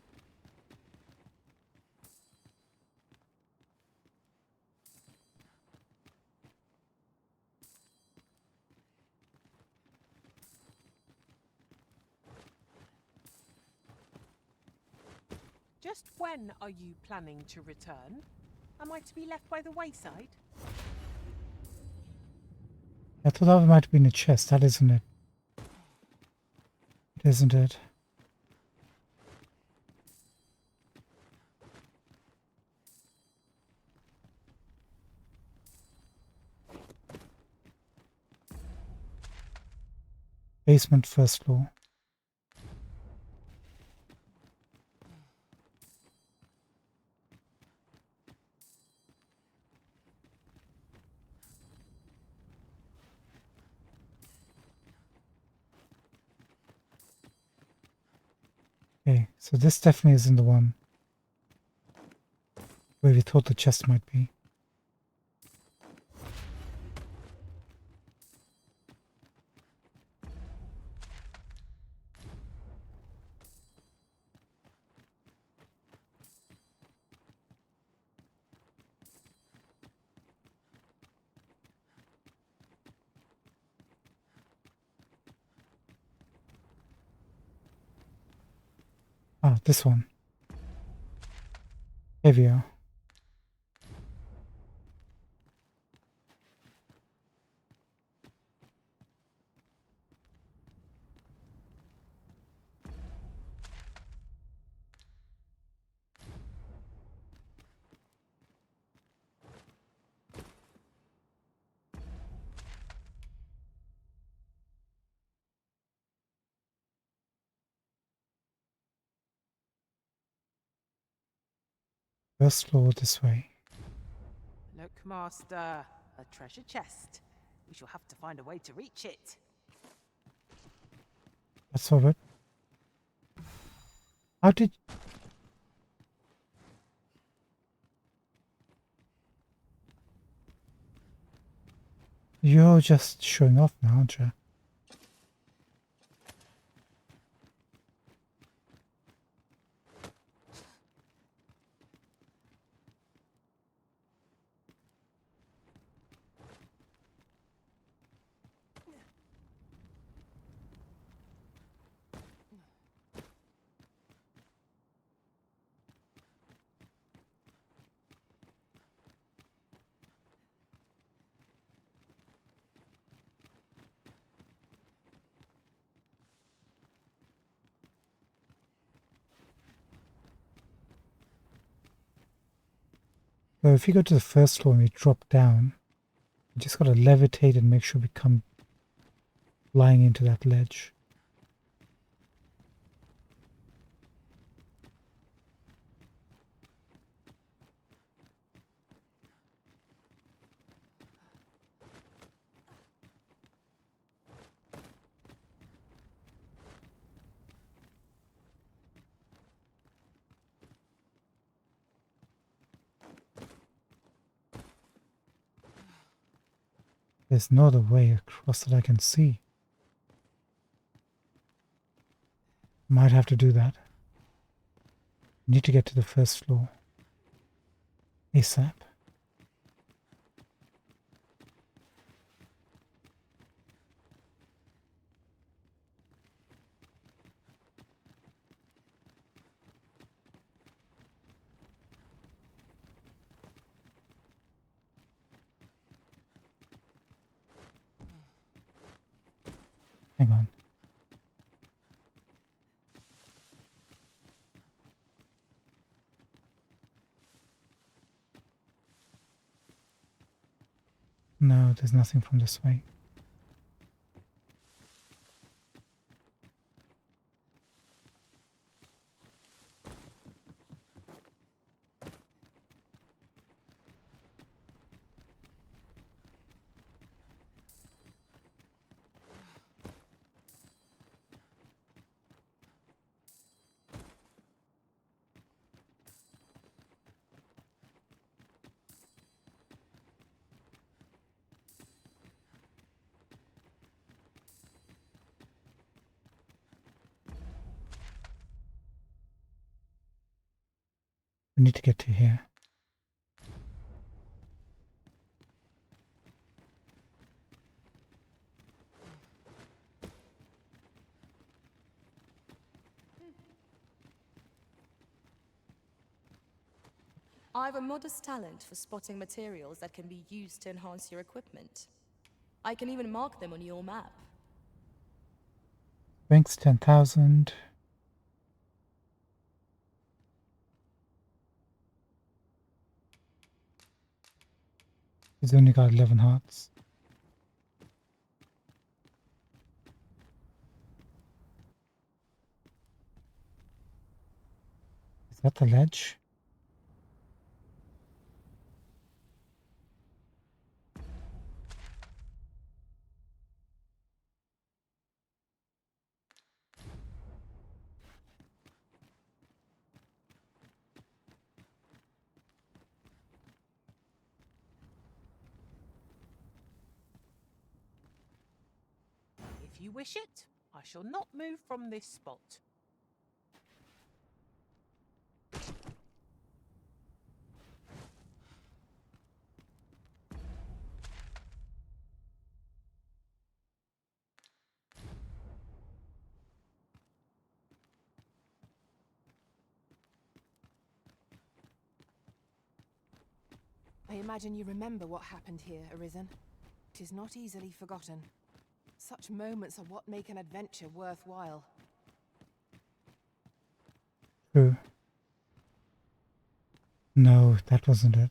Just when are you planning to return? Am I to be left by the wayside? I thought that might have been a chest. That isn't it. Isn't it? Basement, first floor. Okay, so this definitely isn't the one where we thought the chest might be. Ah, this one. Heavier. First floor this way. Look, Master, a treasure chest. We shall have to find a way to reach it. That's all right. How did... You're just showing off now, aren't you? So if you go to the first floor and we drop down, you just gotta levitate and make sure we come flying into that ledge. There's no other way across that I can see. Might have to do that. Need to get to the first floor. ASAP. Hang on. No, there's nothing from this way. We need to get to here. I've a modest talent for spotting materials that can be used to enhance your equipment. I can even mark them on your map. Strength's 10,000. He's only got 11 hearts. Is that the ledge? If you wish it, I shall not move from this spot. I imagine you remember what happened here, Arisen. It is not easily forgotten. Such moments are what make an adventure worthwhile. True. No, that wasn't it.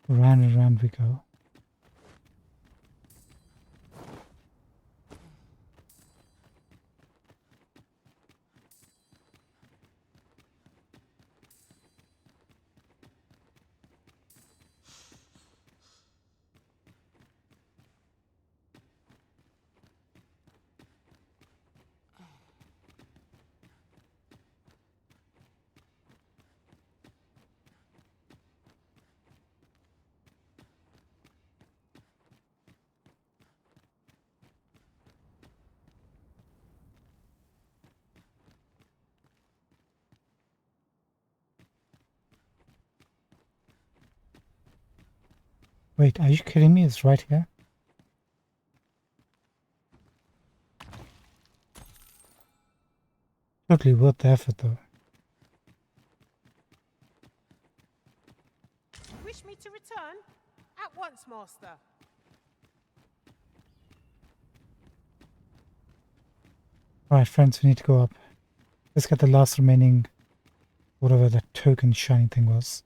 Round and round we go. Wait, are you kidding me? It's right here. Totally worth the effort though. You wish me to return? At once, Master. Alright friends, we need to go up. Let's get the last remaining, whatever that token shiny thing was.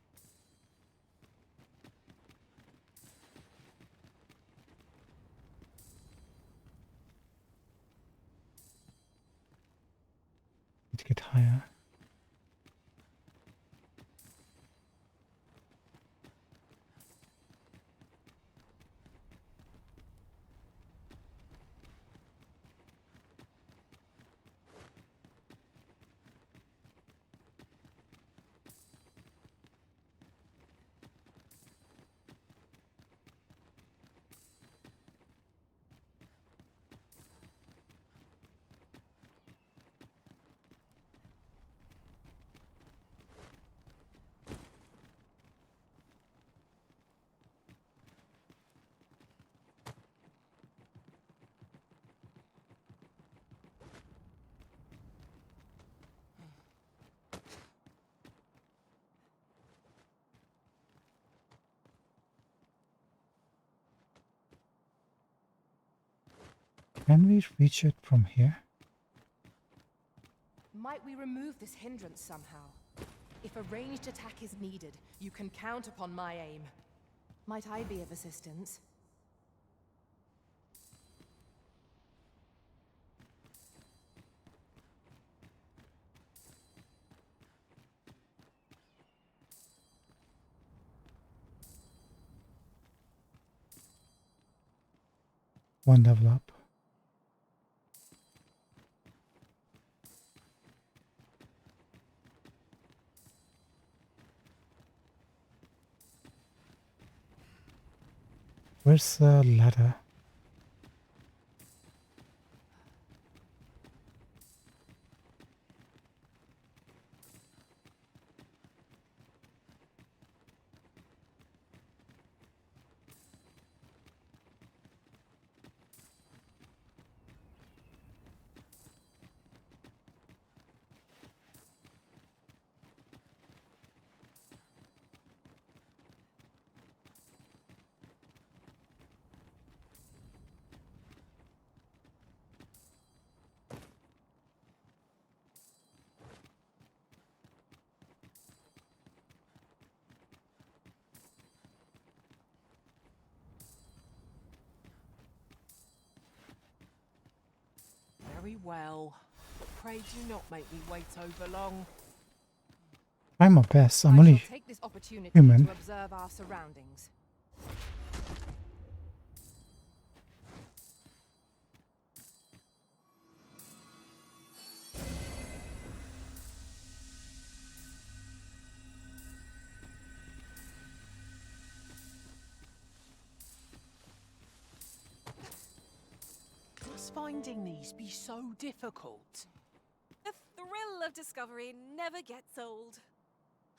Need to get higher. Can we reach it from here? Might we remove this hindrance somehow? If a ranged attack is needed, you can count upon my aim. Might I be of assistance? one level up. Where's the ladder? Very well. Pray do not make me wait over long. Try my best. I'm I only shall take this opportunity human. to observe our surroundings. Must finding these be so difficult? The thrill of discovery never gets old.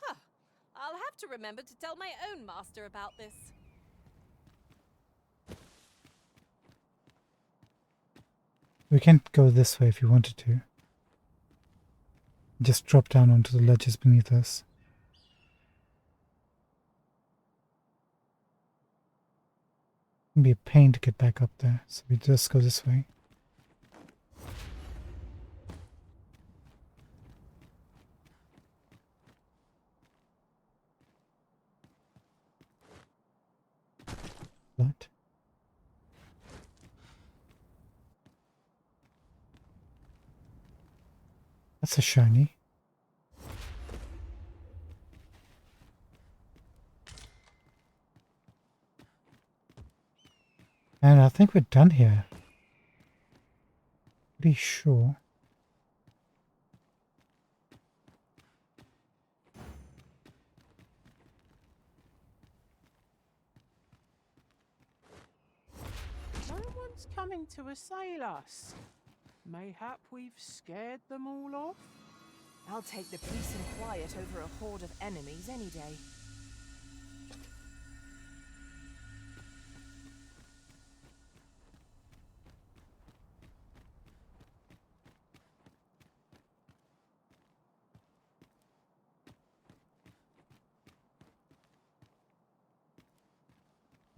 Huh. I'll have to remember to tell my own master about this. We can't go this way if you wanted to. Just drop down onto the ledges beneath us. It'd be a pain to get back up there, so we just go this way. What? That's a shiny. And I think we're done here. Pretty sure. No one's coming to assail us. Mayhap we've scared them all off? I'll take the peace and quiet over a horde of enemies any day.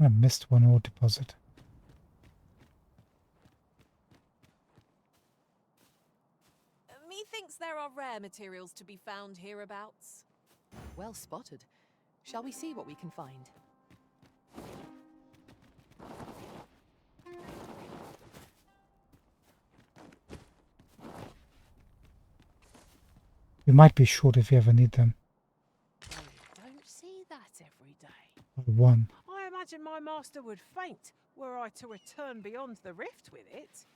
I missed one ore deposit. Methinks there are rare materials to be found hereabouts. Well spotted. Shall we see what we can find? We might be short if you ever need them. I don't see that every day. One. I imagine my master would faint were I to return beyond the rift with it.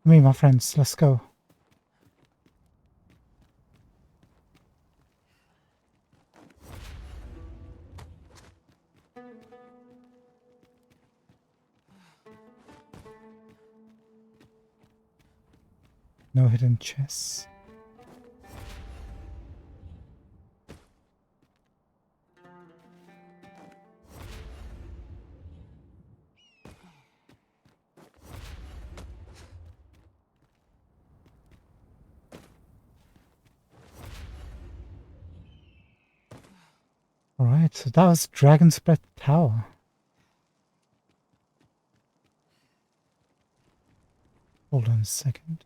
Me, my friends, let's go. No hidden chests. Alright, so that was Dragon's Breath Tower. Hold on a second.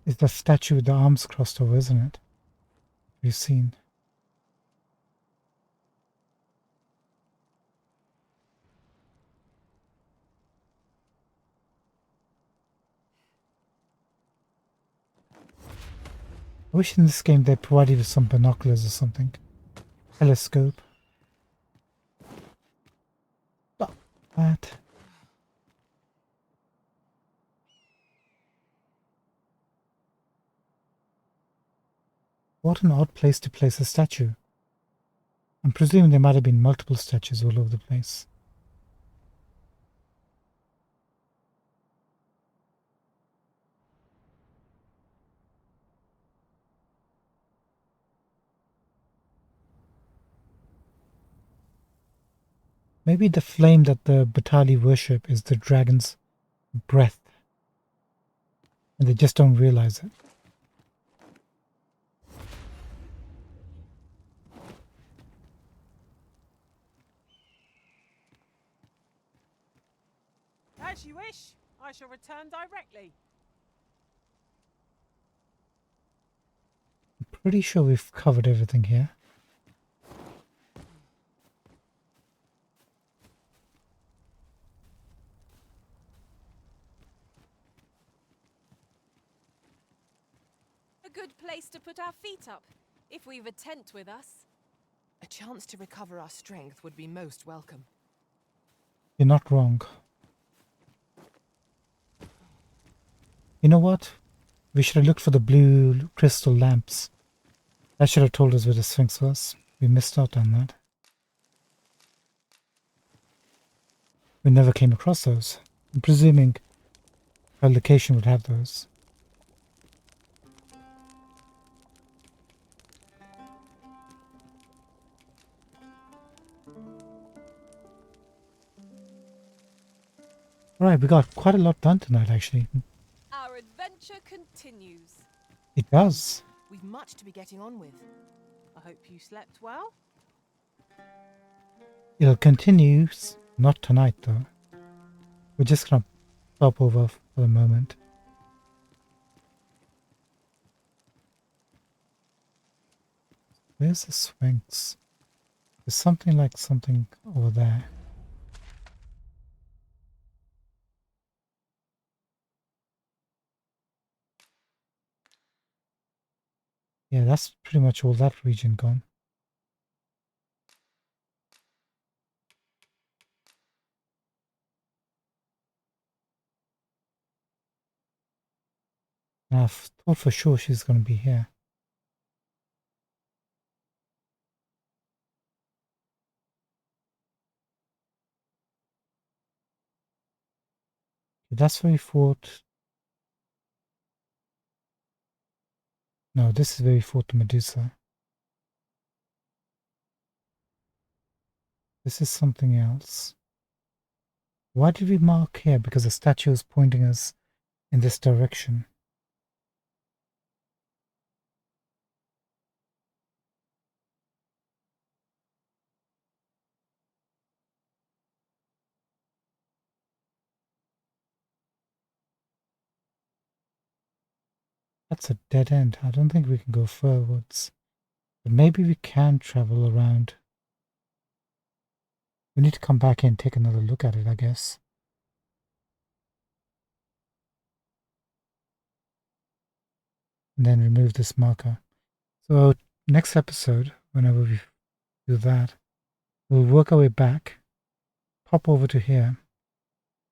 It's the statue with the arms crossed over, isn't it? We've seen. I wish in this game they provided with some binoculars or something. Telescope. Stop that. What an odd place to place a statue. I'm presuming there might have been multiple statues all over the place. Maybe the flame that the Batali worship is the dragon's breath. And they just don't realize it. As you wish. I shall return directly. I'm pretty sure we've covered everything here. A good place to put our feet up, if we've a tent with us. A chance to recover our strength would be most welcome. You're not wrong. You know what? We should have looked for the blue crystal lamps. That should have told us where the Sphinx was. We missed out on that. We never came across those. I'm presuming our location would have those. Alright, we got quite a lot done tonight actually. Our adventure continues. It does. We've much to be getting on with. I hope you slept well. It'll continue, not tonight though. We're just gonna stop over for the moment. Where's the Sphinx? There's something like something over there. Yeah, that's pretty much all that region gone. Now, I thought for sure she's going to be here. That's where we fought. No, this is where we fought the Medusa. This is something else. Why did we mark here? Because the statue is pointing us in this direction. That's a dead end. I don't think we can go forwards. But maybe we can travel around. We need to come back and take another look at it, I guess. And then remove this marker. So next episode, whenever we do that, we'll work our way back, pop over to here,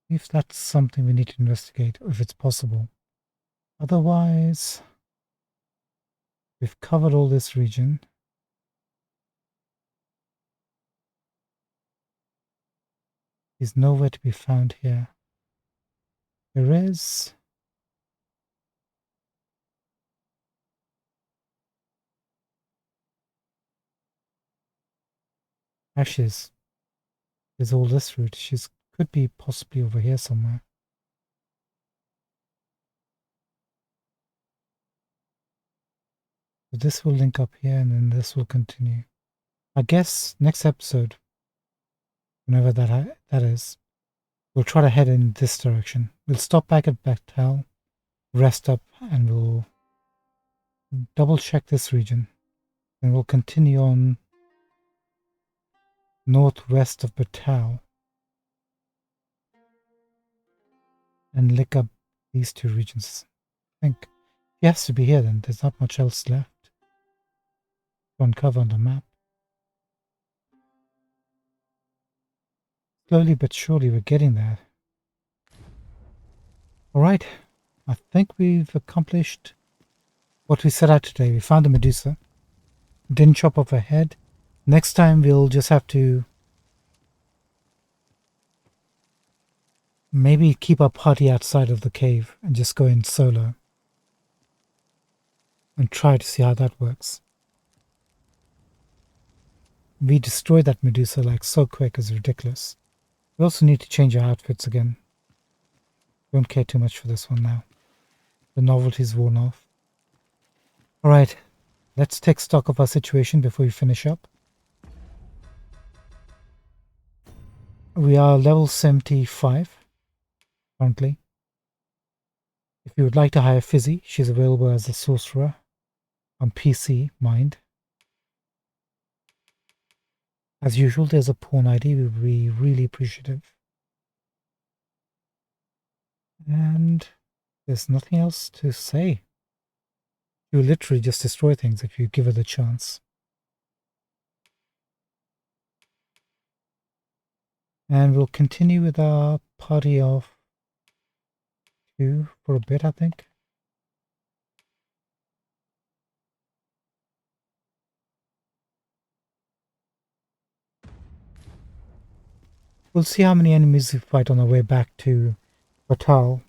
if that's something we need to investigate, or if it's possible. Otherwise, we've covered all this region. He's nowhere to be found here. There is... Actually, there's all this route. She could be possibly over here somewhere. So this will link up here and then this will continue. I guess next episode, whenever that is, we'll try to head in this direction. We'll stop back at Bechtel. rest up and we'll double check this region. And we'll continue on northwest of Batal and lick up these two regions. I think he has to be here then. There's not much else left to uncover on the map. Slowly but surely we're getting there. Alright, I think we've accomplished what we set out today. We found the Medusa. Didn't chop off her head. Next time we'll just have to maybe keep our party outside of the cave and just go in solo and try to see how that works. We destroyed that Medusa like so quick, it's ridiculous. We also need to change our outfits again. Don't care too much for this one now. The novelty's worn off. Alright, let's take stock of our situation before we finish up. We are level 75 currently. If you would like to hire Fizzy, she's available as a sorcerer on PC, mind. As usual, there's a pawn ID. We would be really appreciative. And there's nothing else to say. You literally just destroy things if you give it a chance. And we'll continue with our party of 2 for a bit, I think. We'll see how many enemies we fight on our way back to Batal.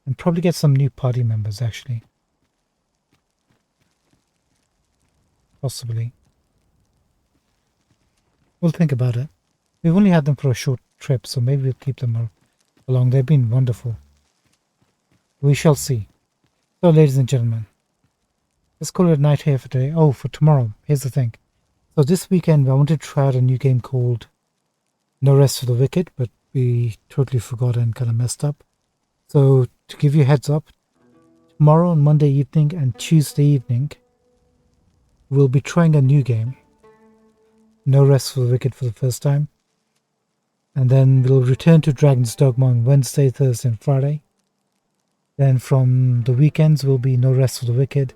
And probably get some new party members, actually. Possibly. We'll think about it. We've only had them for a short trip, so maybe we'll keep them along. They've been wonderful. We shall see. So, ladies and gentlemen, let's call it a night here for today. Oh, for tomorrow. Here's the thing. So this weekend, I wanted to try out a new game called No Rest for the Wicked, but we totally forgot and kind of messed up. So, to give you a heads up, tomorrow on Monday evening and Tuesday evening, we'll be trying a new game. No Rest for the Wicked for the first time. And then we'll return to Dragon's Dogma on Wednesday, Thursday and Friday. Then from the weekends will be No Rest for the Wicked.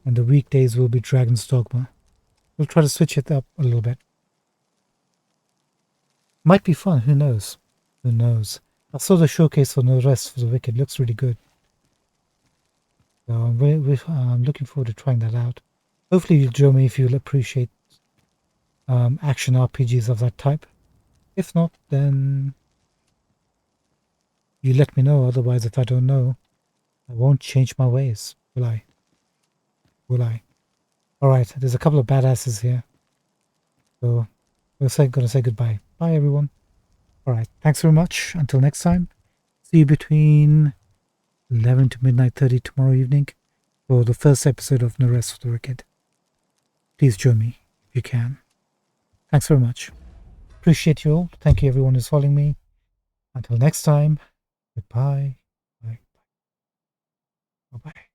And the weekdays will be Dragon's Dogma. We'll try to switch it up a little bit. Might be fun, who knows? Who knows? I saw the showcase for No Rest for the Wicked. Looks really good. So I'm looking forward to trying that out. Hopefully you'll join me if you'll appreciate action RPGs of that type. If not, then you let me know. Otherwise, if I don't know, I won't change my ways, will I? Will I? Alright, there's a couple of badasses here. So, we're going to say goodbye. Bye, everyone. Alright, thanks very much. Until next time, see you between 11 to midnight 30 tomorrow evening for the first episode of No Rest for the Wicked. Please join me if you can. Thanks very much. Appreciate you all. Thank you everyone who's following me. Until next time, goodbye. Bye. Bye-bye.